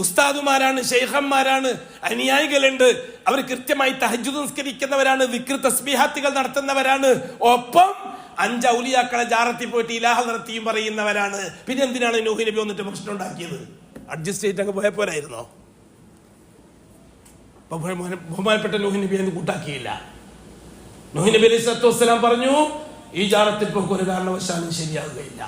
ഉസ്താദുമാരാണ്, ശൈഖന്മാരാണ്, അനുയായികളുണ്ട്. അവർ കൃത്യമായി തഹജ്ജുദ് നിസ്കരിക്കുന്നവരാണ്, ദിക്ർ തസ്ബീഹാത്തുകൾ നടത്തുന്നവരാണ്. ഒപ്പം 5 ഔലിയാക്കളെ ജാറത്തിൽ പോയിട്ട് ഇലാഹ നടത്തിയും പറയുന്നവരാണ്. പിന്നെ എന്തിനാണ് നൂഹ് നബി വന്നിട്ട് പ്രശ്നം ഉണ്ടാക്കിയത്? അഡ്ജസ്റ്റ് ചെയ്തിട്ട് അങ്ങ് പോയ പോരായിരുന്നോ? ബഹുമാനപ്പെട്ട നൂഹ് നബി എന്ന് കൂട്ടാക്കിയില്ല. നൂഹ് നബി അലൈഹി സ്വലാത്തു വസ്സലാം പറഞ്ഞു, ഈ ജാറത്തിൽ പോക്ക് ഒരു കാരണവശാലും ശരിയാവുകയില്ല.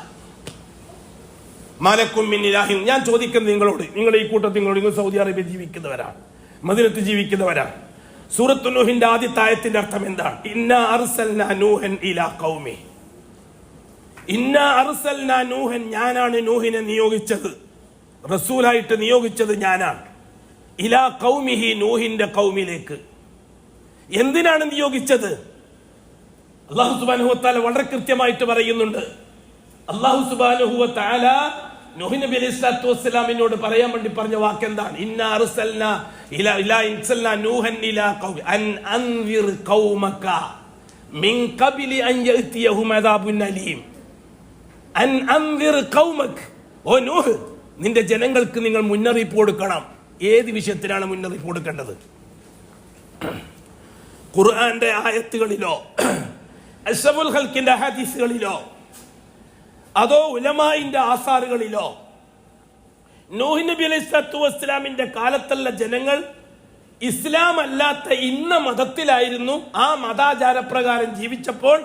മലക്കും മിൻ ഇലാഹിൻ. ഞാൻ ചോദിക്കുന്നത് നിങ്ങളോട്, നിങ്ങൾ ഈ കൂട്ടത്തിൽ നിങ്ങൾ സൗദി അറേബ്യ ജീവിക്കുന്നവരാണ്, മദീനത്ത് ജീവിക്കുന്നവരാണ്. സൂറത്തു നൂഹിന്റെ ആദ്യത്തെ ആയത്തിന്റെ അർത്ഥം എന്താണ്? ഇന്നാ അർസൽനാ നൂഹൻ ഇലാ ഖൗമി. ഇന്നാ അർസൽനാ നൂഹൻ, ഞാനാണ് നൂഹിനെ നിയോഗിച്ചത്, റസൂലായിട്ട് നിയോഗിച്ചത് ഞാനാണ്. ഇലാ ഖൗമിഹി, നൂഹിന്റെ ഖൗമിലേക്ക്. എന്തിനാണ് നിയോഗിച്ചത്? അല്ലാഹു സുബ്ഹാനഹു വ തആല വളരെ കൃത്യമായിട്ട് പറയുന്നുണ്ട്. അല്ലാഹു സുബ്ഹാനഹു വ തആല നൂഹ് നബി അലൈഹിസ്സലാത്തു വസ്സലാമിനോട് പറയാൻ വേണ്ടി പറഞ്ഞ വാക്ക് എന്താണ്? ഇന്നാ അർസൽനാ ഇലാ നൂഹൻ ഇലാ ഖൗമി അൻ അൻവിർ ഖൗമക മിൻ ഖബ്ലി അൻ യഅതിയഹും അദാബുൻ അലീം. അൻ അൻവിർ ഖൗമക, ഓ നൂഹ്, നിന്റെ ജനങ്ങൾക്ക് നിങ്ങൾ മുന്നറിയിപ്പ് കൊടുക്കണം. ഏത് വിഷയത്തിലാണ് മുന്നറിയിപ്പ് കൊടുക്കേണ്ടത്? ഖുർആന്റെ ആയത്തുകളിലോ അഷ്റഫുൽ ഖൽഖിന്റെ ഹദീസുകളിലോ അതോ ഉലമാഇന്റെ ആസാറുകളിലോ? നൂഹ് നബി അലൈഹിസ്സലാത്തു വസ്സലാമിന്റെ കാലത്തുള്ള ജനങ്ങൾ ഇസ്ലാം അല്ലാത്ത ഇന്ന മതത്തിലായിരുന്നു. ആ മതാചാരപ്രകാരം ജീവിച്ചപ്പോൾ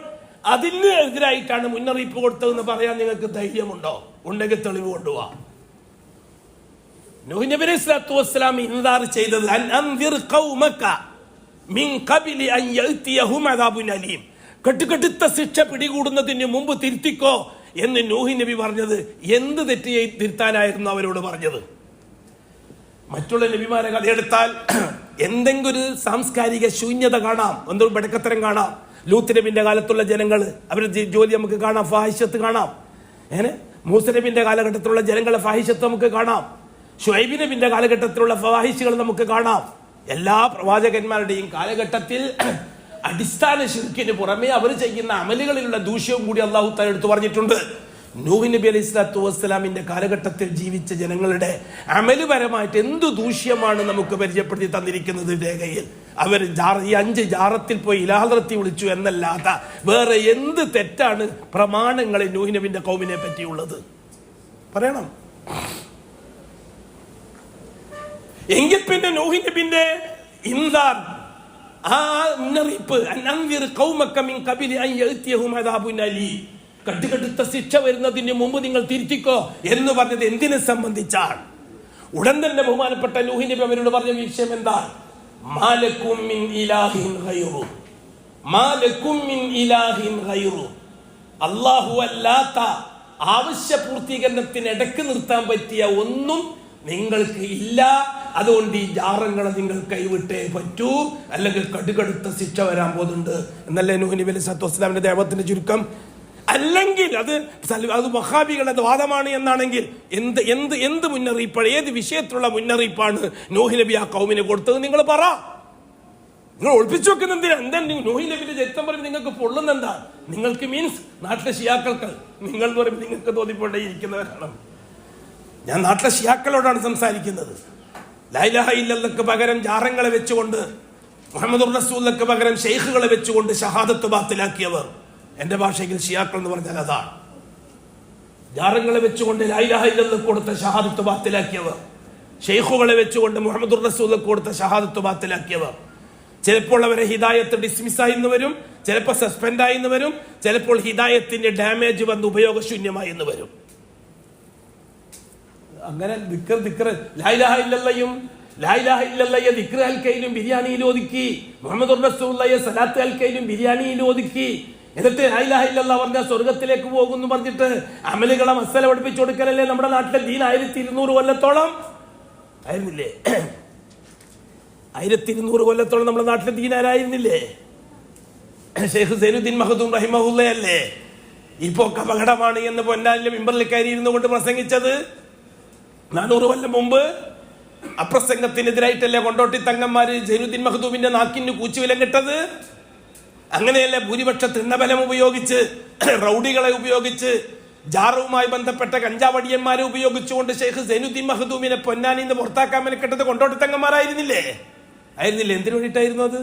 അതിന് എതിരായിട്ടാണ് മുന്നറിയിപ്പ് കൊടുത്തതെന്ന് പറയാൻ നിങ്ങൾക്ക് ധൈര്യമുണ്ടോ? ഉണ്ടെങ്കിൽ തെളിവ് കൊണ്ടുപോവാ. നൂഹ് നബി അലൈഹിസ്സലാത്തു വസ്സലാം ഇൻദാർ ചെയ്തത് അൻ അൻദിർ ഖൗമക മിൻ ഖബ്ലി അൻ യഅതിയഹും അദാബുൻ അലീം, കെട്ടുകെട്ടുത്ത ശിക്ഷ പിടികൂടുന്നതിന് മുമ്പ് തിരുത്തിക്കോ എന്ന് നൂഹ് നബി പറഞ്ഞത് എന്ത് തെറ്റ് തിരുത്താനായിരുന്നു അവരോട് പറഞ്ഞത്? മറ്റുള്ള നബിമാരെ കഥയെടുത്താൽ എന്തെങ്കിലും ഒരു സാംസ്കാരിക ശൂന്യത കാണാം, എന്തൊരു ബടക്കത്തരം കാണാം. ലൂത്ത് നബിന്റെ കാലത്തുള്ള ജനങ്ങൾ, അവരുടെ ജോലി നമുക്ക് കാണാം, ഫാഹിഷത്ത് കാണാം. മൂസ നബിന്റെ കാലഘട്ടത്തിലുള്ള ജനങ്ങളെ ഫാഹിഷത്ത് നമുക്ക് കാണാം. ശുഐബ് നബിന്റെ കാലഘട്ടത്തിലുള്ള ഫവാഹിഷുകൾ നമുക്ക് കാണാം. എല്ലാ പ്രവാചകന്മാരുടെയും കാലഘട്ടത്തിൽ അടിസ്ഥാന ശിർക്കിന് പുറമെ അവർ ചെയ്യുന്ന അമലുകളിലുള്ള ദൂഷ്യവും കൂടി അല്ലാഹു തആല എടുത്തു പറഞ്ഞിട്ടുണ്ട്. നൂഹ് നബി അലൈഹിസ്സലാത്തു വസ്സലാമിന്റെ കാലഘട്ടത്തിൽ ജീവിച്ച ജനങ്ങളുടെ അമലുപരമായിട്ട് എന്തു ദൂഷ്യമാണ് നമുക്ക് പരിചയപ്പെടുത്തി തന്നിരിക്കുന്നത് രേഖയിൽ. അവർ ഈ 5 ജാറത്തിൽ പോയി ഇലാഹദ്റത്തി വിളിച്ചു എന്നല്ലാതെ വേറെ എന്ത് തെറ്റാണ് പ്രമാണങ്ങളിൽ നൂഹ് നബിന്റെ ഖൗമിനെ പറ്റിയുള്ളത്? പറയണം. എങ്കിൽ പിന്നെ നൂഹ് നബിന്റെ ഇൻദാർ, ആ മുന്നറിയിപ്പ്, കട്ടുകെട്ടുത്ത ശിക്ഷ വരുന്നതിന് മുമ്പ് നിങ്ങൾ തിരുത്തിക്കോ എന്ന് പറഞ്ഞത് എന്തിനെ സംബന്ധിച്ചാണ്? ഉടൻ തന്നെ ബഹുമാനപ്പെട്ട നൂഹ് നബി അവരോട് പറഞ്ഞ വിഷയം എന്താ? മാലക്കും മിൻ ഇലാഹിൻ ഗൈറു, മാലക്കും മിൻ ഇലാഹിൻ ഗൈറു, അല്ലാഹു അല്ലാത്ത ആവശ്യ പൂർത്തീകരണത്തിന് ഇടക്ക് നിർത്താൻ പറ്റിയ ഒന്നും നിങ്ങൾക്ക് ഇല്ല. അതുകൊണ്ട് ഈ ജാറങ്ങളെ നിങ്ങൾ കൈവിട്ടേ പറ്റൂ, അല്ലെങ്കിൽ കടുകടുത്ത ശിക്ഷ വരാൻ പോകുന്നുണ്ട് എന്നല്ലേ നൂഹ് നബി അലൈഹിസ്സലാത്തു വസ്സലാമിന്റെ ദേവത്തിന്റെ ചുരുക്കം. അല്ലെങ്കിൽ അത് വഹാബികളുടെ വാദമാണ് എന്നാണെങ്കിൽ എന്ത് എന്ത് എന്ത് മുന്നറിയിപ്പാണ്, ഏത് വിഷയത്തിലുള്ള മുന്നറിയിപ്പാണ് നൂഹ് നബി ആ ഖൗമിന് കൊടുത്തത്? നിങ്ങൾ പറ. നിങ്ങൾ ഒളിപ്പിച്ചു വെക്കുന്ന എന്തിനാ? എന്താ നൂഹ് നബിയുടെ ചരിത്രം പറയുമ്പോൾ നിങ്ങൾക്ക് പൊള്ളുന്ന എന്താ? നിങ്ങൾക്ക് മീൻസ് നാട്ടിലെ ഷിയാക്കൾക്ക്, നിങ്ങൾ എന്ന് പറയുമ്പോൾ നിങ്ങൾക്ക് തോന്നിപ്പോണ്ടേ ഇരിക്കുന്നവരാണ്. ഞാൻ നാട്ടിലെ ഷിയാക്കളോടാണ് സംസാരിക്കുന്നത്. ലാ ഇലാഹ ഇല്ലല്ലാഹ്ക്ക് പകരം ജാറങ്ങളെ വെച്ചുകൊണ്ട്, മുഹമ്മദുർ റസൂലുള്ളാഹിക്ക് പകരം ഷെയ്ഖുകളെ വെച്ചുകൊണ്ട് ഷഹാദത്ത് ബാത്തിലാക്കിയവർ, എന്റെ ഭാഷയിൽ ഷിയാക്കൾ എന്ന് പറഞ്ഞാൽ അതാണ്. ജാറങ്ങളെ വെച്ചുകൊണ്ട് ലാ ഇലാഹ ഇല്ലല്ലാഹ് കൊടുത്ത ഷഹാദത്ത് ബാത്തിലാക്കിയവർ, ഷെയ്ഖുകളെ വെച്ചുകൊണ്ട് മുഹമ്മദുർ റസൂലുള്ളാഹിക്ക് കൊടുത്ത ഷഹാദത്ത് ബാത്തിലാക്കിയവർ. ചിലപ്പോൾ അവരെ ഹിദായത്ത് ഡിസ്മിസ് ആയിന്ന് വരും, ചിലപ്പോൾ സസ്പെൻഡ് ആയിന്ന് വരും, ചിലപ്പോൾ ഹിദായത്തിന്റെ ഡാമേജ് വന്ന് ഉപയോഗശൂന്യമായി എന്ന് വരും. അങ്ങനെ ദിക്ർ ലാ ഇലാഹ ഇല്ലല്ലയും ലാ ഇലാഹ ഇല്ലല്ലയെ ദിക്ർ ഹൽക്കയിലും ബിരിയാണിയിൽ ഒതുക്കി, മുഹമ്മദുർ റസൂലുള്ളാഹിയെ സലാത്ത് ഹൽക്കയിലും ബിരിയാണിയിൽ ഒതുക്കി, എന്നിട്ട് ലാ ഇലാഹ ഇല്ലല്ലാഹ് പറഞ്ഞാൽ സ്വർഗത്തിലേക്ക് പോകുന്നു പറഞ്ഞിട്ട് അമലുകളെ മസല പഠിപ്പിച്ചു കൊടുക്കലല്ലേ നമ്മുടെ നാട്ടിലെ ദീൻ. 1200 കൊല്ലത്തോളം ആയിരുന്നില്ലേ? 1200 കൊല്ലത്തോളം നമ്മുടെ നാട്ടിലെ ദീൻ ആരായിരുന്നില്ലേ? ഷെയ്ഖ് സൈനുദ്ദീൻ മഖ്ദൂം റഹിമഹുള്ളയല്ലേ ഇപ്പോ അപകടമാണ് എന്ന് പൊന്നാനിലെ മിമ്പറിൽ കയറി ഇരുന്നു കൊണ്ട് പ്രസംഗിച്ചത്? 400 കൊല്ലം മുമ്പ് അപ്രസംഗത്തിനെതിരായിട്ടല്ലേ കൊണ്ടോട്ടി തങ്ങന്മാര് സൈനുദ്ദീൻ മഖ്ദൂമിന്റെ നാക്കിന് കൂച്ചുവിലം കെട്ടത്? അങ്ങനെയല്ല ഭൂരിപക്ഷ തൃണബലം ഉപയോഗിച്ച്, റൗഡികളെ ഉപയോഗിച്ച്, ജാറുമായി ബന്ധപ്പെട്ട കഞ്ചാവടിയന്മാരെ ഉപയോഗിച്ചുകൊണ്ട് ഷെയ്ഖ് സൈനുദ്ദീൻ മഖ്ദൂമിനെ പൊന്നാനിയിൽ നിന്ന് പുറത്താക്കാൻ മെനക്കെട്ടത് കൊണ്ടോട്ടി തങ്ങന്മാരായിരുന്നില്ലേ? ആയിരുന്നില്ലേ? എന്തിനു വേണ്ടിയിട്ടായിരുന്നു അത്?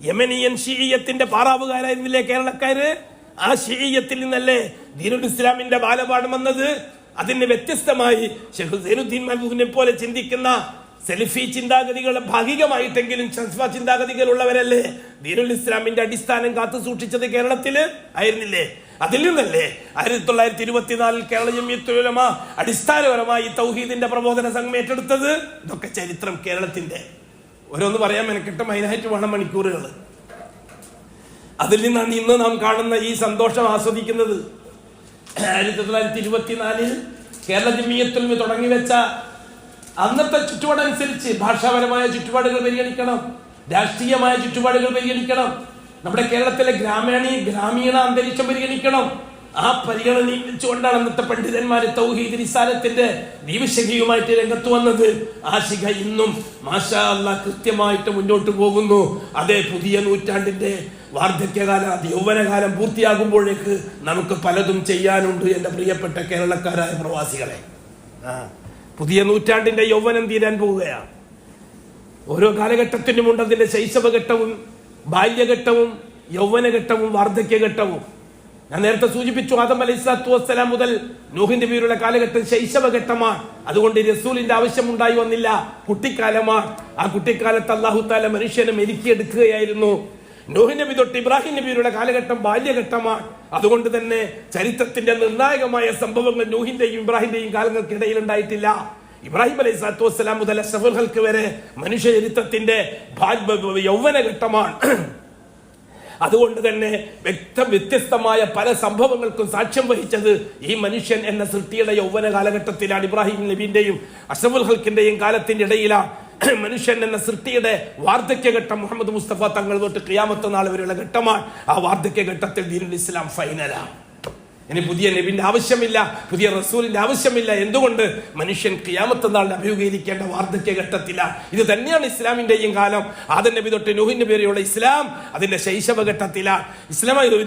യമനിയൻ ഷീയത്തിന്റെ പാറാവുകാരായിരുന്നില്ലേ കേരളക്കാര്? ആ ഷീയത്തിൽ നിന്നല്ലേ ദീനുൽ ഇസ്ലാമിന്റെ ബാലപാഠം വന്നത്. അതിന് വ്യത്യസ്തമായി ഷെയ്ഖ് സൈനുദ്ദീൻ മഖ്ദൂമിനെ പോലെ ചിന്തിക്കുന്ന സെൽഫി ചിന്താഗതികളെ ഭാഗികമായിട്ടെങ്കിലും ശസ്വ ചിന്താഗതികൾ ഉള്ളവരല്ലേ ദീനുൽ ഇസ്ലാമിന്റെ അടിസ്ഥാനം കാത്തു സൂക്ഷിച്ചത് കേരളത്തില്? ആയിരുന്നില്ലേ? അതിൽ നിന്നല്ലേ 1924 കേരള ജംഇയ്യത്തുൽ ഉലമ അടിസ്ഥാനപരമായി തൗഹീദിന്റെ പ്രബോധന സംഘം ഏറ്റെടുത്തത്. ഇതൊക്കെ ചരിത്രം കേരളത്തിന്റെ. ഓരോന്ന് പറയാൻ മെനക്കെട്ട് മൈനായിട്ട് വേണം മണിക്കൂറുകൾ. അതിൽ നിന്നാണ് ഇന്ന് നാം കാണുന്ന ഈ സന്തോഷം ആസ്വദിക്കുന്നത്. 1924 കേരള ജമിയത്തുൽ ഉലമ തുടങ്ങി വെച്ച അന്നത്തെ ചുറ്റുപാടനുസരിച്ച് ഭാഷാപരമായ ചുറ്റുപാടുകൾ പരിഗണിക്കണം, രാഷ്ട്രീയമായ ചുറ്റുപാടുകൾ പരിഗണിക്കണം, നമ്മുടെ കേരളത്തിലെ ഗ്രാമീണ അന്തരീക്ഷം പരിഗണിക്കണം. ആ പരിഗണനയിൽ വെച്ചുകൊണ്ടാണ് അന്നത്തെ പണ്ഡിതന്മാര് തൗഹീദ് റിസാലത്തിന്റെ ദീപശിഖയുമായിട്ട് രംഗത്ത് വന്നത്. ആ ശിഖ ഇന്നും മാഷാ അല്ലാഹ് കൃത്യമായിട്ട് മുന്നോട്ട് പോകുന്നു. അതേ പുതിയ നൂറ്റാണ്ടിന്റെ വാർദ്ധക്യകാലം യൗവനകാലം പൂർത്തിയാകുമ്പോഴേക്ക് നമുക്ക് പലതും ചെയ്യാനുണ്ട് എന്റെ പ്രിയപ്പെട്ട കേരളക്കാരായ പ്രവാസികളെ. പുതിയ നൂറ്റാണ്ടിന്റെ യൗവനം തീരാൻ പോവുകയാണ്. ഓരോ കാലഘട്ടത്തിനുമുണ്ട് അതിന്റെ ശൈശവഘട്ടവും ബാല്യഘട്ടവും യൗവനഘട്ടവും വാർദ്ധക്യഘട്ടവും. ഞാൻ നേരത്തെ സൂചിപ്പിച്ചു, ആദം അലൈഹിസ്സലാത്തു വസ്സലാം മുതൽ നൂഹിന്റെ പേരുള്ള കാലഘട്ടം ശൈശവഘട്ടമാണ്. അതുകൊണ്ട് റസൂലിന്റെ ആവശ്യമുണ്ടായി വന്നില്ല, കുട്ടിക്കാലമാണ്. ആ കുട്ടിക്കാലത്ത് അല്ലാഹു തആല മനുഷ്യനെ മെരുക്കിയെടുക്കുകയായിരുന്നു. നൂഹ് നബി തൊട്ട് ഇബ്രാഹിം നബിയുടെ കാലഘട്ടം ബാല്യഘട്ടമാണ്. അതുകൊണ്ട് തന്നെ ചരിത്രത്തിന്റെ നിർണായകമായ സംഭവങ്ങൾ നൂഹിന്റെയും ഇബ്രാഹിന്റെയും കാലങ്ങൾക്കിടയിൽ ഉണ്ടായിട്ടില്ല. ഇബ്രാഹിം അലൈഹി സ്വലാത്തു വസ്സലാം മുതൽ അഷ്റഫുൽ ഖൽഖ് വരെ മനുഷ്യ ചരിത്രത്തിന്റെ യൗവനഘട്ടമാണ്. അതുകൊണ്ട് തന്നെ വ്യത്യസ്തമായ പല സംഭവങ്ങൾക്കും സാക്ഷ്യം വഹിച്ചത് ഈ മനുഷ്യൻ എന്ന സൃഷ്ടിയുടെ യൗവന കാലഘട്ടത്തിലാണ്. ഇബ്രാഹിം നബിന്റെയും അഷ്റഫുൽ ഖൽഖിന്റെയും കാലത്തിന്റെ ഇടയിലാണ് മനുഷ്യൻ എന്ന സൃഷ്ടിയുടെ വാർദ്ധക്യഘട്ടം മുഹമ്മദ് മുസ്തഫ തങ്ങൾ തൊട്ട് ഖിയാമത്ത് നാൾ വരെയുള്ള ഘട്ടമാണ്. ആ വാർദ്ധക്യഘട്ടത്തിൽ ദീനുൽ ഇസ്ലാം ഫൈനലാണ്. ഇനി പുതിയ നബിന്റെ ആവശ്യമില്ല, പുതിയ റസൂലിന്റെ ആവശ്യമില്ല. എന്തുകൊണ്ട്? മനുഷ്യൻ ഖിയാമത്ത് നാളിനെ അഭിമുഖീകരിക്കേണ്ട വാർദ്ധക്യഘട്ടത്തിലാണ്. ഇത് തന്നെയാണ് ഇസ്ലാമിന്റെയും കാലം. ആദം നബി തൊട്ട് നൂഹ് നബി വരെയുള്ള ഇസ്ലാം അതിന്റെ ശൈശവഘട്ടത്തിലാണ്.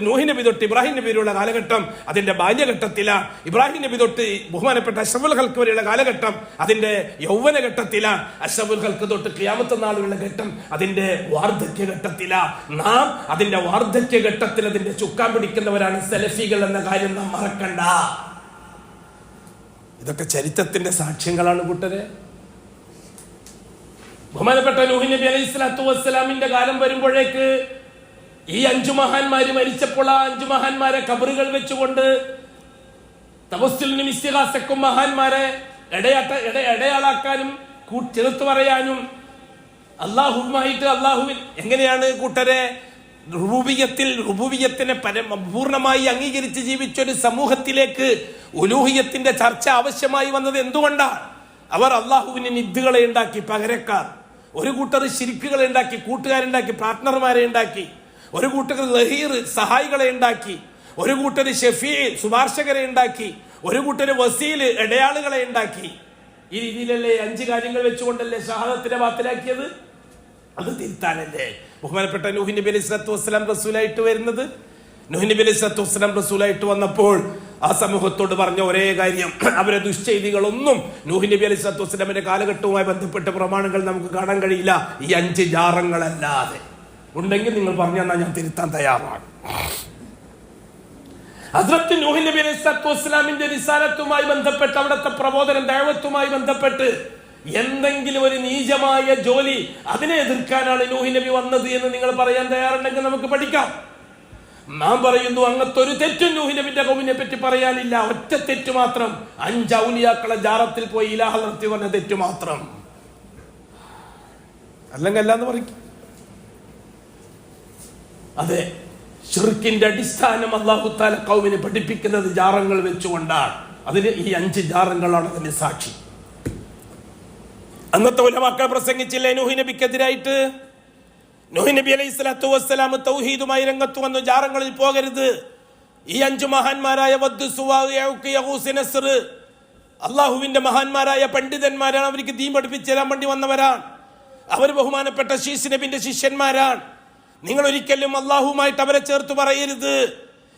നൂഹ് നബി തൊട്ട് ഇബ്രാഹിം നബി വരെയുള്ള കാലഘട്ടം അതിന്റെ ബാല്യഘട്ടത്തിലാണ്. ഇബ്രാഹിം നബി തൊട്ട് ബഹുമാനപ്പെട്ട അഷ്റഫുൽ ഖൽഖ് വരെയുള്ള കാലഘട്ടം അതിന്റെ യൗവനഘട്ടത്തിലാണ്. അഷ്റഫുൽ ഖൽഖ് തൊട്ട് ഖിയാമത്ത് നാളിലുള്ള ഘട്ടം അതിന്റെ വാർദ്ധക്യഘട്ടത്തിലാണ്. നാം അതിന്റെ വാർദ്ധക്യഘട്ടത്തിൽ അതിന്റെ ചുക്കാൻ പിടിക്കുന്നവരാണ് സലഫികൾ എന്ന കാര്യം നാം മറക്കണ്ട. ഇതൊക്കെ ചരിത്രത്തിന്റെ സാക്ഷ്യങ്ങളാണ് കൂട്ടരെ. ബഹുമാനപ്പെട്ട നൂഹ് നബി അലൈഹി സ്വലാത്തു വസ്സലാമിന്റെ കാലം വരുമ്പോഴേക്ക് ഈ 5 മഹാന്മാര് മരിച്ചപ്പോൾ ആ 5 മഹാന്മാരെ ഖബറുകൾ വെച്ചുകൊണ്ട് തവസ്സുലിനും ഇസ്തിഗാസക്കും മഹാന്മാരെ ഇടയാളാക്കാനും ചേർത്ത് പറയാനും അള്ളാഹുവുമായിട്ട് അള്ളാഹുവിൽ എങ്ങനെയാണ് കൂട്ടരെ റുബൂബിയത്തിനെ പൂർണ്ണമായി അംഗീകരിച്ച് ജീവിച്ച ഒരു സമൂഹത്തിലേക്ക് ഉലൂഹിയത്തിന്റെ ചർച്ച ആവശ്യമായി വന്നത് എന്തുകൊണ്ടാണ്? അവർ അള്ളാഹുവിന് നിദ്ദുകളെ ഉണ്ടാക്കി, പകരക്കാർ. ഒരു കൂട്ടർ ശിരിക്കുകളെ ഉണ്ടാക്കി, കൂട്ടുകാരുണ്ടാക്കി, പാർട്ട്ണർമാരെ ഉണ്ടാക്കി. ഒരു കൂട്ടർ ലഹീർ സഹായികളെ ഉണ്ടാക്കി. ഒരു കൂട്ടർ ഷഫീ ശുപാർശകരെ ഉണ്ടാക്കി. ഒരു കൂട്ടർ വസീൽ ഇടയാളുകളെ ഉണ്ടാക്കി. ഈ രീതിയിലല്ലേ 5 കാര്യങ്ങൾ വെച്ചുകൊണ്ടല്ലേ ഷഹാദത്തിനെ ബാത്തിലാക്കിയത്? അത് തിരുത്താനല്ലേ ബഹുമാനപ്പെട്ട നൂഹ് നബി അലൈഹി സ്വലാത്തു വസ്സലാം റസൂലായിട്ട് വരുന്നത്? നൂഹ് നബി അലൈഹി സ്വലാത്തു വസ്സലാം റസൂലായിട്ട് വന്നപ്പോൾ ആ സമൂഹത്തോട് പറഞ്ഞ ഒരേ കാര്യം, അവരെ ദുശ്ചെയ്തികളൊന്നും നൂഹ് നബി അലൈഹി സ്വലാത്തു വസ്സലാമിന്റെ കാലഘട്ടവുമായി ബന്ധപ്പെട്ട പ്രമാണങ്ങൾ നമുക്ക് കാണാൻ കഴിയില്ല, ഈ 5 ജാറങ്ങളല്ലാതെ. ഉണ്ടെങ്കിൽ നിങ്ങൾ പറഞ്ഞാൽ ഞാൻ തിരുത്താൻ തയ്യാറാണ്. ഹസ്രത്ത് നൂഹ് നബി അലൈഹി സ്വലാത്തു വസ്സലാമിന്റെ റിസാലത്തുമായി ബന്ധപ്പെട്ട്, അവിടുത്തെ പ്രബോധനം ദഅവത്തുമായി ബന്ധപ്പെട്ട് എന്തെങ്കിലും ഒരു നീചമായ ജോലി, അതിനെ എതിർക്കാനാണ് നൂഹ് നബി വന്നത് എന്ന് നിങ്ങൾ പറയാൻ തയ്യാറുണ്ടെങ്കിൽ നമുക്ക് പഠിക്കാം. നാം പറയുന്നു അങ്ങനത്തെ ഒരു തെറ്റും നൂഹ് നബിന്റെ ഖൗമിനെ പറ്റി പറയാനില്ല. ഒറ്റ തെറ്റ് മാത്രം, 5 ഔലിയാക്കളെ ജാറത്തിൽ പോയി ഇലാഹ നടത്തി പറഞ്ഞ തെറ്റ് മാത്രം. അല്ലെങ്കിൽ അല്ലാന്ന് പറയും. അതെ, ശിർക്കിന്റെ അടിസ്ഥാനം അല്ലാഹു തആല ഖൗമിനെ പഠിപ്പിക്കുന്നത് ജാറങ്ങൾ വെച്ചുകൊണ്ടാണ്. അതിന് ഈ 5 ജാറങ്ങളാണ് അതിന് സാക്ഷി. അന്നത്തെ ഉലമാക്കൾ പ്രസംഗിച്ചില്ലേ നൂഹ് നബിക്കെതിരായിട്ട്? നൂഹ് നബി അലൈഹി സ്വലാത്തു വസ്സലാം തൗഹീദുമായി രംഗത്ത് വന്നു, ജാറങ്ങളിൽ പോകരുത്. ഈ 5 മഹാന്മാരായ വദ്, സുവാഅ്, യഊഖ്, യഗൂസ്, നസ്ർ അള്ളാഹുവിന്റെ മഹാന്മാരായ പണ്ഡിതന്മാരാണ്. അവർക്ക് ദീൻ പഠിപ്പിച്ചു തരാൻ വേണ്ടി വന്നവരാണ്. അവർ ബഹുമാനപ്പെട്ട ശീസ് നബിന്റെ ശിഷ്യന്മാരാണ്. നിങ്ങൾ ഒരിക്കലും അള്ളാഹുമായിട്ട് അവരെ ചേർത്ത് പറയരുത്.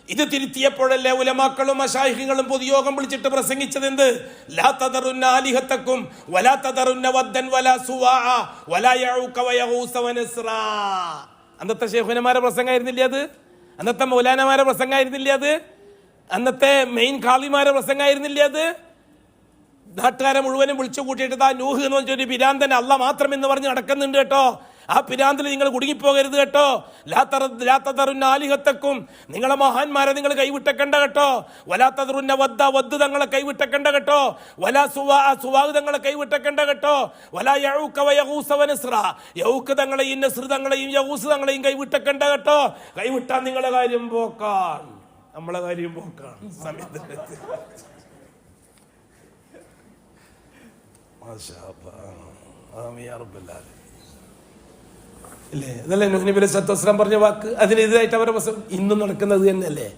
ഇത് തിരുത്തിയപ്പോഴല്ലേ ഉലമാക്കളും മശായിഖുകളും പൊതുയോഗം വിളിച്ചിട്ട് പ്രസംഗിച്ചത് എന്ത്? ലാ തദറുന്ന ആലിഹത്തക്കും വലാ തദറുന്ന വദ്ദൻ വലാ സുവാഅ വലാ യഊഖ വയഗൂസ വനസ്ര. അന്നത്തെ ശൈഖുനമാരെ പ്രസംഗമായിരുന്നില്ലേ അത്? അന്നത്തെ മൗലാനമാരെ പ്രസംഗമായിരുന്നില്ലേ അത്? അന്നത്തെ മെയിൻ ഖാളിമാരെ പ്രസംഗമായിരുന്നില്ലേ അത്? നാട്ടുകാരെ മുഴുവനും വിളിച്ചു കൂട്ടിയിട്ട് ദാ നൂഹ് എന്ന് പറഞ്ഞൊരു പിരാന്തൻ അള്ളാഹ് മാത്രം എന്ന് പറഞ്ഞ് നടക്കുന്നുണ്ട് കേട്ടോ. ആ പിരാന്തിൽ നിങ്ങൾ കുടുങ്ങിപ്പോകരുത് കേട്ടോ. ലാത്തതറുന്ന ആലിഹത്തക്കും, നിങ്ങളെ മഹാന്മാരെ നിങ്ങൾ കൈവിട്ടേക്കണ്ട കേട്ടോ. വലാത്തതറുന്ന വദ്ദ, വദ്ദ് തങ്ങളെ കൈവിട്ടേക്കണ്ട കേട്ടോ. വലാ സുവാഅ, സുവാഅ് തങ്ങളെ കൈവിട്ടേക്കണ്ട കേട്ടോ. വലാ യഊഖ വയഗൂസ വനസ്ര, യഊഖ് തങ്ങളെയും നസ്ർ തങ്ങളെയും യഗൂസ് തങ്ങളെയും കൈവിട്ടേക്കണ്ട കേട്ടോ. കൈവിട്ടാൻ നിങ്ങളെ കാര്യം പോക്കാൻ. നമ്മളെ കാര്യം പോക്കാണ് സമയത്ത്. ഇല്ലേ, അതല്ലേ നൂഹ് നബി അലൈഹി സ്വലാത്തു വസ്സലാം പറഞ്ഞ വാക്ക്. അതിനെതിരായിട്ട് അവരുടെ ഇന്നും നടക്കുന്നത് തന്നെയല്ലേ.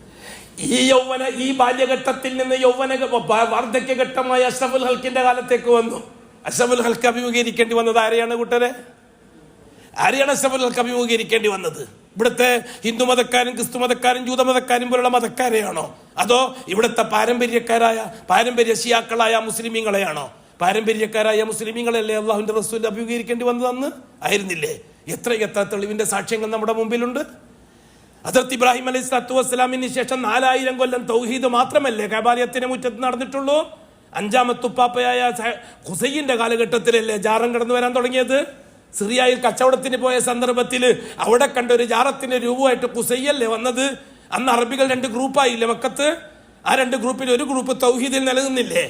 ഈ ബാല്യഘട്ടത്തിൽ നിന്ന് വാർദ്ധക്യഘട്ടമായ അഷ്റഫുൽ ഹൽക്കിന്റെ കാലത്തേക്ക് വന്നു. അഷ്റഫുൽ ഹൽക്ക് അഭിമുഖീകരിക്കേണ്ടി വന്നത് ആരെയാണ് കൂട്ടരെ? ആരെയാണ് അഷ്റഫുൽ ഹൽക്ക് അഭിമുഖീകരിക്കേണ്ടി വന്നത്? ഇവിടുത്തെ ഹിന്ദു മതക്കാരും ക്രിസ്തു മതക്കാരും ജൂത മതക്കാരും പോലുള്ള മതക്കാരെയാണോ? അതോ ഇവിടുത്തെ പാരമ്പര്യ ഷിയാക്കളായ മുസ്ലിമീങ്ങളെയാണോ? പാരമ്പര്യക്കാരായ മുസ്ലിമീങ്ങളല്ലേ അള്ളാഹുവിന്റെ റസൂൽ അഭിമുഖീകരിക്കേണ്ടി വന്നത് അന്ന്? ആയിരുന്നില്ലേ? എത്ര തെളിവിന്റെ സാക്ഷ്യങ്ങൾ നമ്മുടെ മുമ്പിലുണ്ട്. ഹദ്റത്ത് ഇബ്രാഹിം അലൈഹി സ്വലാത്തു വസ്സലാമിന് ശേഷം 4000 കൊല്ലം തൗഹീദ് മാത്രമല്ലേ കഅബാലയത്തിന്റെ മുറ്റത്ത് നടന്നിട്ടുള്ളൂ. 5ാമത്തെ ഉപ്പാപ്പയായ ഖുസൈന്റെ കാലഘട്ടത്തിലല്ലേ ജാറം കടന്നു വരാൻ തുടങ്ങിയത്. സിറിയയിൽ കച്ചവടത്തിന് പോയ സന്ദർഭത്തിൽ അവിടെ കണ്ട ഒരു ജാറത്തിന്റെ രൂപമായിട്ട് ഖുസൈയല്ലേ വന്നത്. അന്ന് അറബികൾ 2 ഗ്രൂപ്പായില്ലേ മക്കത്ത്. ആ 2 ഗ്രൂപ്പിൽ ഒരു ഗ്രൂപ്പ് തൗഹീദിൽ നിലനിന്നില്ലേ.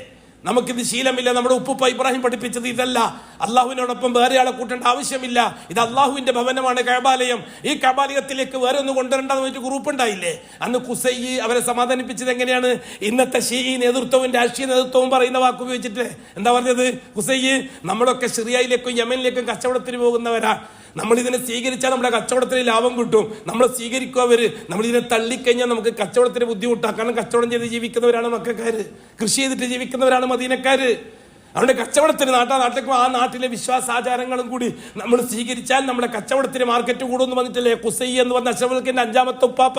നമുക്കിത് ശീലമില്ല. നമ്മുടെ ഉപ്പുപ്പ ഇബ്രാഹിം പഠിപ്പിച്ചത് ഇതല്ല. അള്ളാഹുവിനോടൊപ്പം വേറെ ആളെ കൂട്ടേണ്ട ആവശ്യമില്ല. ഇത് അള്ളാഹുവിന്റെ ഭവനമാണ് കഅബാലയം. ഈ കഅബാലയത്തിലേക്ക് വേറെ ഒന്ന് കൊണ്ടുവരേണ്ട ഗ്രൂപ്പ് ഉണ്ടായില്ലേ. അന്ന് ഖുസൈ അവരെ സമാധാനിപ്പിച്ചത് എങ്ങനെയാണ്? ഇന്നത്തെ ഷീഈ നേതൃത്വവും രാഷ്ട്രീയ നേതൃത്വവും പറയുന്ന വാക്ക് ഉപയോഗിച്ചിട്ട് എന്താ പറഞ്ഞത്? ഖുസൈ, നമ്മളൊക്കെ സിറിയയിലേക്കും യമനിലേക്കും കച്ചവടത്തിന് പോകുന്നവരാ. നമ്മളിതിനെ സ്വീകരിച്ചാൽ നമ്മുടെ കച്ചവടത്തിന് ലാഭം കിട്ടും. നമ്മൾ സ്വീകരിക്കും അവര്. നമ്മളിതിനെ തള്ളിക്കഴിഞ്ഞാൽ നമുക്ക് കച്ചവടത്തിന് ബുദ്ധിമുട്ടാണ്. കാരണം കച്ചവടം ചെയ്ത് ജീവിക്കുന്നവരാണ് മക്കക്കാര്, കൃഷി ചെയ്തിട്ട് ജീവിക്കുന്നവരാണ് മദീനക്കാര്. അവരുടെ കച്ചവടത്തിന് നാട്ടിലേക്ക് ആ നാട്ടിലെ വിശ്വാസാചാരങ്ങളും കൂടി നമ്മൾ സ്വീകരിച്ചാൽ നമ്മുടെ കച്ചവടത്തിന് മാർക്കറ്റ് കൂടുമെന്ന് പറഞ്ഞിട്ടില്ലേ ഖുസൈ എന്ന് പറഞ്ഞ അഷ്റഫുൽ 5ാമത്തെ ഉപ്പാപ്പ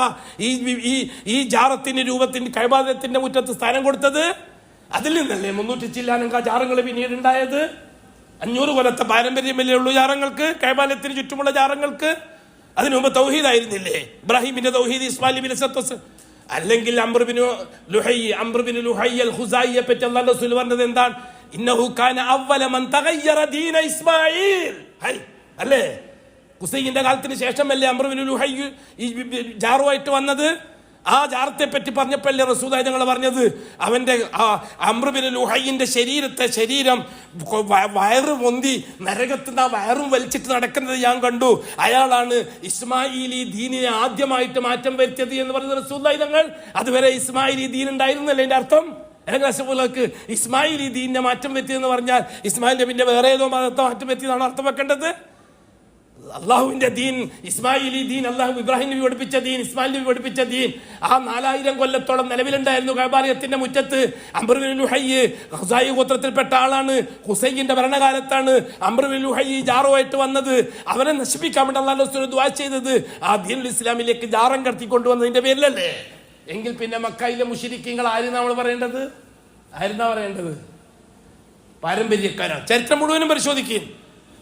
ഈ ജാറത്തിന്റെ രൂപത്തിന്റെ കഅബാലയത്തിന്റെ മുറ്റത്ത് സ്ഥാനം കൊടുത്തത്. അതിൽ നിന്നല്ലേ 300 ചില്ലാനം ജാറങ്ങൾ പിന്നീട് ഉണ്ടായത്. 500 കൊല്ലത്തെ പാരമ്പര്യമല്ലേ ഉള്ളൂ ജാറങ്ങൾക്ക്, കഅബാലയത്തിന് ചുറ്റുമുള്ള ജാറങ്ങൾക്ക്. അതിനു മുമ്പ് തൗഹീദായിരുന്നില്ലേ? ഇബ്രാഹിമിന്റെ തൗഹീദ്, ഇസ്മായിൽ നബി അലൈഹി. അല്ലെങ്കിൽ അംർ ബിൻ ലുഹൈ അൽ ഖുസായിയെ പറ്റി അല്ലാഹു റസൂൽ പറഞ്ഞത് എന്താണ്? ഇന്നഹു കാന അവ്വല മൻ തഗയ്യറ ദീന ഇസ്മായിൽ. അല്ലേ, ഖുസൈന്റെ കാലത്തിന് ശേഷമല്ലേ അംർ ബിൻ ലുഹൈ ഈ ജാറുമായിട്ട് വന്നത്. ആ ജാറത്തെ പറ്റി പറഞ്ഞപ്പോഴല്ലേ റസൂലുള്ളാഹി തങ്ങൾ പറഞ്ഞത് അവന്റെ അംർ ബിൻ ലുഹൈന്റെ ശരീരം വയറ് പൊന്തി നരകത്തിന്റെ ആ വയറും വലിച്ചിട്ട് നടക്കുന്നത് ഞാൻ കണ്ടു. അയാളാണ് ഇസ്മായിലി ദീനിനെ ആദ്യമായിട്ട് മാറ്റം വരുത്തിയത് എന്ന് പറയുന്നത് റസൂലുള്ളാഹി തങ്ങൾ. അതുവരെ ഇസ്മായിലി ദീൻ ഉണ്ടായിരുന്നല്ലേ അതിന്റെ അർത്ഥം? റസൂലുള്ളാഹിക്ക് ഇസ്മായിലി ദീനിനെ മാറ്റം വരുത്തിയെന്ന് പറഞ്ഞാൽ ഇസ്മായിൽ നബിന്റെ വേറെ ഏതോ മതത്തെ മാറ്റം വരുത്തിയതാണോ അർത്ഥം വെക്കേണ്ടത്? അള്ളാഹുവിന്റെ ദീൻ, ഇസ്മായിലി ദീൻ, അള്ളാഹു ഇബ്രാഹിം നബി പഠിപ്പിച്ച ദീൻ, ഇസ്മായിൽ നബി പഠിപ്പിച്ച ദീൻ ആ 4000 കൊല്ലത്തോളം നിലവിലുണ്ടായിരുന്നു കഅബാലയത്തിന്റെ മുറ്റത്ത്. അംർ ബിൻ ലുഹൈ ഖുസായി ഗോത്രത്തിൽപ്പെട്ട ആളാണ്. ഖുസൈന്റെ ഭരണകാലത്താണ് അംർ ബിൻ ലുഹൈ ജാറുമായിട്ട് വന്നത്. അവരെ നശിപ്പിക്കാൻ വേണ്ടി അല്ലാഹു റസൂൽ ദുആ ചെയ്തത് ആ ദീനുൽ ഇസ്ലാമിലേക്ക് ജാറം കടത്തിക്കൊണ്ടുവന്നതിന്റെ പേരിലല്ലേ. എങ്കിൽ പിന്നെ മക്കയിലെ മുശ്രിക്കീങ്ങൾ ആരെന്നാ നമ്മൾ പറയേണ്ടത്? പാരമ്പര്യക്കാരാണ്. ചരിത്രം മുഴുവനും പരിശോധിക്കും.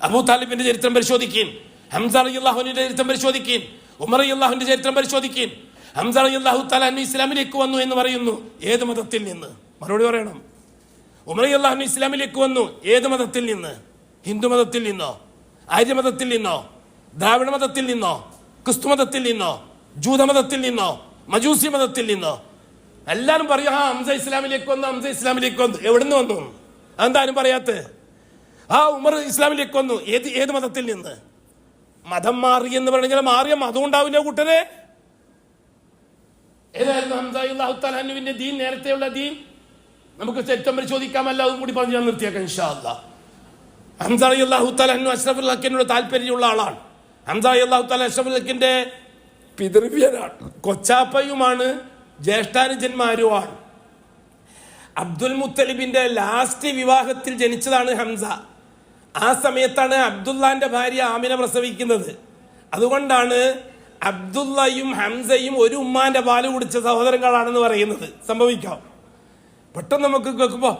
അബൂ താലിബിന്റെ ചരിത്രം പരിശോധിക്കും. ഹംസ റളിയല്ലാഹുവിന്റെ ചരിത്രം പരിശോധിക്കും. ഉമർ റളിയല്ലാഹുവിന്റെ ചരിത്രം പരിശോധിക്കും. ഹംസ റളിയല്ലാഹു തആല അൻഹു ഇസ്ലാമിലേക്ക് വന്നു എന്ന് പറയുന്നു. ഏത് മതത്തിൽ നിന്ന്? മറുപടി പറയണം. ഉമർ റളിയല്ലാഹു അൻഹു ഇസ്ലാമിലേക്ക് വന്നു. ഏത് മതത്തിൽ നിന്ന്? ഹിന്ദു മതത്തിൽ നിന്നോ? ആര്യമതത്തിൽ നിന്നോ? ദ്രാവിഡ മതത്തിൽ നിന്നോ? ക്രിസ്തു മതത്തിൽ നിന്നോ? ജൂത മതത്തിൽ നിന്നോ? മജൂസി മതത്തിൽ നിന്നോ? എല്ലാരും പറയും ഹംസ ഇസ്ലാമിലേക്ക് വന്നു, ഹംസ ഇസ്ലാമിലേക്ക് വന്നു. എവിടുന്ന് വന്നു? അതെന്താരും പറയാത്ത? ഉമർ ഇസ്ലാമിലേക്ക് വന്നു. ഏത് മതത്തിൽ നിന്ന്? മതം മാറി എന്ന് പറഞ്ഞാൽ മാറിയ മതം ഉണ്ടാവില്ല കൂട്ടരെ. ഏതായിരുന്നു ഹംസ റളിയല്ലാഹു തആല അൻഹുവിന്റെ ദീൻ? നേരത്തെയുള്ള ദീൻ നമുക്ക് ചരിത്രം പരിശോധിക്കാമല്ല. അതും കൂടി പറഞ്ഞ് ഞാൻ നിർത്തിയേക്കാം ഇൻഷാ അല്ലാഹ്. ഹംസ റളിയല്ലാഹു തആല അൻഹു അഷ്റഫുൽ ഹഖിനോട് താല്പര്യമുള്ള ആളാണ്. ഹംസ റളിയല്ലാഹു തആല അഷ്റഫുൽ ഹഖിന്റെ പിതൃവ്യനാണ്, കൊച്ചാപ്പയുമാണ്, ജ്യേഷ്ഠാനുജന്മാരുമാണ്. അബ്ദുൽ മുത്തലിബിന്റെ ലാസ്റ്റ് വിവാഹത്തിൽ ജനിച്ചതാണ് ഹംസ. ആ സമയത്താണ് അബ്ദുല്ലാന്റെ ഭാര്യ ആമിന പ്രസവിക്കുന്നത്. അതുകൊണ്ടാണ് അബ്ദുല്ലയും ഹംസയും ഒരു ഉമ്മാന്റെ പാല് കുടിച്ച സഹോദരങ്ങളാണെന്ന് പറയുന്നത്. സംഭവിക്കാം. പെട്ടെന്ന് നമുക്ക് കേൾക്കുമ്പോ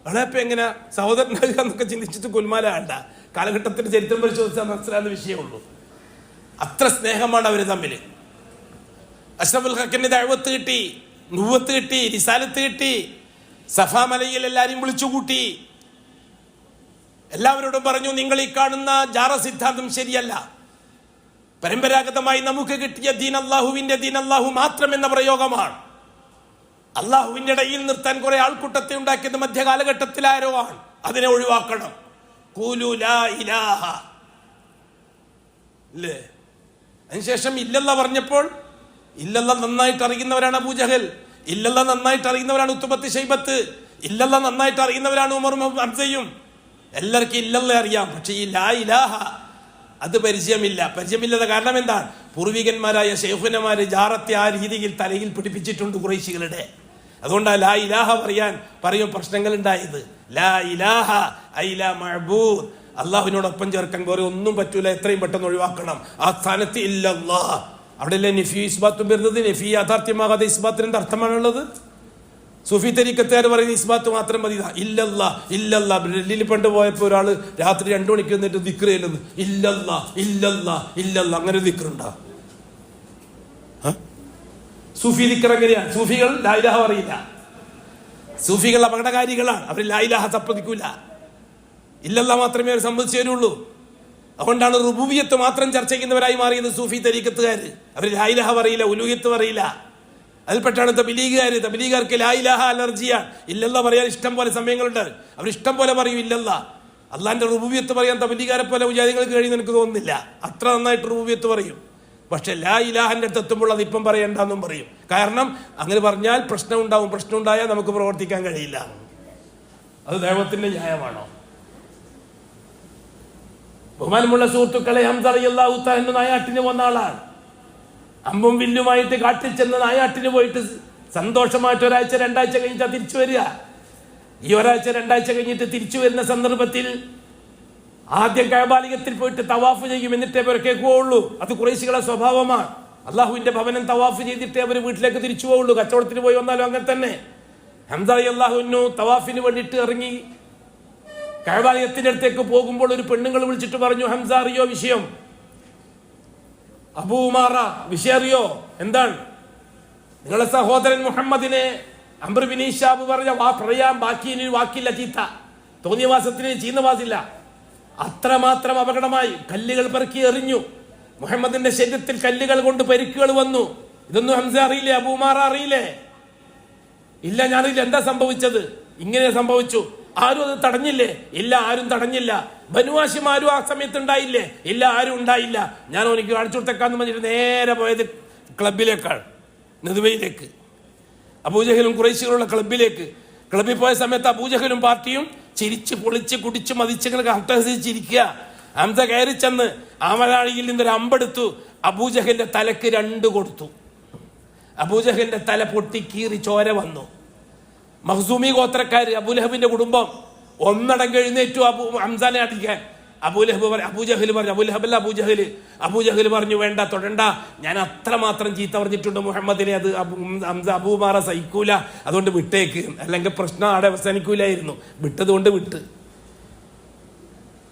അളയപ്പ എങ്ങനെ സഹോദരനാകുക എന്നൊക്കെ ചിന്തിച്ചിട്ട് കുൽമാല വേണ്ട. കാലഘട്ടത്തിന്റെ ചരിത്രം പരിശോധിച്ചാൽ മനസ്സിലാകുന്ന വിഷയമുള്ളൂ. അത്ര സ്നേഹമാണ് അവര് തമ്മിൽ. അഷ്റഫുൽ ഹഖിന്റെ ദഅവത്ത് കിട്ടി, നുവത്ത് കിട്ടി, റിസാലത്ത് കിട്ടി. സഫാ മലയിൽ എല്ലാരെയും വിളിച്ചുകൂട്ടി. എല്ലാവരോടും പറഞ്ഞു, നിങ്ങൾ ഈ കാണുന്ന ജാറ സിദ്ധാന്തം ശരിയല്ല. പരമ്പരാഗതമായി നമുക്ക് കിട്ടിയ ദീൻ അള്ളാഹുവിന്റെ ദീൻ അള്ളാഹു മാത്രം എന്ന പ്രയോഗമാണ്. അള്ളാഹുവിന്റെ ഇടയിൽ നിർത്താൻ കുറെ ആൾക്കൂട്ടത്തെ ഉണ്ടാക്കിയത് മധ്യകാലഘട്ടത്തിൽ ആരോ ആണ്. അതിനെ ഒഴിവാക്കണം. ഖൂലു ലാ ഇലാഹ ഇല്ലേ? അതിനുശേഷം ഇല്ലല്ലാഹ് പറഞ്ഞപ്പോൾ ഇല്ലല്ല നന്നായിട്ട് അറിയുന്നവരാണ് അബൂജഹൽ, ഇല്ലല്ല നന്നായിട്ട് അറിയുന്നവരാണ് ഉത്ബത്ത് ശൈബത്ത്, ഇല്ലല്ല നന്നായിട്ട് അറിയുന്നവരാണ് ഉമറും ഹംസയും. എല്ലാവർക്കും ഇല്ലല്ല അറിയാം, പക്ഷെ ഈ ലാ ഇലാഹ അത് പരിചയമില്ലാത്ത കാരണം എന്താണ്? പൂർവികന്മാരായ ശൈഖുനമാര് ജാറത്തെ ആ രീതിയിൽ തലയിൽ പിടിപ്പിച്ചിട്ടുണ്ട് ഖുറൈശികളുടെ. അതുകൊണ്ടാണ് ലാ ഇലാഹ പറയും പ്രശ്നങ്ങൾ ഉണ്ടായത്. ലാ ഇലാഹ ഐ ലാ മഅബൂദ്, അള്ളാഹുവിനോടൊപ്പം ചേർക്കാൻ വേറെ ഒന്നും പറ്റൂല, എത്രയും പെട്ടെന്ന് ഒഴിവാക്കണം. ആ സ്ഥാനത്ത് ഇല്ലല്ലാഹ്, അവിടെ അല്ലേ നഫി ഇസ്ബാത്തും വരുന്നത്. നഫി യാഥാർത്ഥ്യമാകാതെ ഇസ്ബാത്തിന് എന്ത് അർത്ഥമാണുള്ളത്? സൂഫി തരീക്കത്തുകാർ പറയുന്ന ഇസ്ബാത്ത് മാത്രം മതി. ഇല്ലല്ലാ ഇല്ലല്ലാ. ഡൽഹിയിൽ പണ്ട് പോയപ്പോ ഒരാള് രാത്രി 2 മണിക്ക് വന്നിട്ട് ദിക്ർ ചെല്ലുന്നു, ഇല്ലല്ലാ ഇല്ലല്ലാ ഇല്ലല്ലാ. അങ്ങനെ ദിക്റുണ്ടാ? സൂഫി ദിക്ർ എങ്ങനെയാണ്? സൂഫികൾ ലാ ഇലാഹ അറിയില്ല, സൂഫികൾ അപകടകാരികളാണ്. അവർ ലാ ഇലാഹ സമ്മതിക്കൂല, ഇല്ലല്ലാ മാത്രമേ അവർ സമ്മതിച്ചു തരുള്ളൂ. അതുകൊണ്ടാണ് റുബൂബിയത്ത് മാത്രം ചർച്ച ചെയ്യുന്നവരായി മാറിയത് സൂഫി തരീക്കത്തുകാര്. അവർ ലാ ഇലാഹ പറയില്ല, ഉലൂഹിയത്ത് പറയില്ല. അതിൽപ്പെട്ടാണ് തബ്ലീഗുകാർക്ക് ലാ ഇലാഹ അലർജിയാണ്. ഇല്ലല്ലാ പറയാൻ ഇഷ്ടം പോലെ സമയങ്ങളുണ്ട്, അവർ ഇഷ്ടം പോലെ പറയും ഇല്ലല്ലാ. അള്ളാന്റെ റുബൂബിയത്ത് പറയാൻ തബ്ലീഗുകാരെ പോലെ മുജാഹിദുകൾക്ക് കഴിയുന്ന എനിക്ക് തോന്നുന്നില്ല, അത്ര നന്നായിട്ട് റുബൂബിയത്ത് പറയും. പക്ഷെ ലാ ഇലാഹന്റെ അടുത്ത് എത്തുമ്പോൾ അത് ഇപ്പം പറയണ്ടെന്നും പറയും. കാരണം അങ്ങനെ പറഞ്ഞാൽ പ്രശ്നം ഉണ്ടായാൽ നമുക്ക് പ്രവർത്തിക്കാൻ കഴിയില്ല. അത് ദൈവത്തിന്റെ ന്യായമാണോ? ബഹുമാനമുള്ള സുഹൃത്തുക്കളെ, ഹംസ റളിയല്ലാഹു തആല നായാട്ടിന് വന്ന ആളാണ്. അമ്പും വില്ലുമായിട്ട് കാട്ടിൽ ചെന്ന് നായാട്ടിന് പോയിട്ട് സന്തോഷമായിട്ട് 1-2 ആഴ്ച കഴിഞ്ഞിട്ടാ തിരിച്ചു വരിക. ഈ 1-2 കഴിഞ്ഞിട്ട് തിരിച്ചു വരുന്ന സന്ദർഭത്തിൽ ആദ്യം കഅബാലയത്തിൽ പോയിട്ട് തവാഫ് ചെയ്യും, എന്നിട്ടേ അവരൊക്കെ പോവുള്ളൂ. അത് ഖുറൈശികളുടെ സ്വഭാവമാണ്. അള്ളാഹുവിന്റെ ഭവനം തവാഫ് ചെയ്തിട്ടേ അവർ വീട്ടിലേക്ക് തിരിച്ചു പോവുള്ളൂ. കച്ചവടത്തിന് പോയി വന്നാലും അങ്ങനെ തന്നെ. ഹംസ റളിയല്ലാഹു അൻഹു തവാഫിന് വേണ്ടിയിട്ട് ഇറങ്ങി കഅബാലയത്തിന്റെ അടുത്തേക്ക് പോകുമ്പോൾ ഒരു പെണ്ണുങ്ങൾ വിളിച്ചിട്ട് പറഞ്ഞു, ഹംസ അറിയോ വിഷയം? അബൂ ഉമാറ വിഷയം അറിയോ? എന്താണ്? നിങ്ങളുടെ സഹോദരൻ മുഹമ്മദിനെ അംർ ബിൻ ഹിശാം പറയാൻ ബാക്കി ഇനി വാക്കില്ല, ചീത്ത തോന്നിയ മാസത്തിന് ചീന്ന വാസില്ല. അത്രമാത്രം അപകടമായി. കല്ലുകൾ പെറുക്കി എറിഞ്ഞു. മുഹമ്മദിന്റെ ശരീരത്തിൽ കല്ലുകൾ കൊണ്ട് പരിക്കുകൾ വന്നു. ഇതൊന്നും ഹംസ അറിയില്ലേ? അബൂ ഉമാറ അറിയില്ലേ? ഇല്ല, ഞാനില്ല. എന്താ സംഭവിച്ചത്? ഇങ്ങനെ സംഭവിച്ചു. ആരും അത് തടഞ്ഞില്ലേ? ഇല്ല, ആരും തടഞ്ഞില്ല. ബനു ഹാശിം ആരും ആ സമയത്ത് ഉണ്ടായില്ലേ? ഇല്ല, ആരും ഉണ്ടായില്ല. ഞാൻ എനിക്ക് കാണിച്ചു കൊടുത്തേക്കാന്ന് പറഞ്ഞിട്ട് നേരെ പോയത് ക്ലബിലേക്കാണ്, നെതുവയിലേക്ക്, അബൂജഹലും ഖുറൈശികളുള്ള ക്ലബിലേക്ക്. ക്ലബിൽ പോയ സമയത്ത് അബൂജഹലും പാർട്ടിയും ചിരിച്ച് പൊളിച്ച് കുടിച്ച് മതിച്ചങ്ങൾ അട്ടഹസിച്ചിരിക്കുക. ഹംസ കയറി ചെന്ന് ആമലാഴിയിൽ നിന്നൊരു അമ്പെടുത്തു, അബൂജഹലിന്റെ തലക്ക് 2 കൊടുത്തു. അബൂജഹലിന്റെ തല പൊട്ടി കീറി ചോര വന്നു. മഖ്സൂമി ഗോത്രക്കാര്, അബൂലഹബിന്റെ കുടുംബം ഒന്നടങ്കം എഴുന്നേറ്റു ഹംസാനെ അടിക്കാൻ. അബൂജഹൽ പറഞ്ഞു, അബൂജഹൽ പറഞ്ഞു, വേണ്ട, തൊടണ്ട, ഞാൻ അത്രമാത്രം ചീത്ത പറഞ്ഞിട്ടുണ്ട് മുഹമ്മദിനെ, അത് ഹംസ അബൂ ഉമാറ സഹിക്കൂല, അതുകൊണ്ട് വിട്ടേക്ക്, അല്ലെങ്കിൽ പ്രശ്നം അവിടെ അവസാനിക്കൂലായിരുന്നു. വിട്ടതുകൊണ്ട് വിട്ട്.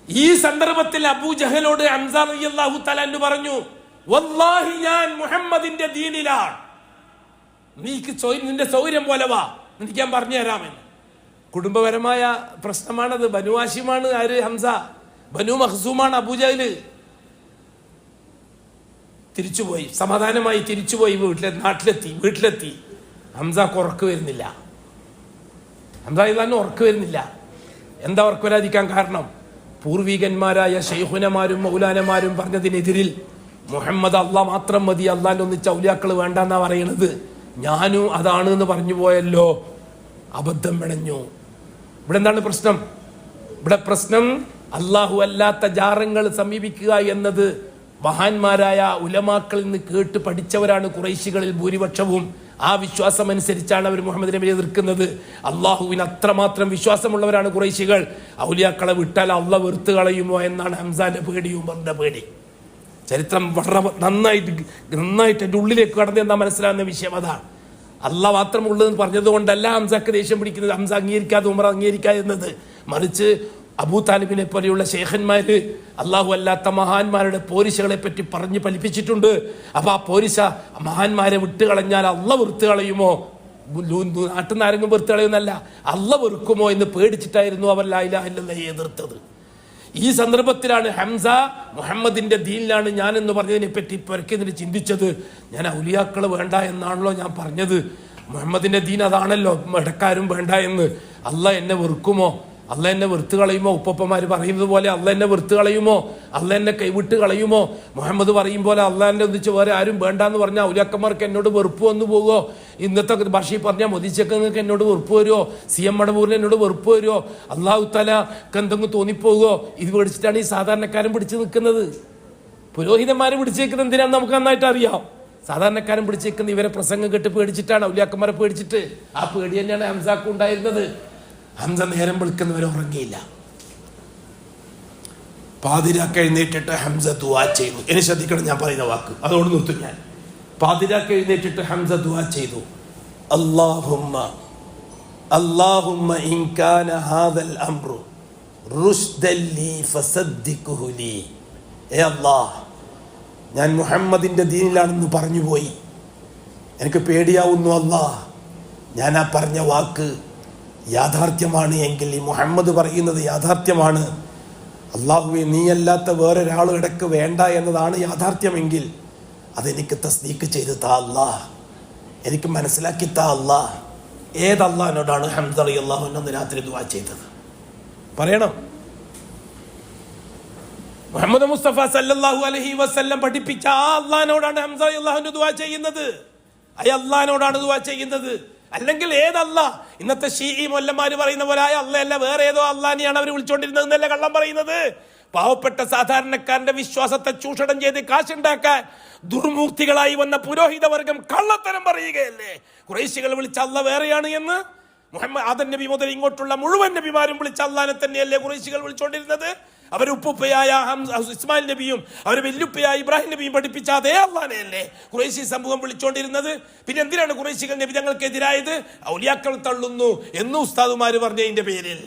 ഈ സന്ദർഭത്തിൽ അബൂജഹലോട് ഹംസ റളിയല്ലാഹു തആല അൻഹു പറഞ്ഞു, വല്ലാഹി ഞാൻ മുഹമ്മദിന്റെ ദീനിലാണ്, നീക്ക് നിന്റെ സൗകര്യം പോലെ വാ, എനിക്ക് ഞാൻ പറഞ്ഞു തരാമെന്ന്. കുടുംബപരമായ പ്രശ്നമാണത്. ബനു ഹാശിമാണ് ആര്? ഹംസ. ബനു മഖ്സൂമാണ് അബൂജഹൽ. തിരിച്ചുപോയി, സമാധാനമായി തിരിച്ചുപോയി വീട്ടിലെത്തി. ഹംസക്ക് ഉറക്ക് വരുന്നില്ല. ഹംസ ഇതാണ് ഉറക്ക് വരുന്നില്ല. എന്താ ഉറക്ക് വരാതിരിക്കാൻ കാരണം? പൂർവികന്മാരായ ശൈഖുനമാരും മൗലാനമാരും പറഞ്ഞതിനെതിരിൽ മുഹമ്മദ് അള്ളാഹ് മാത്രം മതി, അള്ളാഹിന്റെ ഒന്നിച്ച ഔലിയാക്കൾ വേണ്ടെന്നാ പറയണത്. ഞാനും അതാണ് എന്ന് പറഞ്ഞു പോയല്ലോ, അബദ്ധം വിളഞ്ഞു. ഇവിടെ എന്താണ് പ്രശ്നം? ഇവിടെ പ്രശ്നം അള്ളാഹു അല്ലാത്ത ജാറങ്ങൾ സമീപിക്കുക എന്നത് മഹാന്മാരായ ഉലമാക്കളിൽ നിന്ന് കേട്ട് പഠിച്ചവരാണ് ഖുറൈശികളിൽ ഭൂരിപക്ഷവും. ആ വിശ്വാസം അനുസരിച്ചാണ് അവർ മുഹമ്മദ് നബിയെ എതിർക്കുന്നത്. അള്ളാഹുവിന് അത്രമാത്രം വിശ്വാസമുള്ളവരാണ് ഖുറൈശികൾ. ഔലിയാക്കളെ വിട്ടാൽ അള്ളാഹ് വെറുത്ത് കളയുമോ എന്നാണ് ഹംസാന്റെ പേടി, ഉമറിന്റെ പേടി. ചരിത്രം വളരെ നന്നായിട്ട് എൻ്റെ ഉള്ളിലേക്ക് കടന്ന് എന്നാ മനസ്സിലാകുന്ന വിഷയം അതാണ്. അള്ളാഹ് മാത്രം ഉള്ളതെന്ന് പറഞ്ഞത് കൊണ്ടല്ല ഹംസക്ക് ദേഷ്യം പിടിക്കുന്നത്, ഹംസ അംഗീകരിക്കാതെ ഉമർ അംഗീകരിക്കാതിരുന്നത്. മറിച്ച് അബൂ താലിബിനെ പോലെയുള്ള ശേഖന്മാര് അള്ളാഹു അല്ലാത്ത മഹാന്മാരുടെ പോരിശകളെ പറ്റി പറഞ്ഞ് ഫലിപ്പിച്ചിട്ടുണ്ട്. അപ്പൊ ആ പോരിശ മഹാന്മാരെ വിട്ടുകളഞ്ഞാൽ അള്ളാഹ് വെറുത്ത് കളയുമോ? നാട്ടിൽ നിന്ന് ആരെങ്കിലും വെറുത്ത് കളയുന്നല്ല, അള്ളാഹ് വെറുക്കുമോ എന്ന് പേടിച്ചിട്ടായിരുന്നു അവർ ലാ ഇലാഹ ഇല്ലല്ലാഹയെ എതിർത്തത്. ഈ സന്ദർഭത്തിലാണ് ഹംസ മുഹമ്മദിന്റെ ദീനിലാണ് ഞാൻ എന്ന് പറഞ്ഞതിനെ പറ്റി പെരക്കെന്നിട്ട് ചിന്തിച്ചത്. ഞാൻ ഔലിയാക്കൾ വേണ്ട എന്നാണല്ലോ ഞാൻ പറഞ്ഞത്, മുഹമ്മദിന്റെ ദീൻ അതാണല്ലോ ഇടക്കാരും വേണ്ട എന്ന്. അള്ളാഹ് എന്നെ വെറുക്കുമോ? അല്ല എന്നെ വെറുത്ത് കളയുമോ? ഉപ്പപ്പന്മാർ പറയുന്നത് പോലെ അല്ല എന്നെ വെറുത്ത് കളയുമോ? അല്ല എന്നെ കൈവിട്ട് കളയുമോ? മുഹമ്മദ് പറയും പോലെ അള്ളാഹിനെ ഒന്നിച്ച് വേറെ ആരും വേണ്ടാന്ന് പറഞ്ഞാൽ ഔലിയാക്കന്മാർക്ക് എന്നോട് വെറുപ്പ് വന്നു പോകുമോ? ഇന്നത്തെ ഭാഷയിൽ പറഞ്ഞാൽ മോദിച്ചക്കങ്ങൾക്ക് എന്നോട് വെറുപ്പ് വരുമോ? CM മടവൂരിന് എന്നോട് വെറുപ്പ് വരുമോ? അള്ളാഹു തആലക്ക് എന്തെങ്കിലും തോന്നിപ്പോകുമോ? ഇത് പിടിച്ചിട്ടാണ് ഈ സാധാരണക്കാരൻ പിടിച്ചു നിൽക്കുന്നത്. പുരോഹിതന്മാരെ പിടിച്ചു നിൽക്കുന്നത് എന്തിനാന്ന് നമുക്ക് നന്നായിട്ട് അറിയാം. സാധാരണക്കാരൻ പിടിച്ചു നിൽക്കുന്ന ഇവരെ പ്രസംഗം കേട്ട് പേടിച്ചിട്ടാണ്, ഔലിയാക്കന്മാരെ പേടിച്ചിട്ട്. ആ പേടി തന്നെയാണ് ഹംസാക്ക് ഉണ്ടായിരുന്നത്. ഹംസ നേരം വിളിക്കുന്നവരെ ഉറങ്ങിയില്ല. പാതിരാക്ക് എഴുന്നേറ്റിട്ട് ഹംസ ദുആ ചെയ്തു. ഇനി ശ്രദ്ധിക്കണം ഞാൻ പറയുന്ന വാക്ക്, അതോട് നിർത്തും ഞാൻ. പാതിരാക്ക് എഴുന്നേറ്റിട്ട് ഹംസ ദുആ ചെയ്തു. അല്ലാഹുമ്മ ഇൻ കാന ഹാദൽ അംറു റുശ്ദൻ ലീ ഫസദ്ദിഖ്ഹു ലീ. അല്ലാഹ്, ഞാൻ മുഹമ്മദിന്റെ ദീനിലാണെന്ന് പറഞ്ഞു പോയി, എനിക്ക് പേടിയാവുന്നു അല്ലാഹ്. ഞാൻ ആ പറഞ്ഞ വാക്ക് യാഥാർത്ഥ്യമാണ് എങ്കിൽ, ഈ മുഹമ്മദ് പറയുന്നത് യാഥാർത്ഥ്യമാണ്, അള്ളാഹുവേ നീയല്ലാത്ത വേറൊരാളും ഇടയ്ക്ക് വേണ്ട എന്നതാണ് യാഥാർത്ഥ്യമെങ്കിൽ അതെനിക്ക് തസ്ദീഖ് ചെയ്ത് താ അല്ലാഹ്, എനിക്ക് മനസ്സിലാക്കി താ അല്ലാഹ്. ഏത് അള്ളാഹിനോടാണ് ഹംസ റളിയല്ലാഹു അൻഹു അന്ന് രാത്രി ദുആ ചെയ്തത്? പറയണം. മുഹമ്മദ് മുസ്തഫ സല്ലല്ലാഹു അലൈഹി വസല്ലം പഠിപ്പിച്ച ആ അള്ളാഹിനോടാണ് ഹംസ റളിയല്ലാഹു അൻഹു ദുആ ചെയ്യുന്നത്. ആ അള്ളാഹിനോടാണ് ദുആ ചെയ്യുന്നത്. അല്ലെങ്കിൽ ഏതല്ല? ഇന്നത്തെ ഷീഈ മൊല്ലന്മാര് പറയുന്ന പോലെ ആയ അല്ല, വേറെ ഏതോ അള്ളാഹിനെയാണ് അവർ വിളിച്ചോണ്ടിരുന്നത് എന്നല്ല കള്ളം പറയുന്നത്. പാവപ്പെട്ട സാധാരണക്കാരന്റെ വിശ്വാസത്തെ ചൂഷണം ചെയ്ത് കാശുണ്ടാക്കാൻ ദുർമൂർത്തികളായി വന്ന പുരോഹിത വർഗം കള്ളത്തരം പറയുകയല്ലേ? ഖുറൈശികൾ വിളിച്ച അല്ല വേറെയാണ് എന്ന് മുഹമ്മദ് ആദം നബി മുതൽ ഇങ്ങോട്ടുള്ള മുഴുവൻ നബിമാരും വിളിച്ച അള്ളാഹിനെ തന്നെയല്ലേ ഖുറൈശികൾ വിളിച്ചോണ്ടിരുന്നത്? അവർ ഉപ്പുപ്പയായ ഇസ്മായിൽ നബിയും അവർ വെല്ലുപ്പയായ ഇബ്രാഹിം നബിയും പഠിപ്പിച്ച അതേ അള്ളാഹിനെയല്ലേ ഖുറൈശി സമൂഹം വിളിച്ചോണ്ടിരുന്നത്? പിന്നെ എന്തിനാണ് ഖുറൈശികൾ നബി തങ്ങൾക്കെതിരായത്? ഔലിയാക്കൾ തള്ളുന്നു എന്ന് ഉസ്താദുമാര് പറഞ്ഞതിന്റെ പേരിൽ,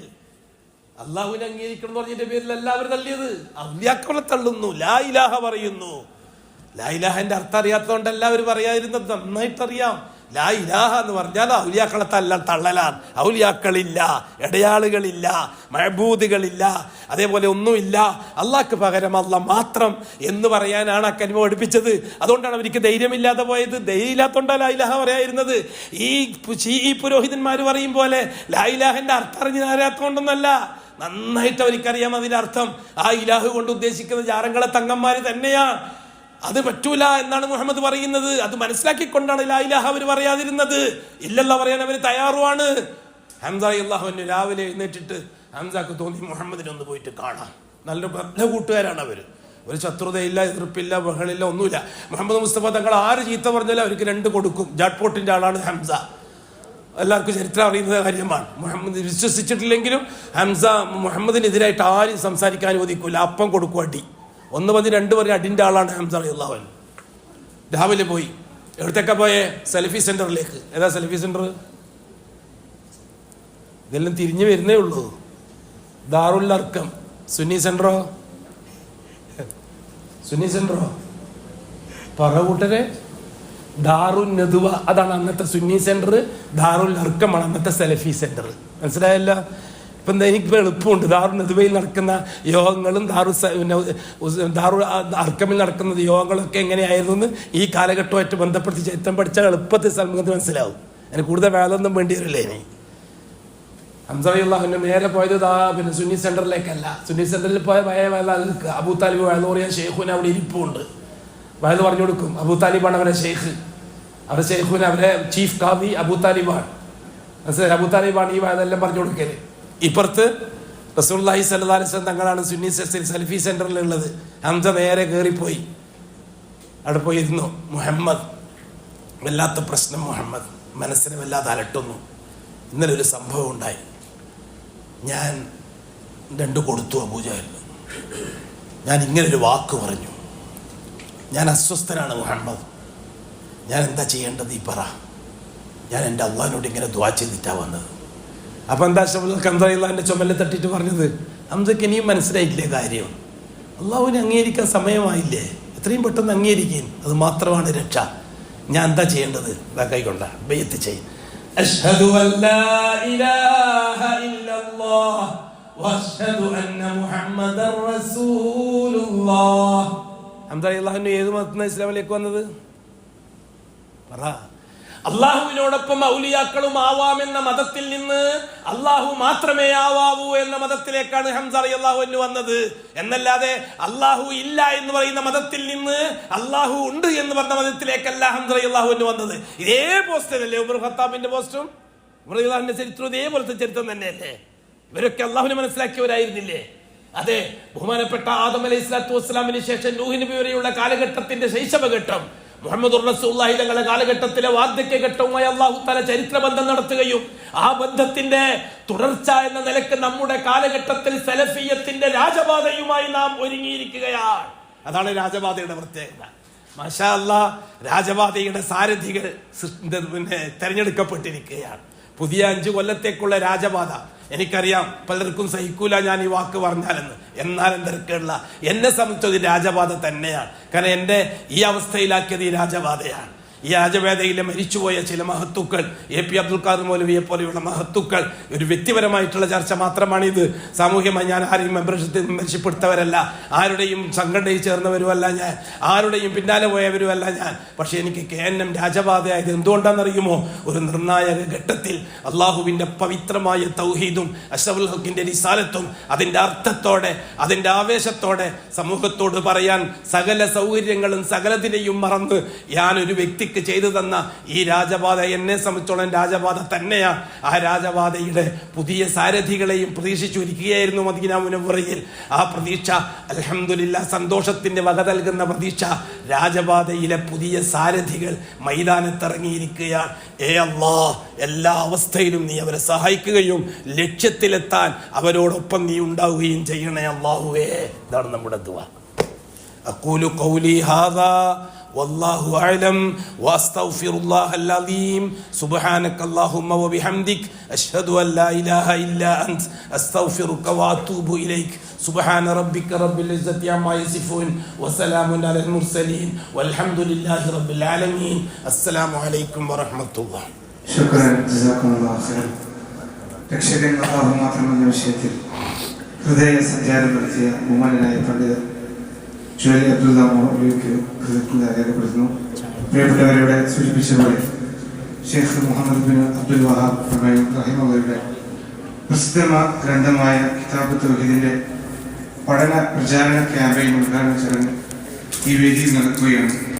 അള്ളാഹുവിനെ അംഗീകരിക്കണം എന്ന് പറഞ്ഞതിന്റെ പേരിൽ എല്ലാവരും തള്ളിയത്. ഔലിയാക്കളെ തള്ളുന്നു, ലാ ഇലാഹ പറയുന്നു. ലാ ഇലാഹന്റെ അർത്ഥം അറിയാത്തതുകൊണ്ട് എല്ലാവരും പറയാതിരുന്നത് നന്നായിട്ടറിയാം. ലാ ഇലാഹ എന്ന് പറഞ്ഞാൽ ഔലിയാക്കളെ തള്ളലാണ്. ഔലിയാക്കളില്ല, ഇടയാളുകളില്ല, മഅബൂദുകളില്ല, അതേപോലെ ഒന്നുമില്ല, അള്ളാഹ്ക്ക് പകരം അള്ളാഹ് മാത്രം എന്ന് പറയാനാണ് ആ കലിമ പഠിപ്പിച്ചത്. അതുകൊണ്ടാണ് അവർക്ക് ധൈര്യമില്ലാതെ പോയത്. ധൈര്യമില്ലാത്തതുകൊണ്ടാണ് ലാ ഇലാഹ പറയാതിരുന്നത്. ഈ പുരോഹിതന്മാർ പറയും പോലെ ലാ ഇലാഹന്റെ അർത്ഥം അറിഞ്ഞു അറിയാത്തതുകൊണ്ടൊന്നല്ല, നന്നായിട്ട് അവർക്കറിയാം അതിന്റെ അർത്ഥം. ആ ഇലാഹ് കൊണ്ട് ഉദ്ദേശിക്കുന്ന ജാറങ്ങളെ തങ്ങന്മാര് തന്നെയാണ്. അത് പറ്റൂല എന്നാണ് മുഹമ്മദ് പറയുന്നത്. അത് മനസ്സിലാക്കിക്കൊണ്ടാണ് ലാ ഇലാഹ അവർ പറയാതിരുന്നത്. ഇല്ലല്ല പറയാൻ അവർ തയ്യാറുമാണ്. ഹംസ റളിയല്ലാഹു അൻഹു രാവിലെ എഴുന്നേറ്റിട്ട് ഹംസാക്ക് തോന്നി മുഹമ്മദിനെ ഒന്ന് പോയിട്ട് കാണാം. നല്ല കൂട്ടുകാരാണ് അവർ. ഒരു ശത്രുതയില്ല, എതിർപ്പില്ല, ബഹളില്ല, ഒന്നുമില്ല. മുഹമ്മദ് മുസ്തഫ തങ്ങൾ ആര് ചീത്ത പറഞ്ഞാലും അവർക്ക് രണ്ട് കൊടുക്കും. ജാട്ട്പോട്ടിന്റെ ആളാണ് ഹംസ. എല്ലാവർക്കും ചരിത്രം അറിയുന്ന കാര്യമാണ്. മുഹമ്മദ് വിശ്വസിച്ചിട്ടില്ലെങ്കിലും ഹംസ മുഹമ്മദിനെതിരായിട്ട് ആരും സംസാരിക്കാൻ അനുവദിക്കൂല. അപ്പം കൊടുക്കും അടി. 1 പറഞ്ഞ് 2 പറഞ്ഞ് അടിന്റെ ആളാണ് ഹംസ റളിയല്ലാഹു അൻഹു. രാവിലെ പോയി എവിടത്തേക്കാ പോയെ? സലഫി സെന്ററിലേക്ക്. ഏതാ സലഫി സെന്റർ? ഇതെല്ലാം തിരിഞ്ഞു വരുന്നേ ഉള്ളൂ. ദാറുൽ അർക്കം. സുന്നി സെന്ററോ? സുന്നി സെന്ററോ? പറ കൂട്ടരെ. ദാറുൽ നദുവ അതാണ് അന്നത്തെ സുന്നി സെന്റർ. ദാറുൽ അർക്കമാണ് അന്നത്തെ സലഫി സെന്റർ. മനസ്സിലായല്ലോ? ഇപ്പം എനിക്കിപ്പോൾ എളുപ്പമുണ്ട്. ദാറുൽ നദുവയിൽ നടക്കുന്ന യോഗങ്ങളും ദാറുൽ അർക്കമിൽ നടക്കുന്ന യോഗങ്ങളൊക്കെ എങ്ങനെയായിരുന്നു എന്ന് ഈ കാലഘട്ടമായിട്ട് ബന്ധപ്പെടുത്തി ചരിത്രം പഠിച്ചാൽ എളുപ്പത്തിൽ സമൂഹത്തിന് മനസ്സിലാവും. അതിന് കൂടുതൽ വേലൊന്നും വേണ്ടി വരില്ലേ? ഇനി ഹംസ റളിയല്ലാഹു അൻഹു നേരെ പോയത് പിന്നെ സുന്നി സെന്ററിലേക്കല്ല. സുന്നി സെന്ററിൽ പോയ അബൂ താലിബ് വയലു പറയാൻ ഷെയ്ഖുന് അവിടെ ഇരിപ്പുണ്ട്. വയലു പറഞ്ഞു കൊടുക്കും. അബൂ താലിബാണ് അവരെ ഷെയ്ഖ്. അവരെ ഷെയ്ഖുന് അവരെ ചീഫ് കാദി അബൂ താലിബാണ്. അബൂ താലിബാണ് ഈ വയലെല്ലാം പറഞ്ഞു കൊടുക്കല്. ഇപ്പുറത്ത് റസൂലുള്ളാഹി സ്വല്ലല്ലാഹു അലൈഹി വസല്ലം തങ്ങളാണ് സുന്നി സലഫി സെന്ററിലുള്ളത്. ഹംസ നേരെ കയറിപ്പോയി അവിടെ പോയി ഇരുന്നു. മുഹമ്മദ് വല്ലാത്ത പ്രശ്നം. മുഹമ്മദ് മനസ്സിനെ വല്ലാതെ അലട്ടുന്നു. ഇന്നലെ ഒരു സംഭവം ഉണ്ടായി. ഞാൻ 2 കൊടുത്തു അബൂജഹലിന്. ഞാൻ ഇങ്ങനൊരു വാക്ക് പറഞ്ഞു. ഞാൻ അസ്വസ്ഥനാണ് മുഹമ്മദ്. ഞാൻ എന്താ ചെയ്യേണ്ടത്? ഈ പറ. ഞാൻ എൻ്റെ അള്ളാഹിനോട് ഇങ്ങനെ ദുആ ചെയ്തിട്ടാണ് വന്നത്. അപ്പം എന്താ ഹംസയുടെ ചുമലിൽ തട്ടിയിട്ട് പറഞ്ഞത്? ഹംസക്ക് ഇനിയും മനസ്സിലായിട്ടില്ലേ കാര്യം? അള്ളാഹുവിനെ അംഗീകരിക്കാൻ സമയമായില്ലേ? എത്രയും പെട്ടെന്ന് അംഗീകരിക്കും. അത് മാത്രമാണ് രക്ഷ. ഞാൻ എന്താ ചെയ്യേണ്ടത്? കൈകൊണ്ട ബയ്യത്ത് ചെയ്യും. അശ്ഹദു അല്ലാ ഇലാഹ ഇല്ലല്ലാഹ് വഅശ്ഹദു അന്ന മുഹമ്മദർ റസൂലുള്ളാഹ്. ഹംസ റളിയല്ലാഹു അൻഹു ഏത് മതത്തിനാണ് ഇസ്ലാമിലേക്ക് വന്നത്? പറ. അള്ളാഹുവിനോടൊപ്പം ഔലിയാക്കളും ആവാമെന്ന മതത്തിൽ നിന്ന് അള്ളാഹു മാത്രമേ ആവാവൂ എന്ന മതത്തിലേക്കാണ് ഹംസ റളിയല്ലാഹു അൻഹു വന്നത്. എന്നല്ലാതെ അള്ളാഹു ഇല്ല എന്ന് പറയുന്ന മതത്തിൽ നിന്ന് അള്ളാഹു ഉണ്ട് എന്ന് പറഞ്ഞ മതത്തിലേക്കല്ല ഹംസ റളിയല്ലാഹു അൻഹു വന്നത്. ഇതേ പോസ്റ്ററല്ലേ ഉമർ ഖത്താബിന്റെ പോസ്റ്റും? ഉമർ റളിയല്ലാഹുവിന്റെ ചരിത്രം ഇതേപോലത്തെ ചരിത്രം തന്നെയല്ലേ? ഇവരൊക്കെ അള്ളാഹുവിനെ മനസ്സിലാക്കിയവരായിരുന്നില്ലേ? അതെ, ബഹുമാനപ്പെട്ട ആദം അലൈഹി സ്വലാത്തു വസ്സലാമിന് ശേഷം നൂഹ് നബി വരെയുള്ള കാലഘട്ടത്തിന്റെ ശൈശവഘട്ടം, മുഹമ്മദ് റസൂലുള്ളാഹി തങ്ങളുടെ കാലഘട്ടത്തിലെ വാർദ്ധക്യഘട്ടവുമായി അല്ലാഹു തആല ചരിത്ര ബന്ധം നടത്തുകയും ആ ബന്ധത്തിന്റെ തുടർച്ച എന്ന നിലക്ക് നമ്മുടെ കാലഘട്ടത്തിൽ സലഫിയത്തിന്റെ രാജപാതയുമായി നാം ഒരുങ്ങിയിരിക്കുകയാണ്. അതാണ് രാജപാതയുടെ പ്രത്യേകത. മാഷാ അല്ലാഹ്, രാജപാതയുടെ സാരഥികൾ തെരഞ്ഞെടുക്കപ്പെട്ടിരിക്കുകയാണ്. പുതിയ 5 കൊല്ലത്തേക്കുള്ള രാജപാത. എനിക്കറിയാം പലർക്കും സഹിക്കൂല ഞാൻ ഈ വാക്ക് പറഞ്ഞാലെന്ന്. എന്നാൽ എന്തൊക്കെയുള്ള എന്നെ സംബന്ധിച്ചത് രാജപാത തന്നെയാണ്. കാരണം എന്റെ ഈ അവസ്ഥയിലാക്കിയത് ഈ രാജപാതയാണ്. ഈ രാജപാതയിലെ മരിച്ചുപോയ ചില മഹത്തുക്കൾ, AP അബ്ദുൽ ഖാദർ മൗലവിയെ പോലെയുള്ള മഹത്തുക്കൾ, ഒരു വ്യക്തിപരമായിട്ടുള്ള ചർച്ച മാത്രമാണിത്. സാമൂഹ്യമായി ഞാൻ ആരെയും മെമ്പർഷിപ്പെടുത്തവരല്ല, ആരുടെയും സംഘടനയിൽ ചേർന്നവരുമല്ല ഞാൻ, ആരുടെയും പിന്നാലെ പോയവരുമല്ല ഞാൻ. പക്ഷെ എനിക്ക് KNM രാജപാതയായത് എന്തുകൊണ്ടാണെന്നറിയുമോ? ഒരു നിർണായക ഘട്ടത്തിൽ അള്ളാഹുവിന്റെ പവിത്രമായ തൗഹീദും അഷ്റഫുൽ ഹഖിന്റെ റിസാലത്തും അതിന്റെ അർത്ഥത്തോടെ, അതിന്റെ ആവേശത്തോടെ സമൂഹത്തോട് പറയാൻ സകല സൗകര്യങ്ങളും സകലതിനെയും മറന്ന് ഞാൻ ഒരു വ്യക്തി ചെയ്തു തന്ന ഈ രാജപാത എന്നെ സംബന്ധിച്ചോളം രാജപാത തന്നെയാണ്. ആ രാജപാതയുടെ പുതിയ സാരഥികളെയും പ്രതീക്ഷിച്ചിരിക്കുകയായിരുന്നു മദീന മുനവ്വറയിൽ. ആ പ്രതീക്ഷ അൽഹംദുലില്ലാഹ്, സന്തോഷത്തിന്റെ വക നൽകുന്ന പ്രതീക്ഷ. രാജപാതയിലെ പുതിയ സാരഥികൾ മൈതാനത്തിറങ്ങിയിരിക്കുകയാണ്. അല്ലാഹ്, എല്ലാ അവസ്ഥയിലും നീ അവരെ സഹായിക്കുകയും ലക്ഷ്യത്തിലെത്താൻ അവരോടൊപ്പം നീ ഉണ്ടാവുകയും ചെയ്യണേ അല്ലാഹുവേ. ഇതാണ് നമ്മുടെ ദുആ. അഖൂലു ഖൗലി ഹാദാ والله أعلم وأستغفر الله العظيم سبحانك اللهم وبحمدك أشهد أن لا إله إلا أنت أستغفرك وأتوب إليك سبحان ربك رب العزة عما يصفون وسلام على المرسلين والحمد لله رب العالمين السلام عليكم ورحمة الله. شكرا جزاكم الله خيرا. രക്ഷകൻ അല്ലാഹു മാത്രമെന്ന വിഷയത്തിൽ ഹൃദയ സഞ്ചാരം നടത്തിയ ബഹുമാനനായ പണ്ഡിതൻ ജുവലി അബ്ദുള്ള മൗലവിക്ക് കൃതജ്ഞത രേഖപ്പെടുത്തുന്നു. പ്രിയപ്പെട്ടവരുടെ സൂചിപ്പിച്ച പോലെ ഷെയ്ഖ് മുഹമ്മദ് ബിൻ അബ്ദുൽ വഹാബ് റഹിമഹുള്ളയുടെ പ്രസിദ്ധ ഗ്രന്ഥമായ കിതാബ് തൗഹീദിന്റെ പഠന പ്രചാരണ ക്യാമ്പയിൻ ഉദ്ഘാടന ചടങ്ങ് ഈ വേദിയിൽ നടക്കുകയാണ്.